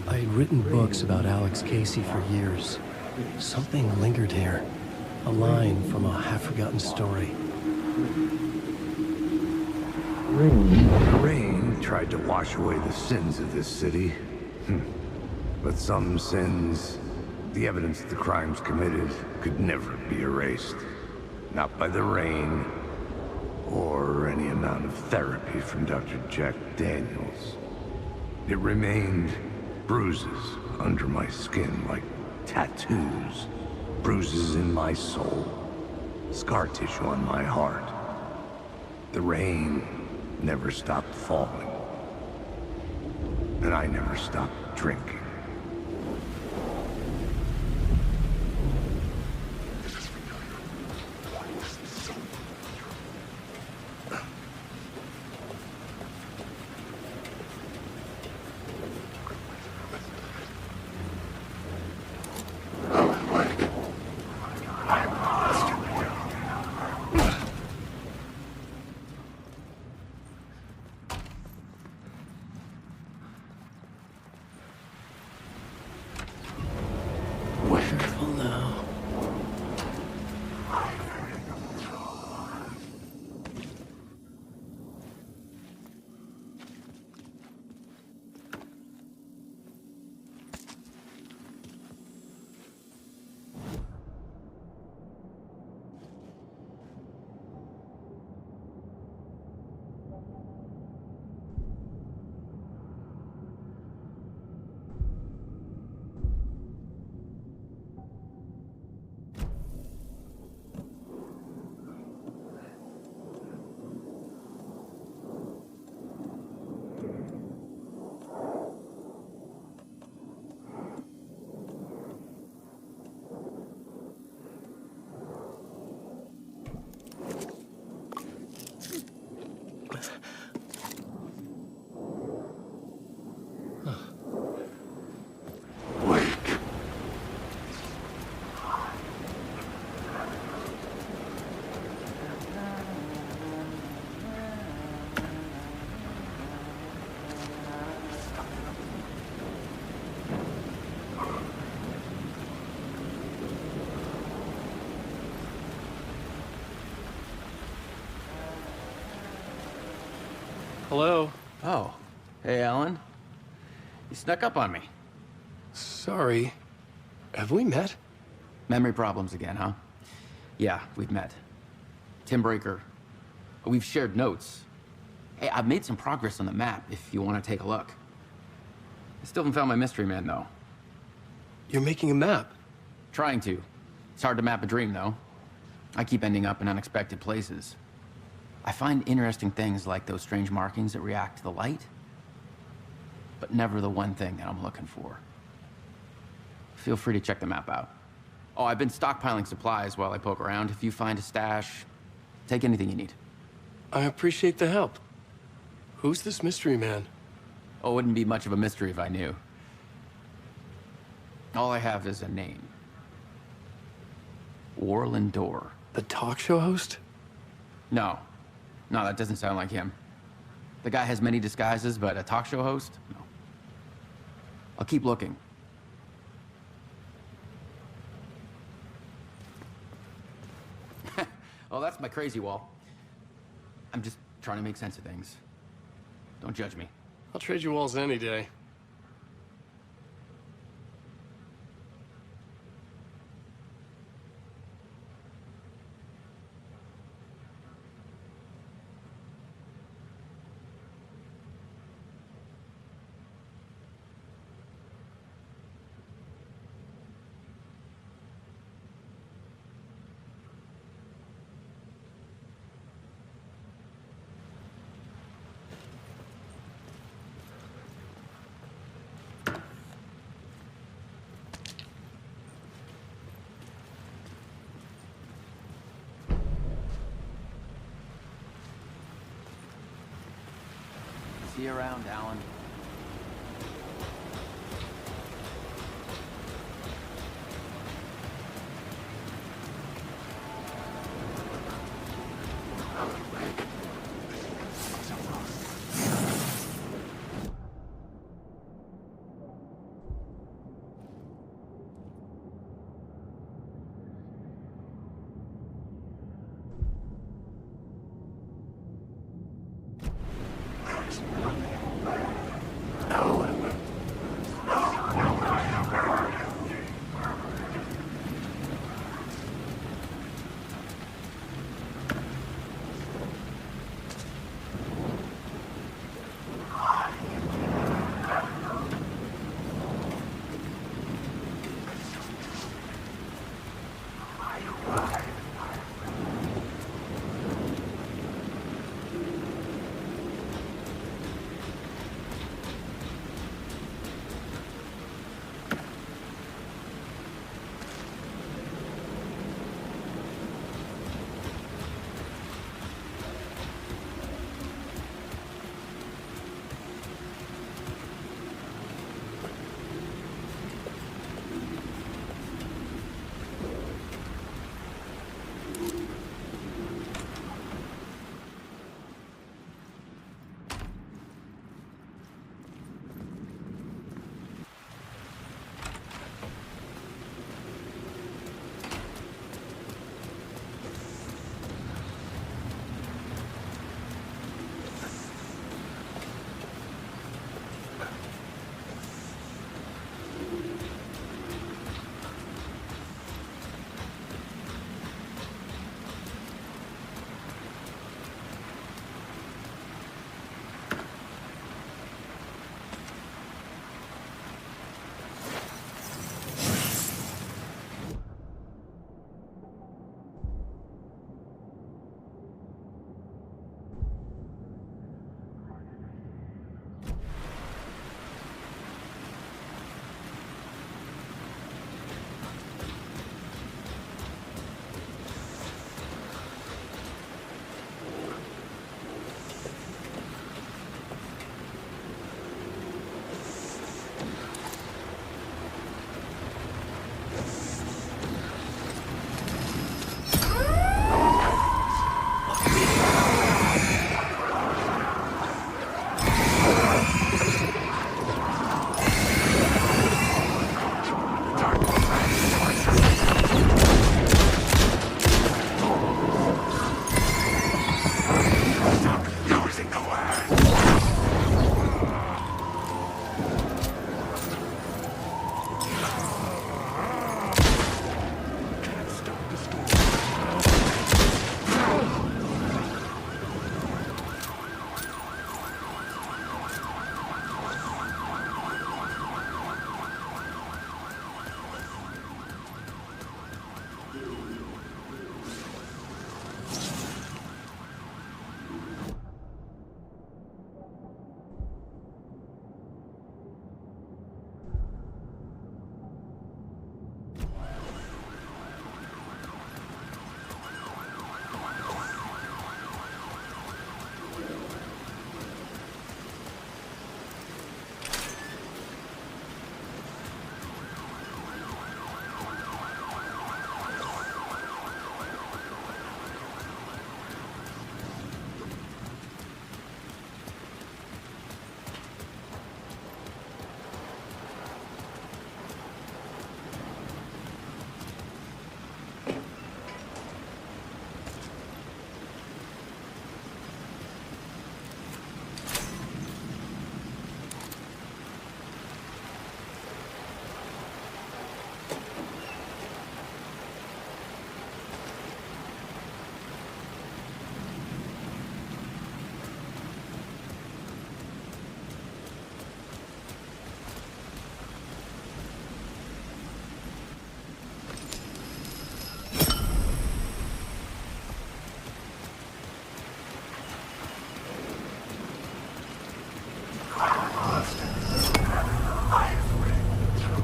I had written books about Alex Casey for years. Something lingered here. A line from a half-forgotten story. Rain tried to wash away the sins of this city. But some sins, the evidence of the crimes committed, could never be erased. Not by the rain, or any amount of therapy from Dr. Jack Daniels. It remained bruises under my skin, like tattoos. Bruises in my soul. Scar tissue on my heart. The rain never stopped falling. And I never stopped drinking. Hello? Oh. Hey, Alan. You snuck up on me. Sorry. Have we met? Memory problems again, huh? Yeah, we've met. Tim Breaker. We've shared notes. Hey, I've made some progress on the map if you want to take a look. I still haven't found my mystery man, though. You're making a map? Trying to. It's hard to map a dream, though. I keep ending up in unexpected places. I find interesting things like those strange markings that react to the light, but never the one thing that I'm looking for. Feel free to check the map out. Oh, I've been stockpiling supplies while I poke around. If you find a stash, take anything you need. I appreciate the help. Who's this mystery man? Oh, it wouldn't be much of a mystery if I knew. All I have is a name. Warland Dorr. The talk show host? No. No, that doesn't sound like him. The guy has many disguises, but a talk show host? No. I'll keep looking. Oh, that's my crazy wall. I'm just trying to make sense of things. Don't judge me. I'll trade you walls any day. See you around, Alan.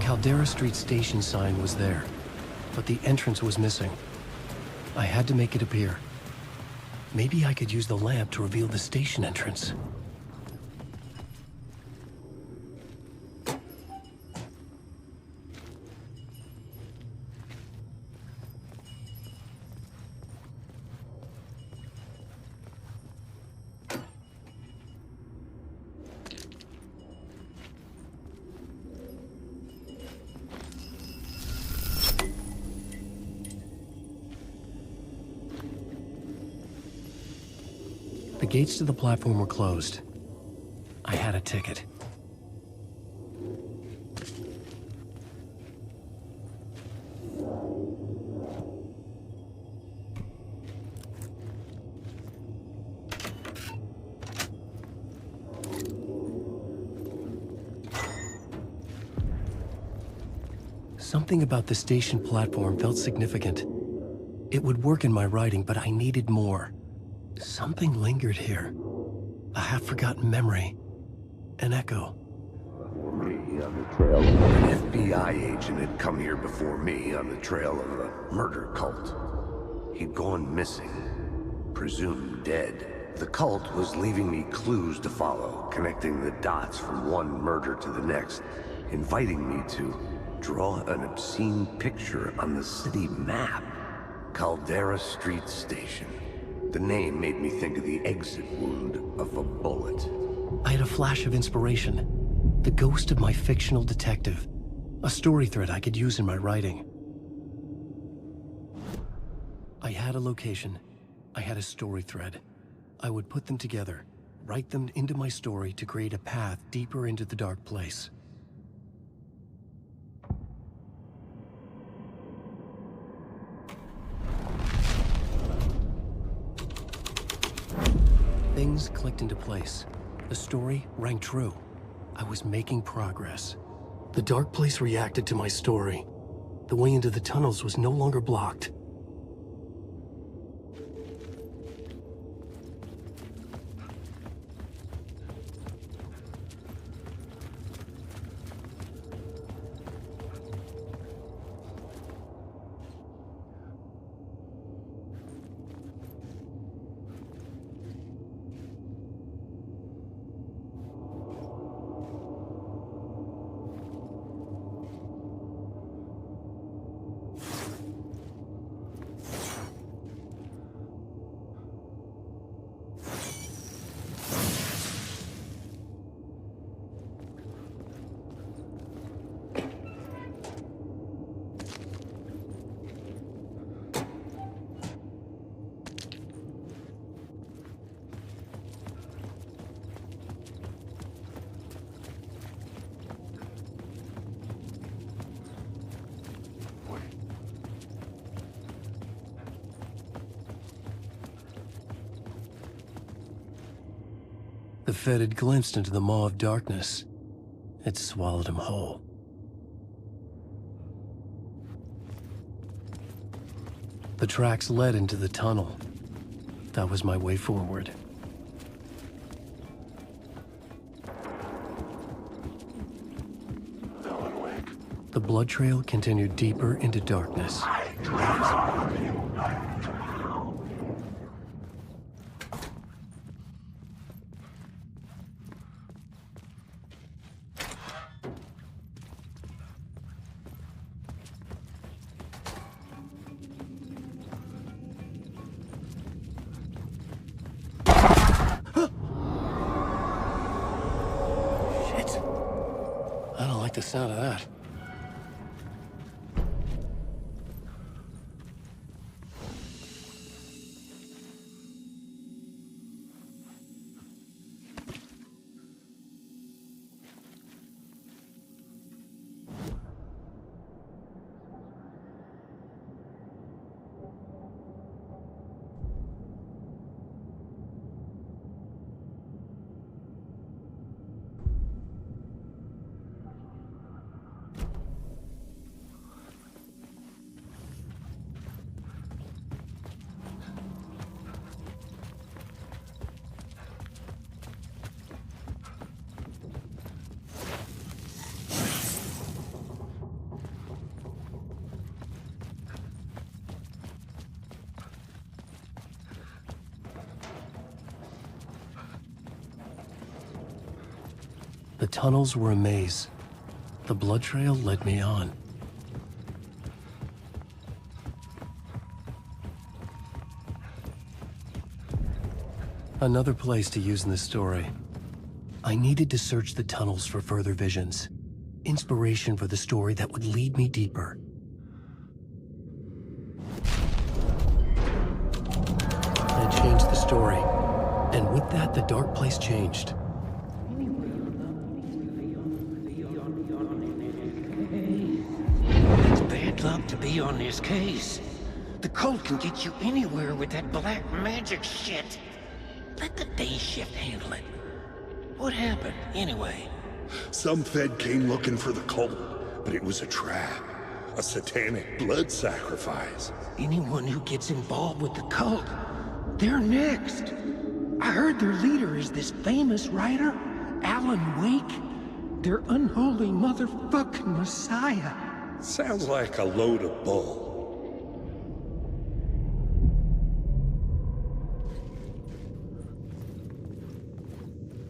Caldera Street station sign was there, but the entrance was missing. I had to make it appear. Maybe I could use the lamp to reveal the station entrance. The gates to the platform were closed. I had a ticket. Something about the station platform felt significant. It would work in my writing, but I needed more. Something lingered here. A half-forgotten memory. An echo. Me on the trail. An FBI agent had come here before me on the trail of a murder cult. He'd gone missing. Presumed dead. The cult was leaving me clues to follow, connecting the dots from one murder to the next, inviting me to draw an obscene picture on the city map. Caldera Street Station. The name made me think of the exit wound of a bullet. I had a flash of inspiration. The ghost of my fictional detective. A story thread I could use in my writing. I had a location. I had a story thread. I would put them together, write them into my story to create a path deeper into the dark place. Things clicked into place. The story rang true. I was making progress. The dark place reacted to my story. The way into the tunnels was no longer blocked. The Fed had glimpsed into the maw of darkness. It swallowed him whole. The tracks led into the tunnel. That was my way forward. The blood trail continued deeper into darkness. The sound of that. The tunnels were a maze. The blood trail led me on. Another place to use in the story. I needed to search the tunnels for further visions. Inspiration for the story that would lead me deeper. I changed the story. And with that, the dark place changed. It's bad luck to be on this case. The cult can get you anywhere with that black magic shit. Let the day shift handle it. What happened, anyway? Some Fed came looking for the cult, but it was a trap. A satanic blood sacrifice. Anyone who gets involved with the cult, they're next. I heard their leader is this famous writer, Alan Wake. Their unholy motherfucking messiah. Sounds like a load of bull.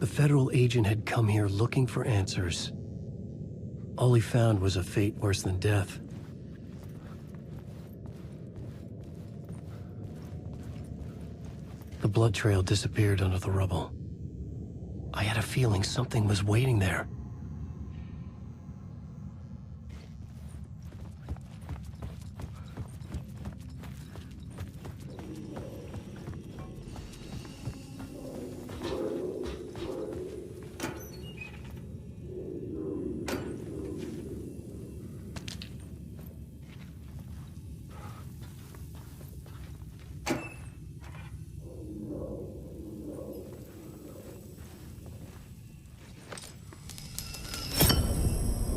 The federal agent had come here looking for answers. All he found was a fate worse than death. The blood trail disappeared under the rubble. I had a feeling something was waiting there.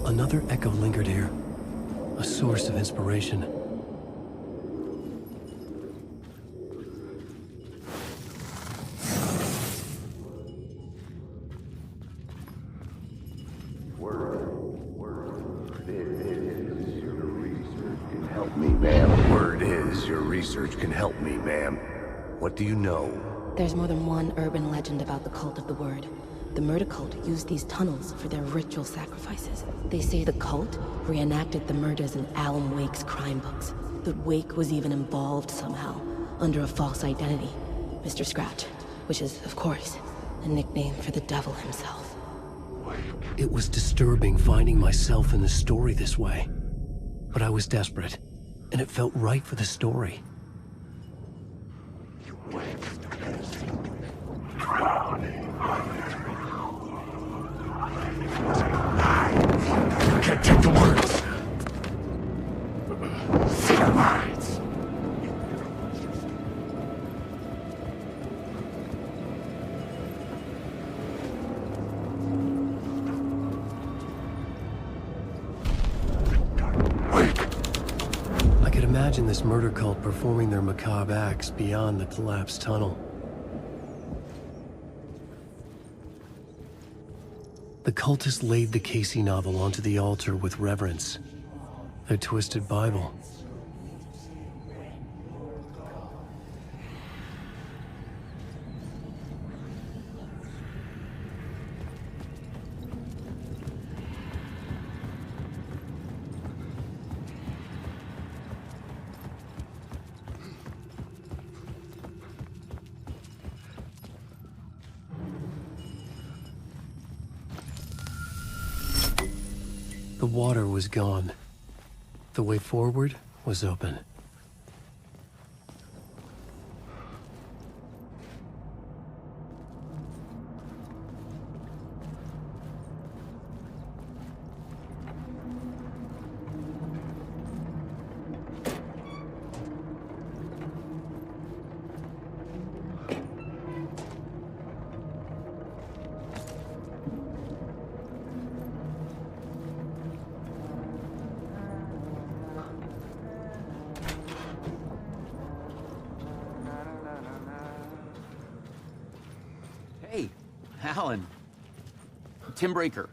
Another echo lingered here, a source of inspiration. Help me, ma'am. Word is, your research can help me, ma'am. What do you know? There's more than one urban legend about the cult of the word. The murder cult used these tunnels for their ritual sacrifices. They say the cult reenacted the murders in Alan Wake's crime books. That Wake was even involved somehow, under a false identity. Mr. Scratch, which is, of course, a nickname for the devil himself. It was disturbing finding myself in the story this way. But I was desperate, and it felt right for the story. I can't take the words. See your minds. I could imagine this murder cult performing their macabre acts beyond the collapsed tunnel. The cultists laid the Casey novel onto the altar with reverence. Their twisted Bible. The water was gone. The way forward was open. Hey, Alan. Tim Breaker,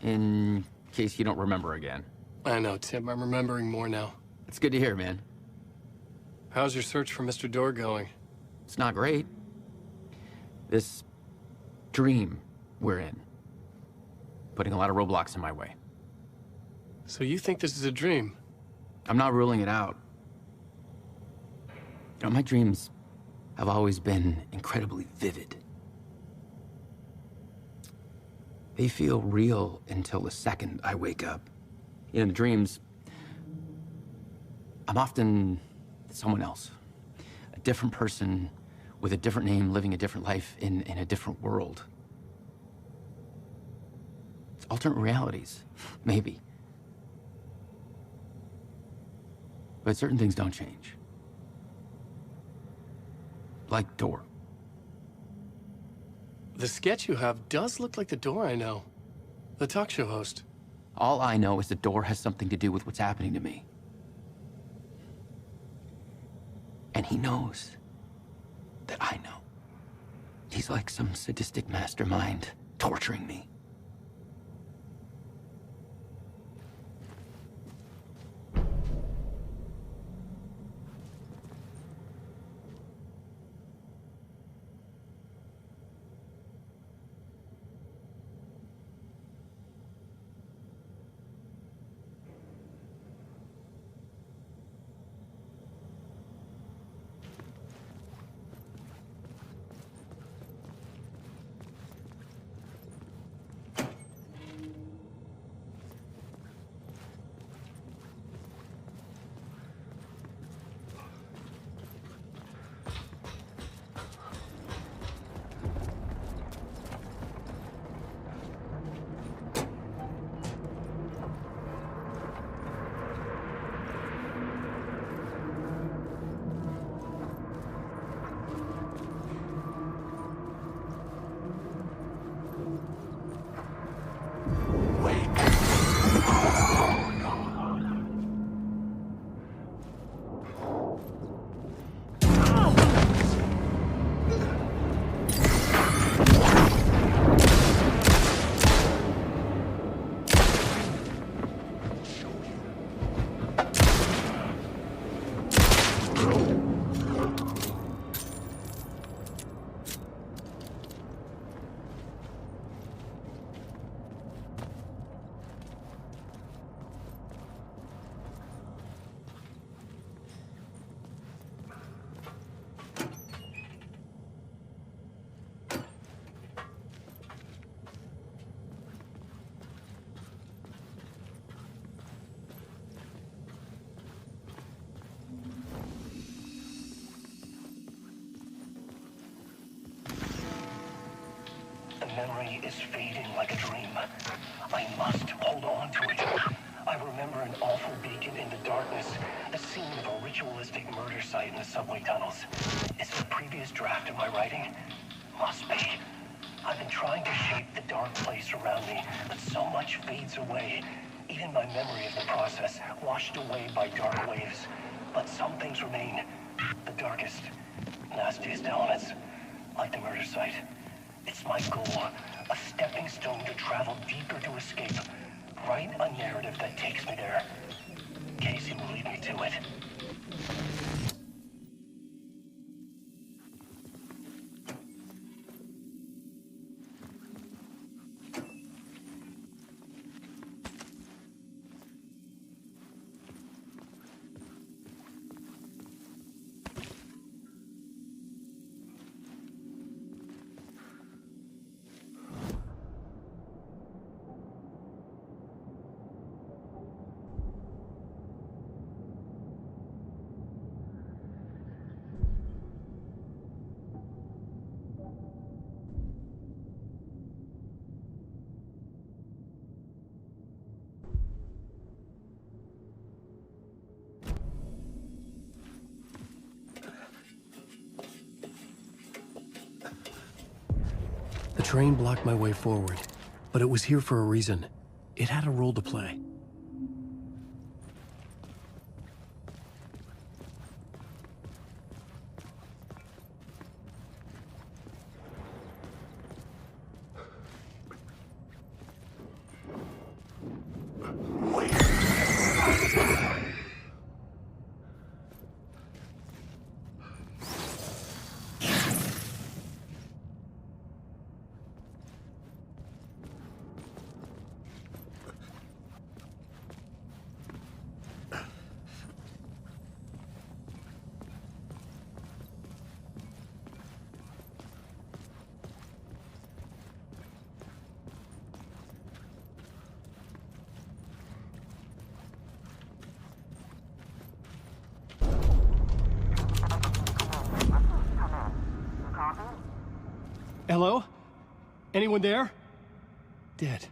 in case you don't remember again. I know, Tim. I'm remembering more now. It's good to hear, man. How's your search for Mr. Dorr going? It's not great. This dream we're in. putting a lot of roadblocks in my way. So you think this is a dream? I'm not ruling it out. You know, my dreams have always been incredibly vivid. They feel real until the second I wake up. In the dreams, I'm often someone else. A different person with a different name, living a different life in a different world. It's alternate realities, maybe. But certain things don't change. Like door. The sketch you have does look like the door I know. The talk show host. All I know is the door has something to do with what's happening to me. And he knows that I know. He's like some sadistic mastermind torturing me. Memory is fading like a dream. I must hold on to it. I remember an awful beacon in the darkness, the scene of a ritualistic murder site in the subway tunnels. Is it a previous draft of my writing? Must be. I've been trying to shape the dark place around me, but so much fades away. Even my memory of the process, washed away by dark waves. But some things remain. The darkest, nastiest elements, like the murder site. It's my goal, a stepping stone to travel deeper to escape. Write a narrative that takes me there. Casey will lead me to it. The train blocked my way forward, but it was here for a reason. It had a role to play. Hello? Anyone there? Dead.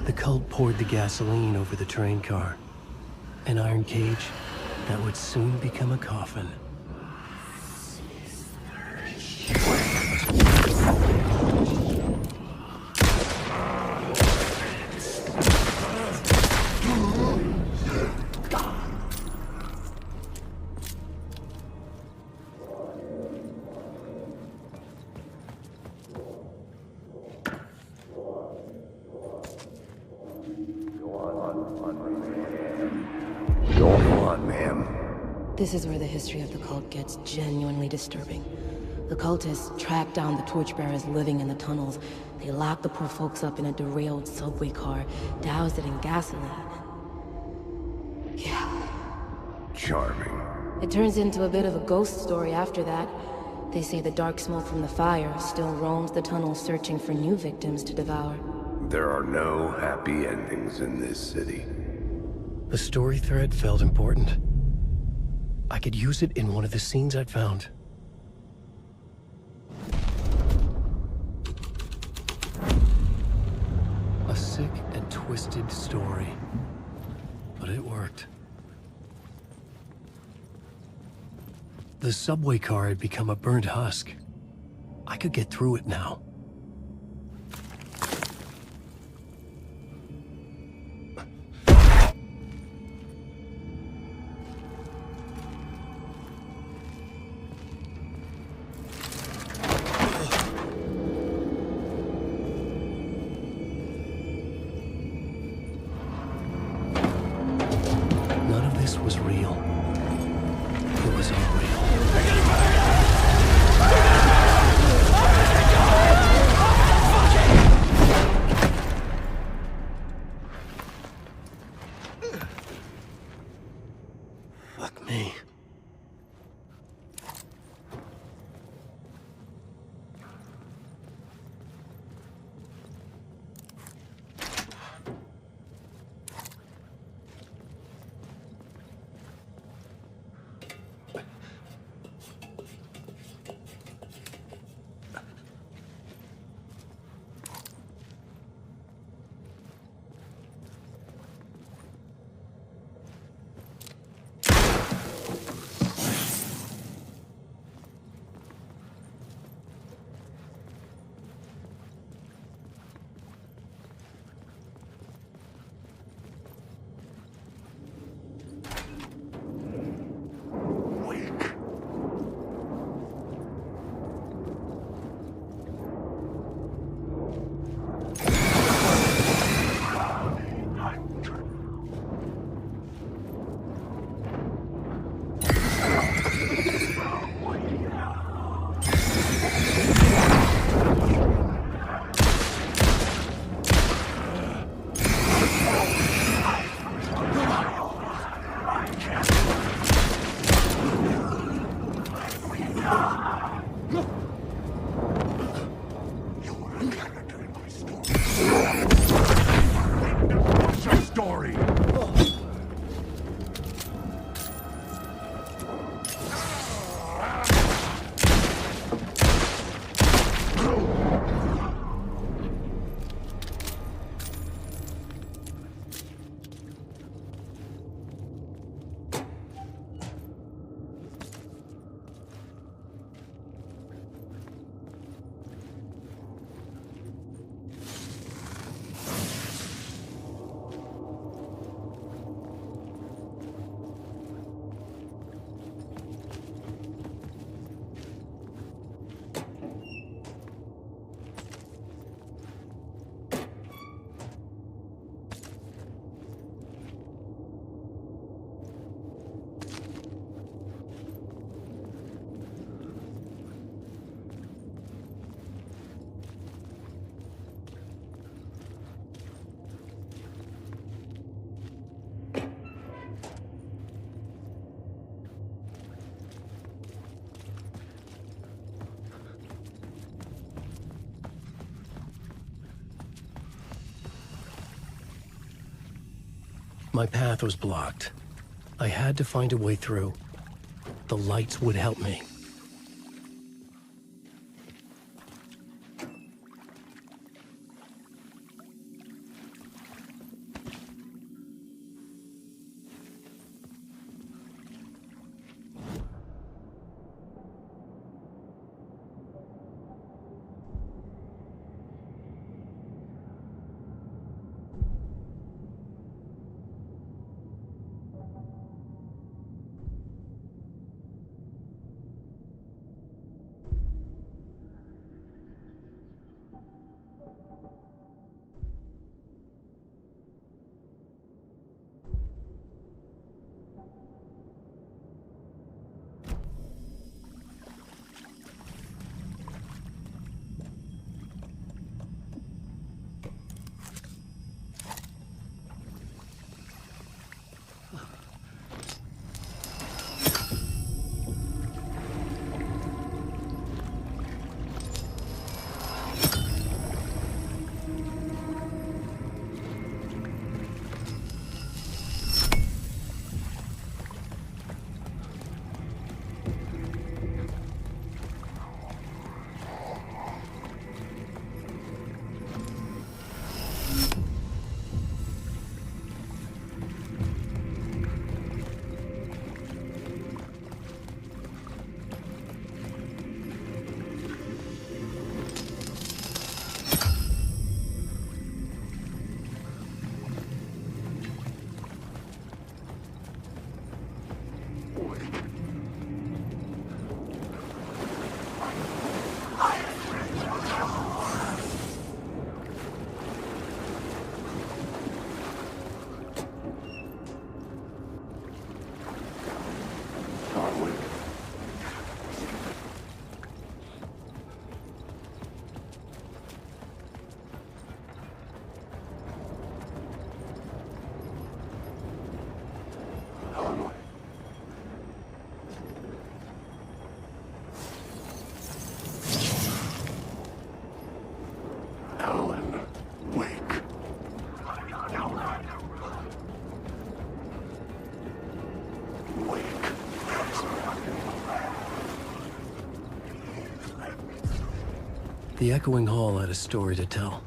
The cult poured the gasoline over the train car. An iron cage that would soon become a coffin. This is where the history of the cult gets genuinely disturbing. The cultists tracked down the torchbearers living in the tunnels. They locked the poor folks up in a derailed subway car, doused it in gasoline. Yeah. Charming. It turns into a bit of a ghost story after that. They say the dark smoke from the fire still roams the tunnels searching for new victims to devour. There are no happy endings in this city. The story thread felt important. I could use it in one of the scenes I'd found. A sick and twisted story. But it worked. The subway car had become a burnt husk. I could get through it now. Was real. It was unreal. Fuck me. My path was blocked. I had to find a way through. The lights would help me. The echoing hall had a story to tell.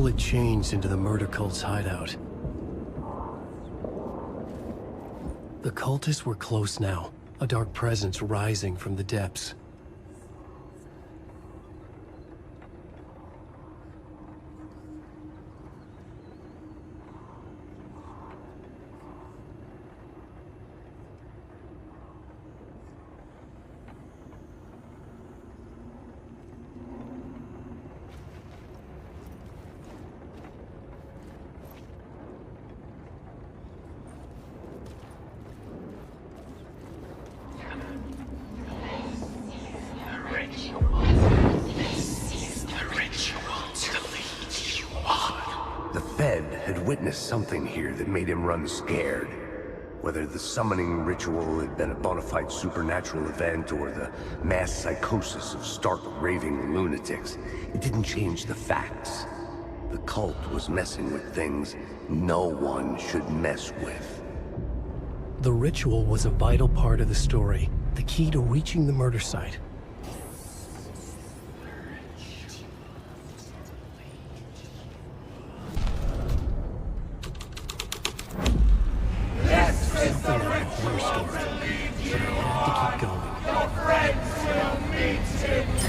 Had changed into the murder cult's hideout. The cultists were close now, a dark presence rising from the depths. Something here that made him run scared. Whether the summoning ritual had been a bona fide supernatural event or the mass psychosis of stark raving lunatics, it didn't change the facts. The cult was messing with things no one should mess with. The ritual was a vital part of the story, the key to reaching the murder site. Your friends will meet in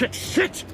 Shit!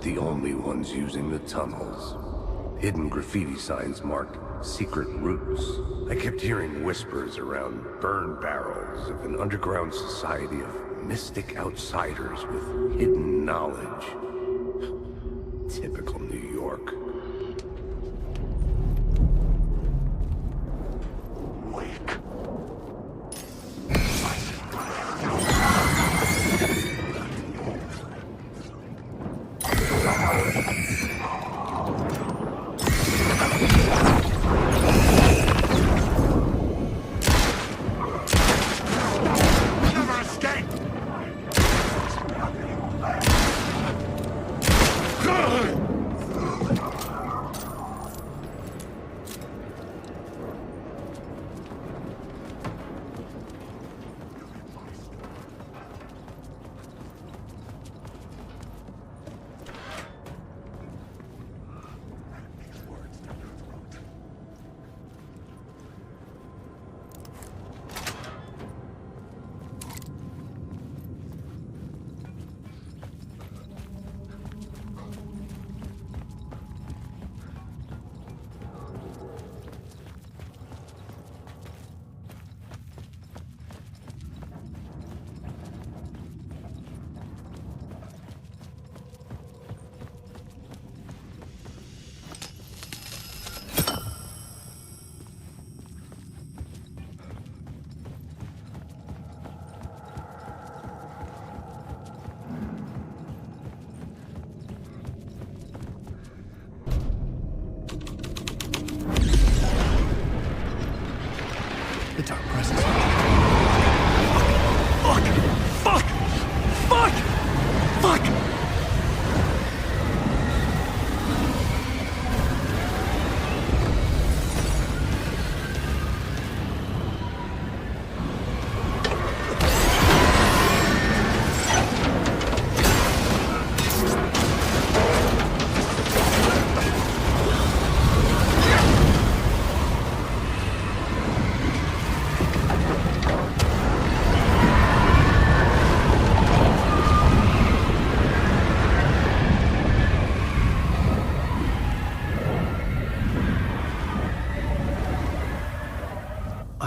The only ones using the tunnels. Hidden graffiti signs mark secret routes. I kept hearing whispers around burn barrels of an underground society of mystic outsiders with hidden knowledge. Typical New York.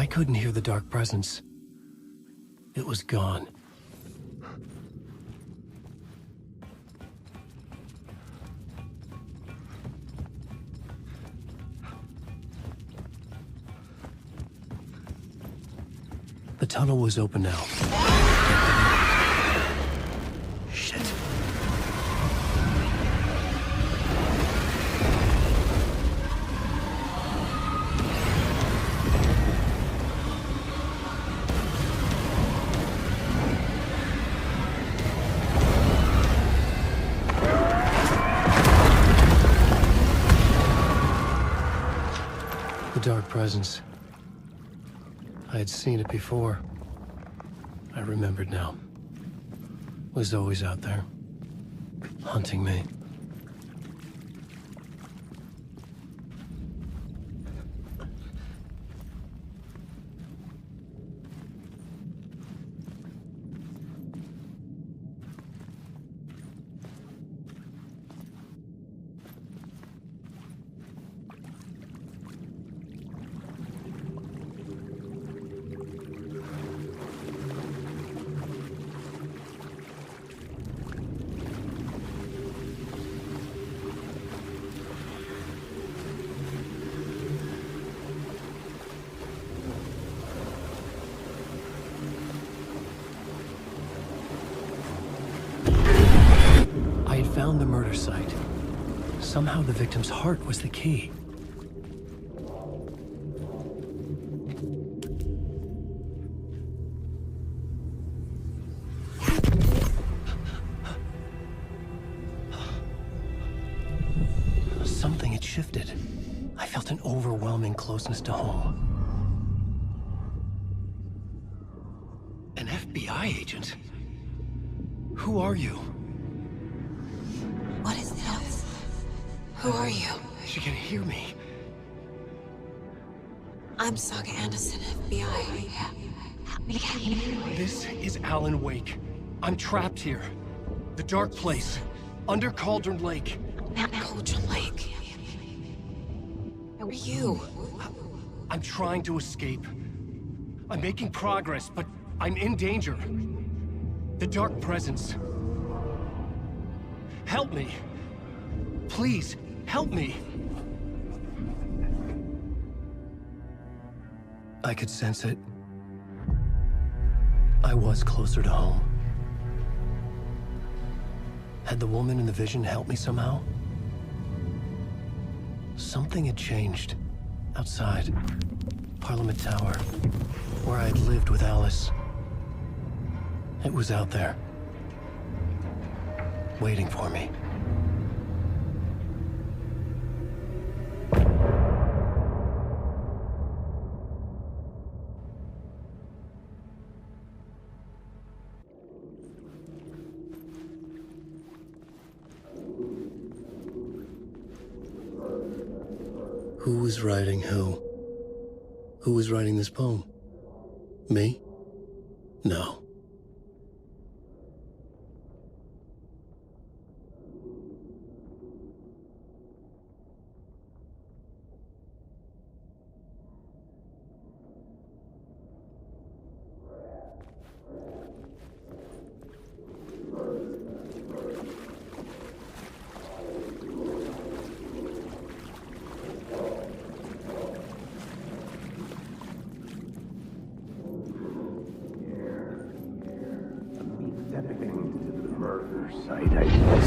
I couldn't hear the dark presence. It was gone. The tunnel was open now. Shit. The dark presence. I had seen it before. I remembered now. It was always out there, hunting me. I had found the murder site. Somehow the victim's heart was the key. Something had shifted. I felt an overwhelming closeness to home. An FBI agent? Who are you? What is this? Who are you? She can hear me. I'm Saga Anderson, FBI. This is Alan Wake. I'm trapped here. The dark place. Under Cauldron Lake. Cauldron Lake. Who are you? I'm trying to escape. I'm making progress, but I'm in danger. The dark presence. Help me. Please, help me. I could sense it. I was closer to home. Had the woman in the vision helped me somehow? Something had changed. Outside. Parliament Tower. Where I'd lived with Alice. It was out there. Waiting for me. Who was writing who? Who was writing this poem? Me? No.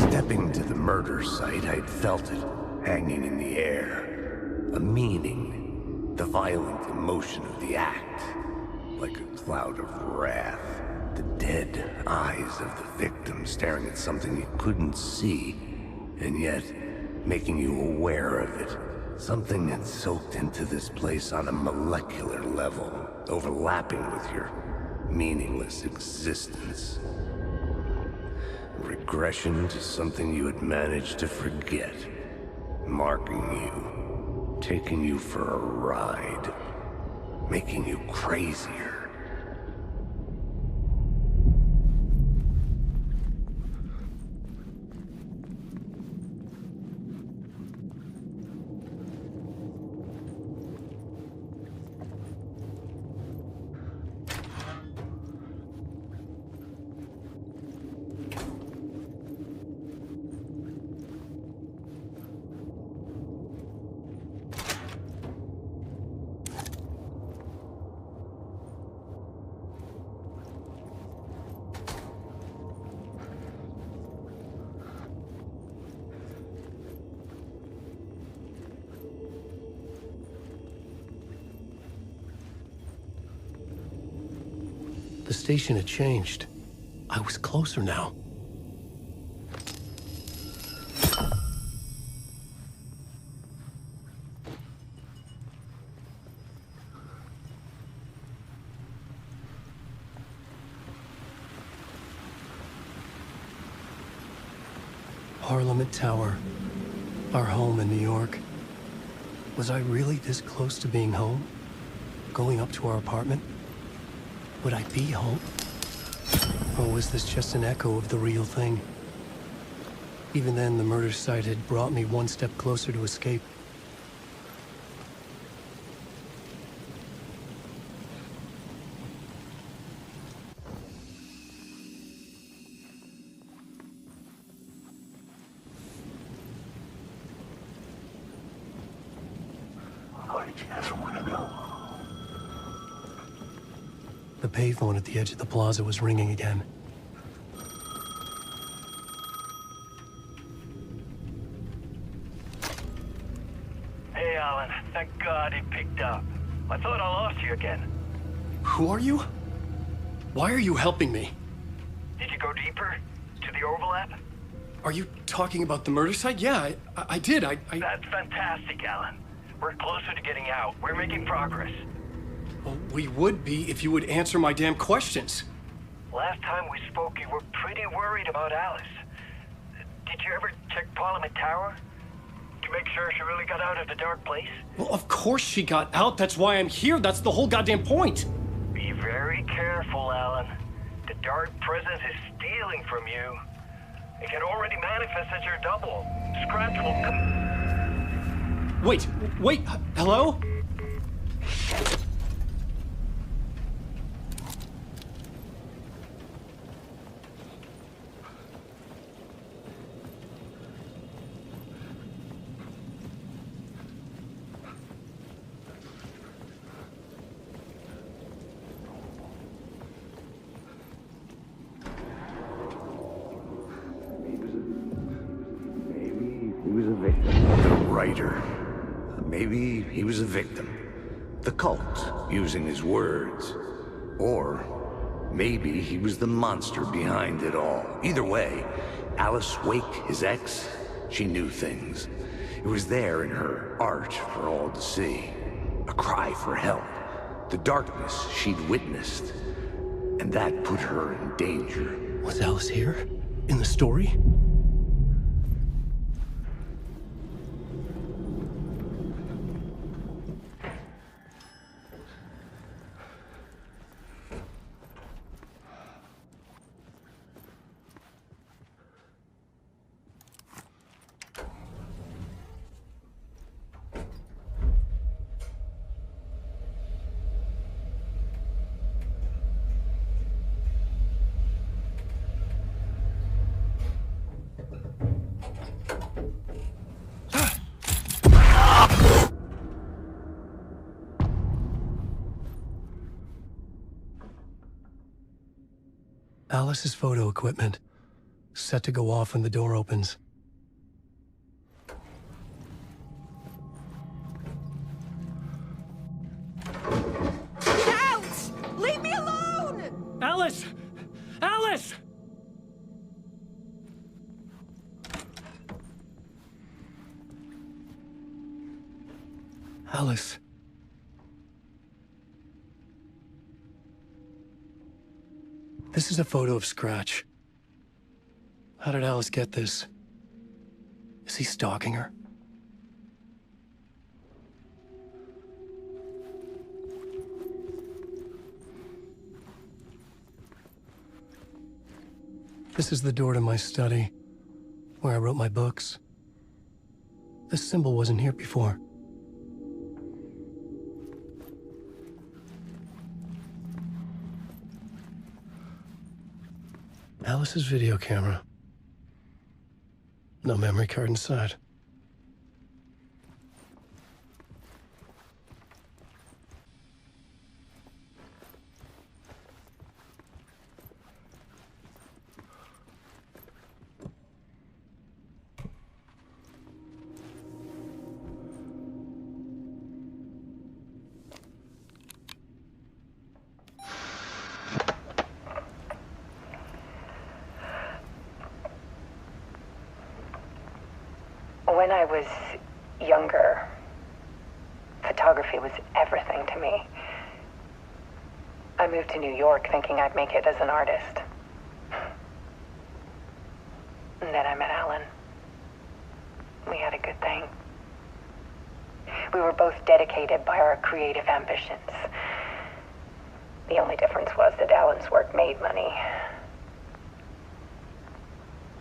Stepping to the murder site, I'd felt it, hanging in the air. A meaning, the violent emotion of the act, like a cloud of wrath. The dead eyes of the victim staring at something you couldn't see, and yet making you aware of it. Something that soaked into this place on a molecular level, overlapping with your meaningless existence. Regression to something you had managed to forget. Marking you. Taking you for a ride. Making you crazier. station had changed. I was closer now. Parliament Tower, our home in New York. Was I really this close to being home? Going up to our apartment? Would I be home? Or was this just an echo of the real thing? Even then, the murder site had brought me one step closer to escape. The payphone at the edge of the plaza was ringing again. Hey, Alan. Thank God he picked up. I thought I lost you again. Who are you? Why are you helping me? Did you go deeper? To the overlap? Are you talking about the murder site? Yeah, I did. That's fantastic, Alan. We're closer to getting out. We're making progress. Well, we would be if you would answer my damn questions. Last time we spoke, you were pretty worried about Alice. Did you ever check Parliament Tower? To make sure she really got out of the dark place? Well, of course she got out. That's why I'm here. That's the whole goddamn point. Be very careful, Alan. The dark presence is stealing from you. It can already manifest as your double. Scratch will come. Wait, hello? He was a victim. The writer. Maybe he was a victim. The cult, using his words. Or maybe he was the monster behind it all. Either way, Alice Wake, his ex, she knew things. It was there in her art for all to see. A cry for help. The darkness she'd witnessed. And that put her in danger. Was Alice here? In the story? Alice's photo equipment, set to go off when the door opens. Out! Leave me alone! Alice! Alice! Alice. This is a photo of Scratch. How did Alice get this? Is he stalking her? This is the door to my study, where I wrote my books. This symbol wasn't here before. Alice's video camera. No memory card inside. When I was younger, photography was everything to me. I moved to New York thinking I'd make it as an artist. And then I met Alan. We had a good thing. We were both dedicated by our creative ambitions. The only difference was that Alan's work made money.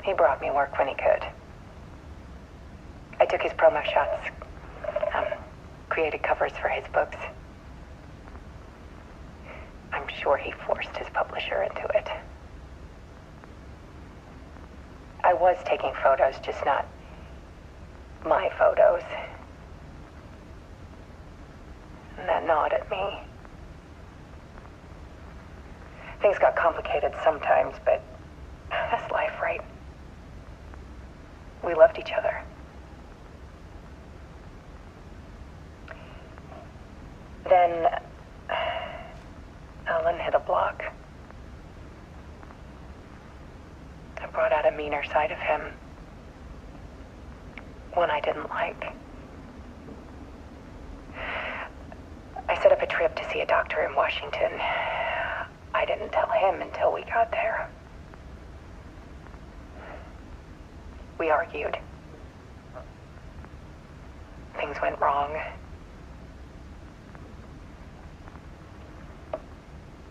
He brought me work when he could. I took his promo shots, created covers for his books. I'm sure he forced his publisher into it. I was taking photos, just not my photos. And that gnawed at me. Things got complicated sometimes, but that's life, right? We loved each other. Then Alan hit a block. I brought out a meaner side of him. One I didn't like. I set up a trip to see a doctor in Washington. I didn't tell him until we got there. We argued. Things went wrong.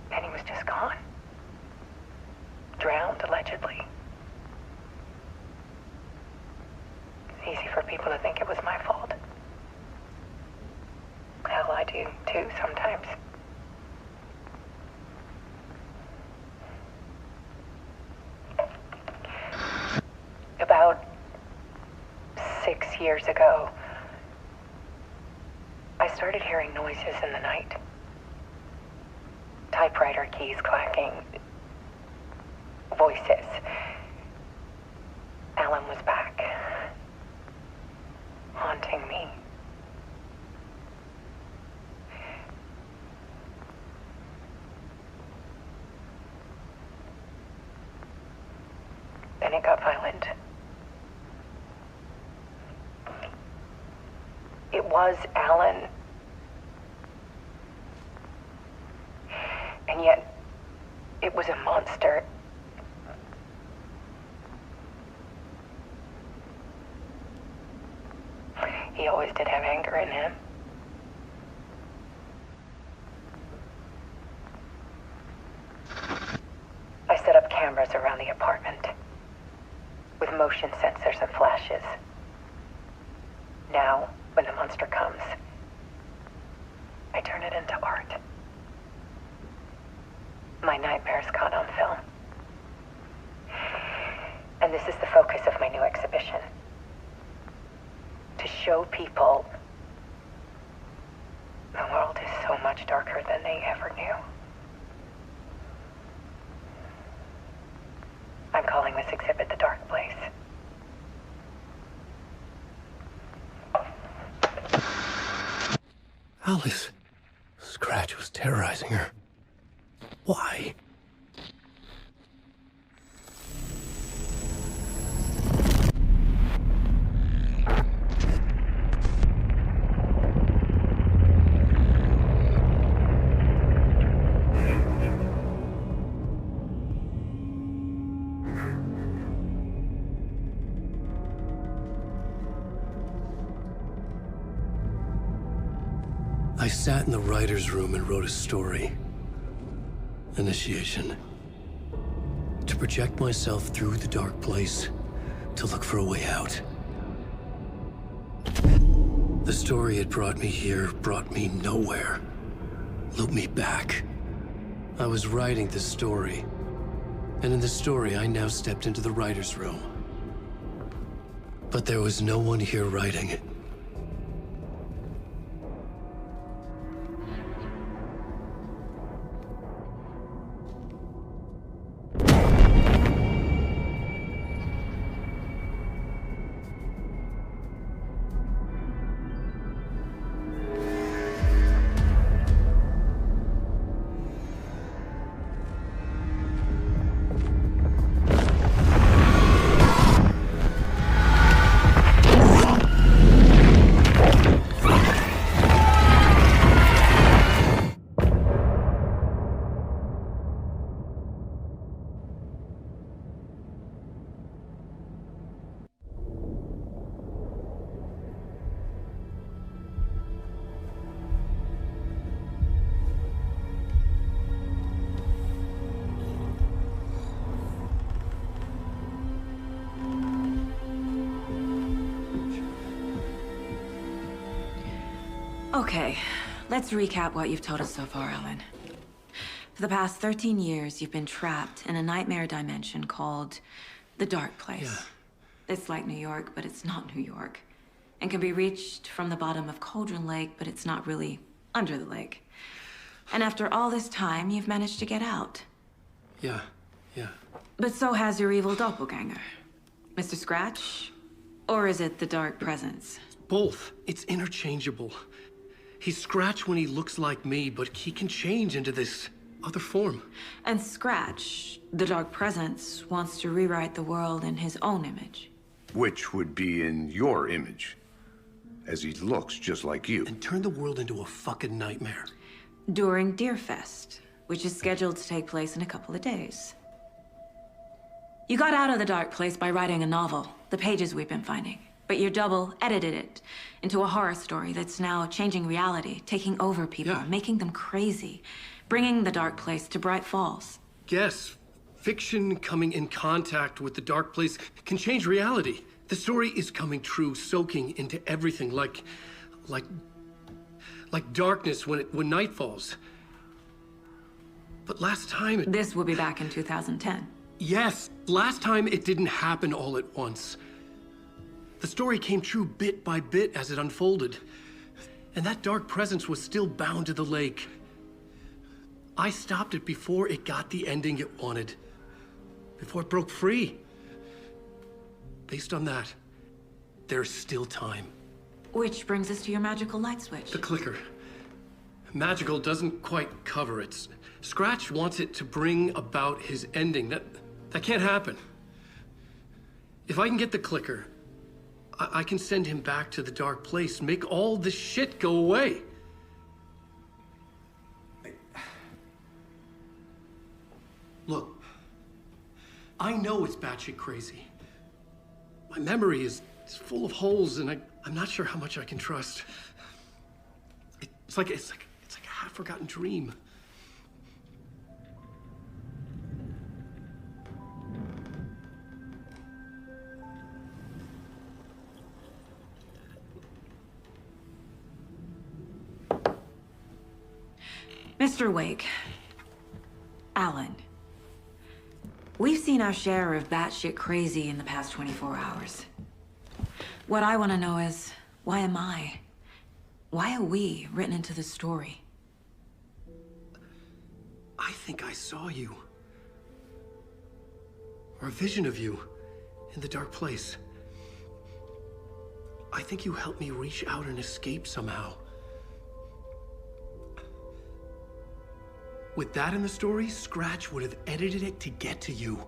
And he was just gone. Drowned, allegedly. It's easy for people to think it was my fault. Hell, I do, too, sometimes. About 6 years ago, I started hearing noises in the night. Typewriter keys clacking. Voices. Alan was back. Haunting me. Then it got violent. It was Alan. And yet, it was a monster. He always did have anger in him. I set up cameras around the apartment with motion sensors and flashes. Now, when the monster comes, I turn it into art. My nightmares caught on film. And this is the focus of my new exhibition. To show people the world is so much darker than they ever knew. I'm calling this exhibit The Dark Place. Alice. Scratch was terrorizing her. Why? I sat in the writer's room and wrote a story. Initiation. To project myself through the dark place, to look for a way out. The story had brought me here, brought me nowhere. Looped me back. I was writing the story. And in the story, I now stepped into the writer's room. But there was no one here writing it. Okay, let's recap what you've told us so far, Alan. For the past 13 years, you've been trapped in a nightmare dimension called the Dark Place. Yeah. It's like New York, but it's not New York. And can be reached from the bottom of Cauldron Lake, but it's not really under the lake. And after all this time, you've managed to get out. Yeah. But so has your evil doppelganger. Mr. Scratch? Or is it the Dark Presence? Both. It's interchangeable. He's Scratch when he looks like me, but he can change into this other form. And Scratch, the Dark Presence, wants to rewrite the world in his own image. Which would be in your image, as he looks just like you. And turn the world into a fucking nightmare. During Deerfest, which is scheduled to take place in a couple of days. You got out of the Dark Place by writing a novel, the pages we've been finding. But your double edited it into a horror story that's now changing reality, taking over people, making them crazy, bringing the Dark Place to Bright Falls. Yes, fiction coming in contact with the Dark Place can change reality. The story is coming true, soaking into everything like darkness when night falls. But last time This will be back in 2010. Yes, last time it didn't happen all at once. The story came true bit by bit as it unfolded. And that dark presence was still bound to the lake. I stopped it before it got the ending it wanted. Before it broke free. Based on that, there's still time. Which brings us to your magical light switch. The clicker. Magical doesn't quite cover it. Scratch wants it to bring about his ending. That can't happen. If I can get the clicker, I can send him back to the Dark Place, make all this shit go away. Look, I know it's batshit crazy. My memory is full of holes, and I'm not sure how much I can trust. It's like a half-forgotten dream. Mr. Wake, Alan, we've seen our share of batshit crazy in the past 24 hours. What I want to know is, why am I? Why are we written into the story? I think I saw you. Or a vision of you in the Dark Place. I think you helped me reach out and escape somehow. With that in the story, Scratch would have edited it to get to you.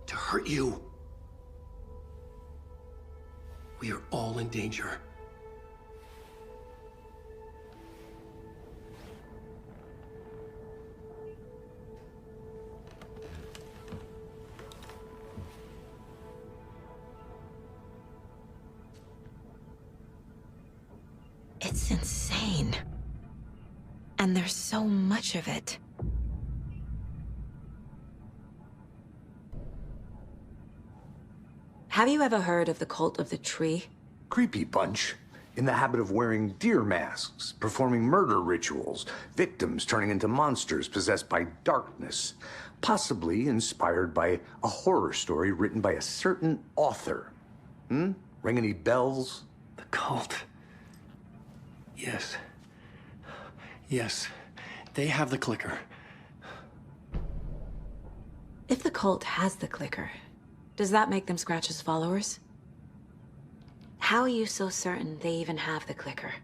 To hurt you. We are all in danger. It's insane. And there's so much of it. Have you ever heard of the Cult of the Tree? Creepy bunch. In the habit of wearing deer masks, performing murder rituals, victims turning into monsters possessed by darkness, possibly inspired by a horror story written by a certain author. Ring any bells? The cult. Yes. Yes. They have the clicker. If the cult has the clicker, does that make them Scratch's followers? How are you so certain they even have the clicker?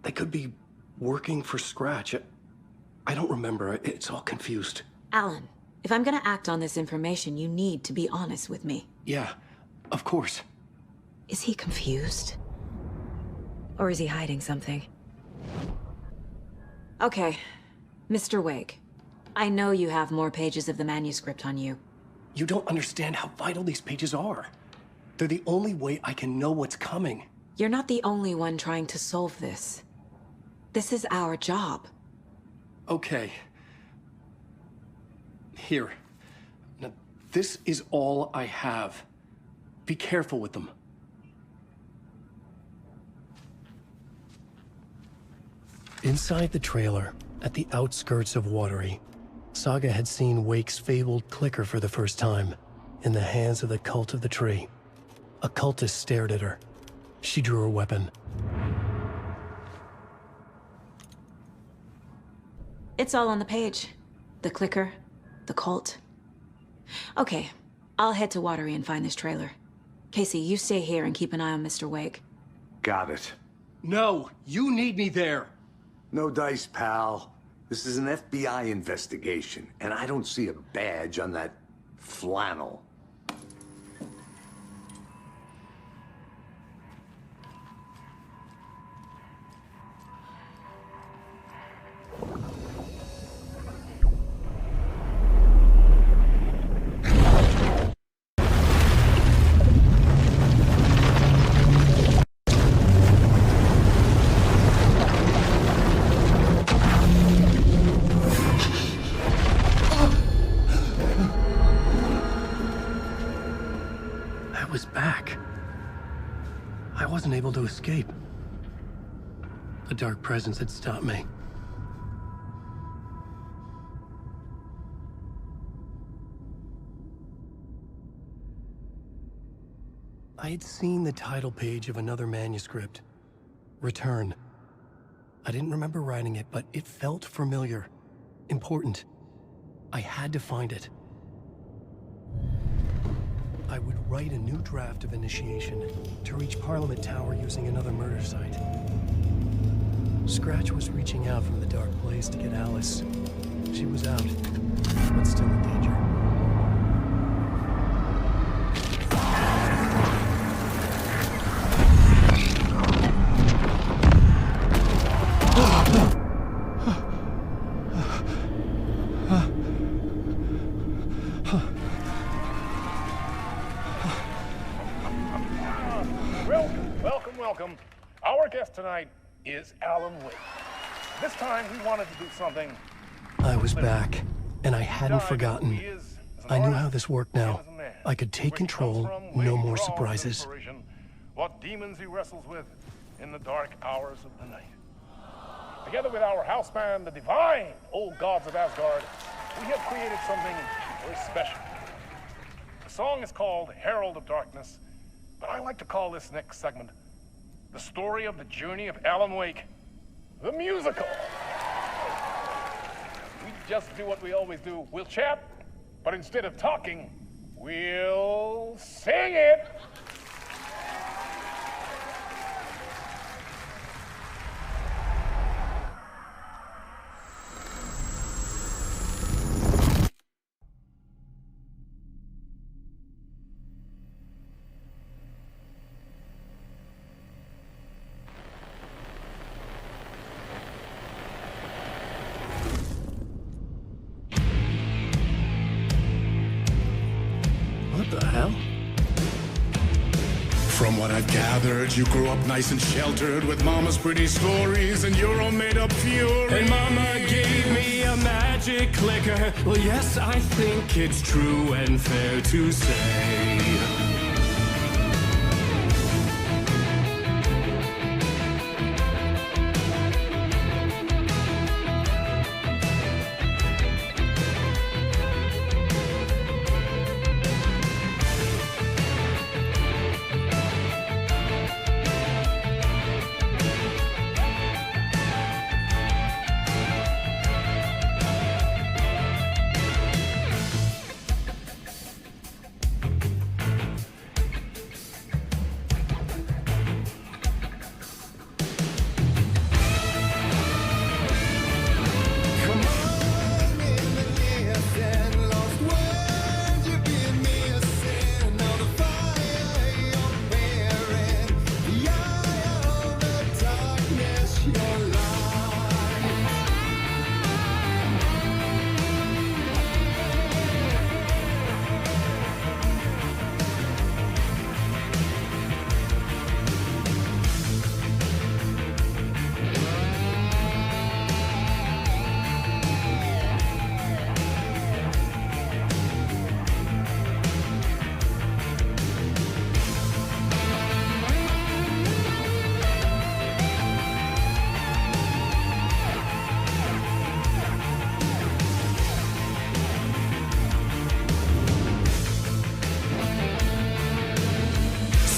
They could be working for Scratch. I don't remember. It's all confused. Alan, if I'm gonna act on this information, you need to be honest with me. Yeah, of course. Is he confused? Or is he hiding something? Okay, Mr. Wake. I know you have more pages of the manuscript on you. You don't understand how vital these pages are. They're the only way I can know what's coming. You're not the only one trying to solve this. This is our job. Okay. Here. Now, this is all I have. Be careful with them. Inside the trailer, at the outskirts of Watery, Saga had seen Wake's fabled clicker for the first time, in the hands of the Cult of the Tree. A cultist stared at her. She drew her weapon. It's all on the page. The clicker, the cult. Okay, I'll head to Watery and find this trailer. Casey, you stay here and keep an eye on Mr. Wake. Got it. No, you need me there. No dice, pal. This is an FBI investigation, and I don't see a badge on that flannel. Able to escape. A dark presence had stopped me. I had seen the title page of another manuscript. Return. I didn't remember writing it, but it felt familiar. Important. I had to find it. I would write a new draft of initiation to reach Parliament Tower using another murder site. Scratch was reaching out from the dark place to get Alice. She was out, but still in danger. Welcome. Our guest tonight is Alan Wake. This time he wanted to do something. I was back, and I hadn't forgotten. I knew how this worked now. I could take control, no more surprises. What demons he wrestles with in the dark hours of the night. Together with our house band, the divine old gods of Asgard, we have created something very special. The song is called Herald of Darkness, but I like to call this next segment the story of the journey of Alan Wake, the musical. We just do what we always do. We'll chat, but instead of talking, we'll sing it. From what I've gathered, you grew up nice and sheltered with mama's pretty stories and your own made-up fury. And mama gave me a magic clicker. Well, yes, I think it's true and fair to say.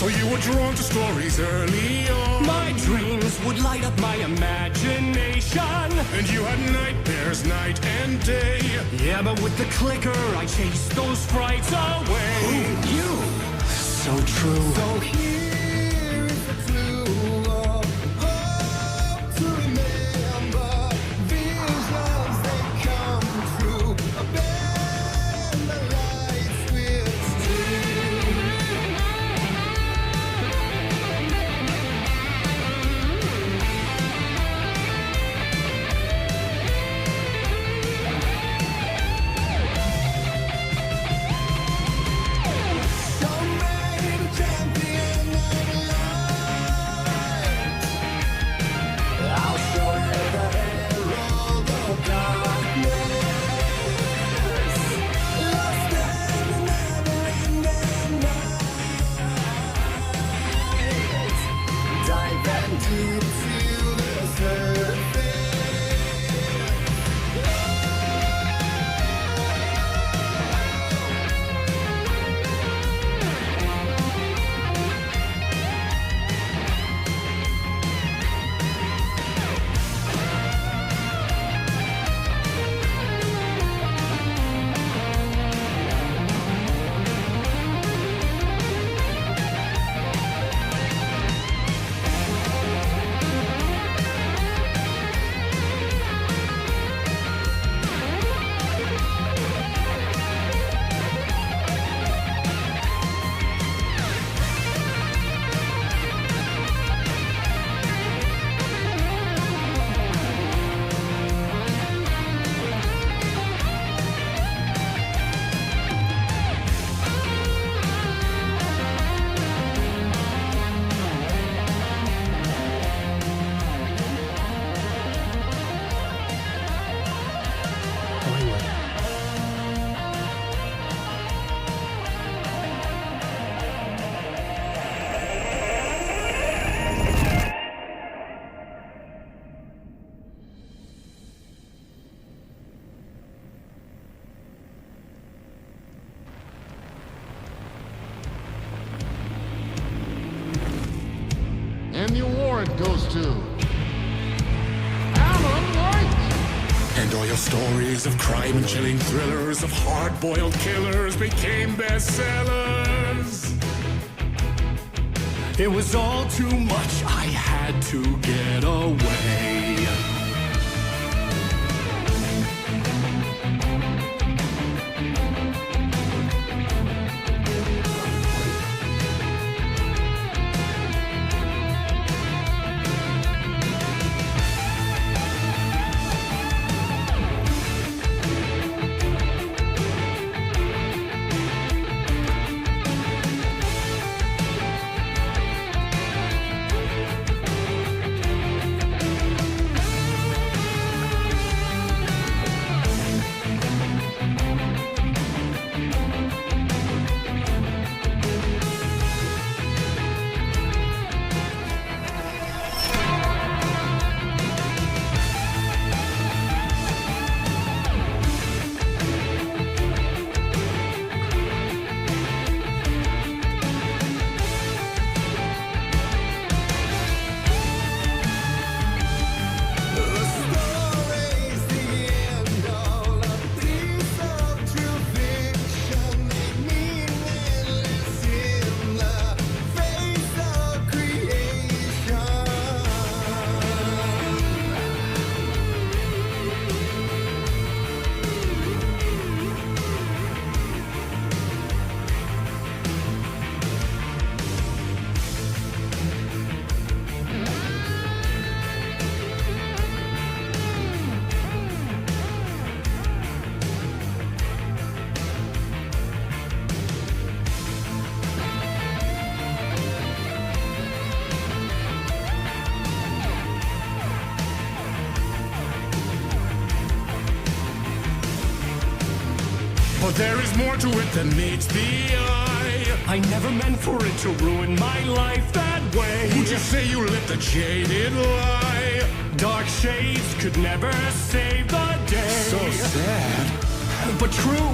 So you were drawn to stories early on. My dreams would light up my imagination. And you had nightmares night and day. Yeah, but with the clicker, I chased those frights away. Who knew? So true. So here is the clue of hope to remember. Visions that come true. Bend the light switch And the award goes to Alan White! And all your stories of crime and chilling thrillers of hard-boiled killers became bestsellers. It was all too much, I had to get away. But there is more to it than meets the eye. I never meant for it to ruin my life that way. Would you say you lit the jaded lie? Dark shades could never save the day. So sad. But true.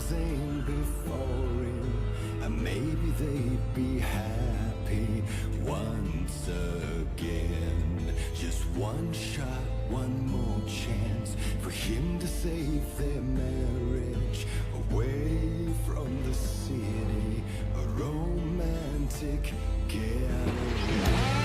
things ain't before him, and maybe they'd be happy once again. Just one shot, one more chance for him to save their marriage away from the city, a romantic getaway.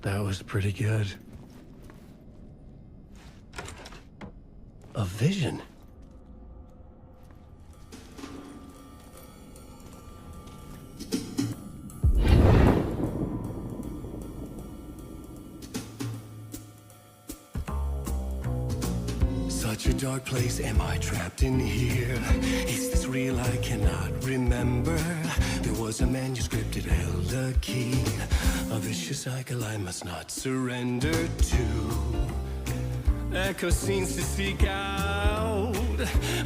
That was pretty good. A vision? Such a dark place, am I trapped in here? Is this real? I cannot remember. There was a manuscript, it held a key. A vicious cycle I must not surrender to. Echo scenes to seek out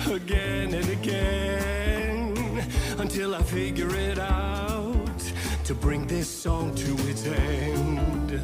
again and again until I figure it out to bring this song to its end.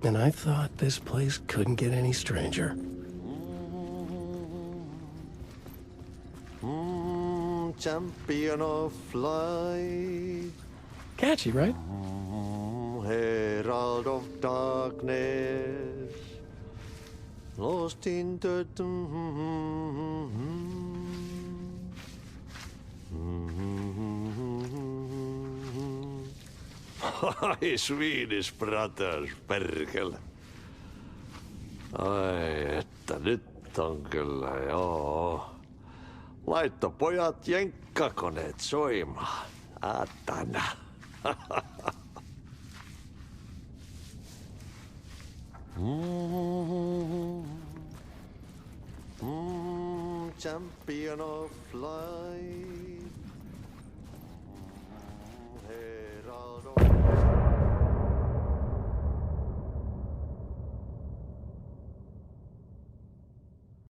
And I thought this place couldn't get any stranger. Champion of light. Catchy, right? Herald of darkness. Lost in the... Ai, Swedish brothers, perkele. Ai, että nyt on kyllä, joo. Laitto pojat jenkkakoneet soimaan. Äätänä. Champion of light. Herald of